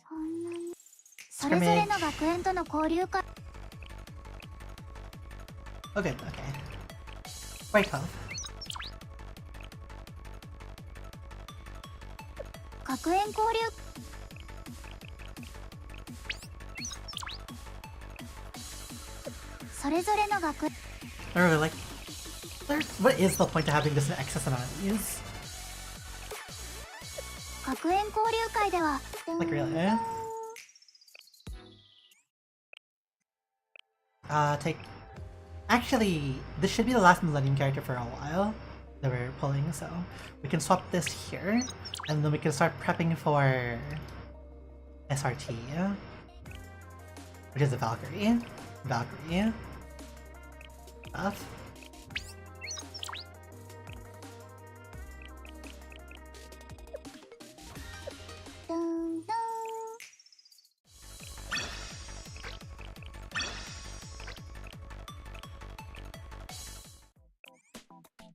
そんなに。それぞれの学園との交流会。 Oh good, okay. Right health. 学園交流。それぞれの学園。 Or like, what is the point of having this in excess amount of these? 学園交流会では。 Like really? Take... Actually, this should be the last Millennium character for a while that we're pulling, so we can swap this here, and then we can start prepping for SRT, which is a Valkyrie. Valkyrie. Stuff.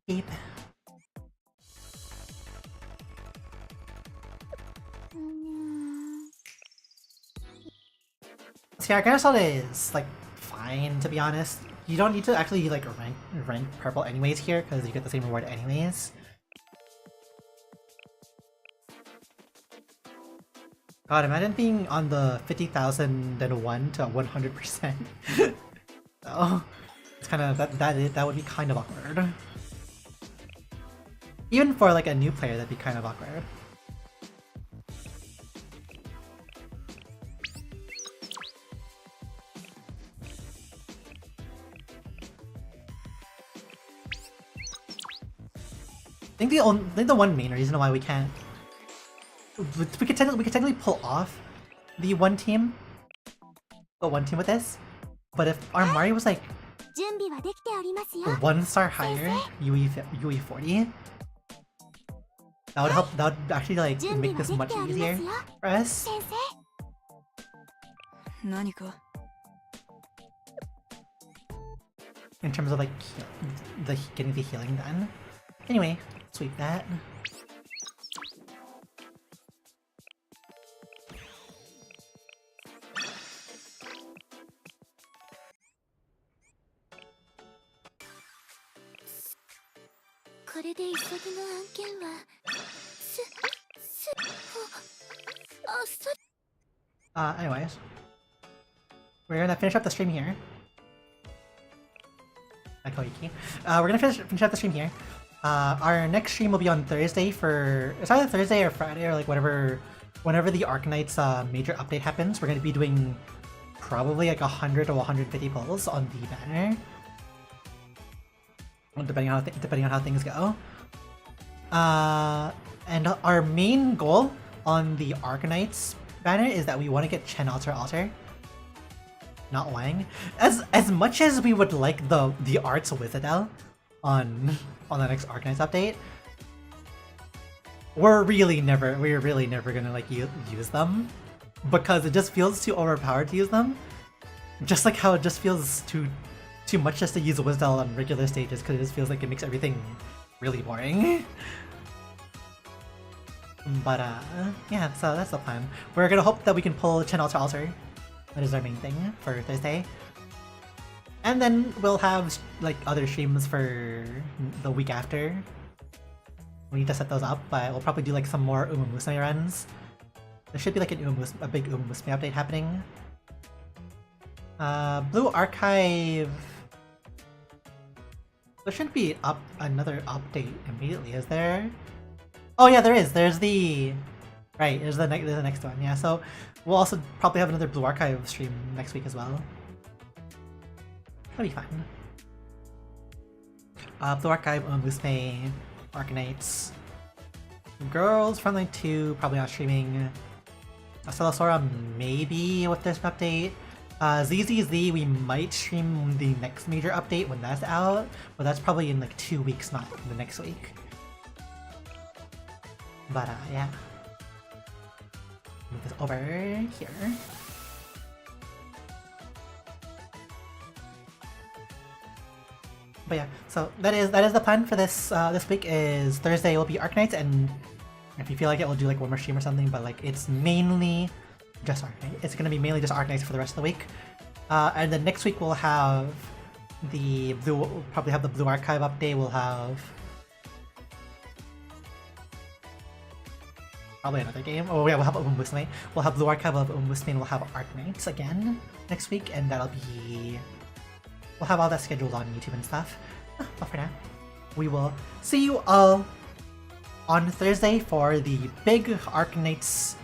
Keep. See, our Ganasol is like fine, to be honest. You don't need to actually like rank purple anyways here because you get the same reward anyways. God, imagine being on the 50,001 to 100%. So it's kind of that would be kind of awkward. Even for like a new player, that'd be kind of awkward. I think the one main reason why we can't we could technically pull off the one team with this But if our Mari was like 準備はできておりますよ。 1 star higher, UE 40, that would help. That would actually like 準備 make は this でき much ており easier ますよ。 for us. 先生。何か In terms of like getting the healing done. Anyway, sweep that. これで急ぎの案件はAnyways, we're gonna finish up the stream here. Koyuki. We're gonna finish up the stream here. Our next stream will be on Thursday for it's either Thursday or Friday or like whenever the Arcanite's major update happens. We're gonna be doing probably like 100 or 150 pulls on the banner, depending on how things go. And our main goal on the Arcanite's banner is that we want to get Chen Alter, not Wang. As much as we would like the Arts Wizardel on the next Arcanite's update, we're really never gonna like use them because it just feels too overpowered to use them. Just like how it just feels too much just to use Wizardel on regular stages because it just feels like it makes everything really boring. But yeah, so that's the plan. We're gonna hope that we can pull Chen Alter. That is our main thing for Thursday. And then we'll have like other streams for the week after. We need to set those up, but we'll probably do like some more Umumusme runs. There should be like a big Umumusme update happening. Blue Archive. There shouldn't be another update immediately, is there? Oh yeah, there is. There's the there's the next one. Yeah, so we'll also probably have another Blue Archive stream next week as well. That'll be fun. Blue Archive, Umumusme, Arcanites. Girls Frontline 2 probably not streaming. Celosora maybe with this update. ZZZ we might stream the next major update when that's out, but that's probably in like 2 weeks, not the next week. But yeah. Move this over here. But yeah, so that is the plan for this this week. Is Thursday will be Arcanites, and if you feel like it, we'll do like one more stream or something. But like it's mainly just Arcanite. It's gonna be mainly just Arcanites for the rest of the week. And then next week we'll have we'll probably have the Blue Archive update. We'll have probably another game. Oh yeah, we'll have Umumusme. We'll have Blue Archive of Umumusme, and we'll have Arcanites again next week, and that'll be. We'll have all that scheduled on YouTube and stuff. But for now, we will see you all on Thursday for the big Arcanites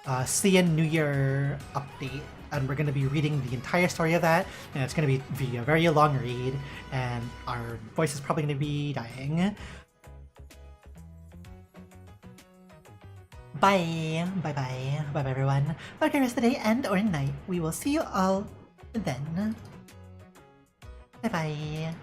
CN New Year update. And we're going to be reading the entire story of that. And it's going to be a very long read. And our voice is probably going to be dying. Bye. Bye-bye. Bye-bye, everyone. Have a great rest of the day and or night. We will see you all then. Bye-bye.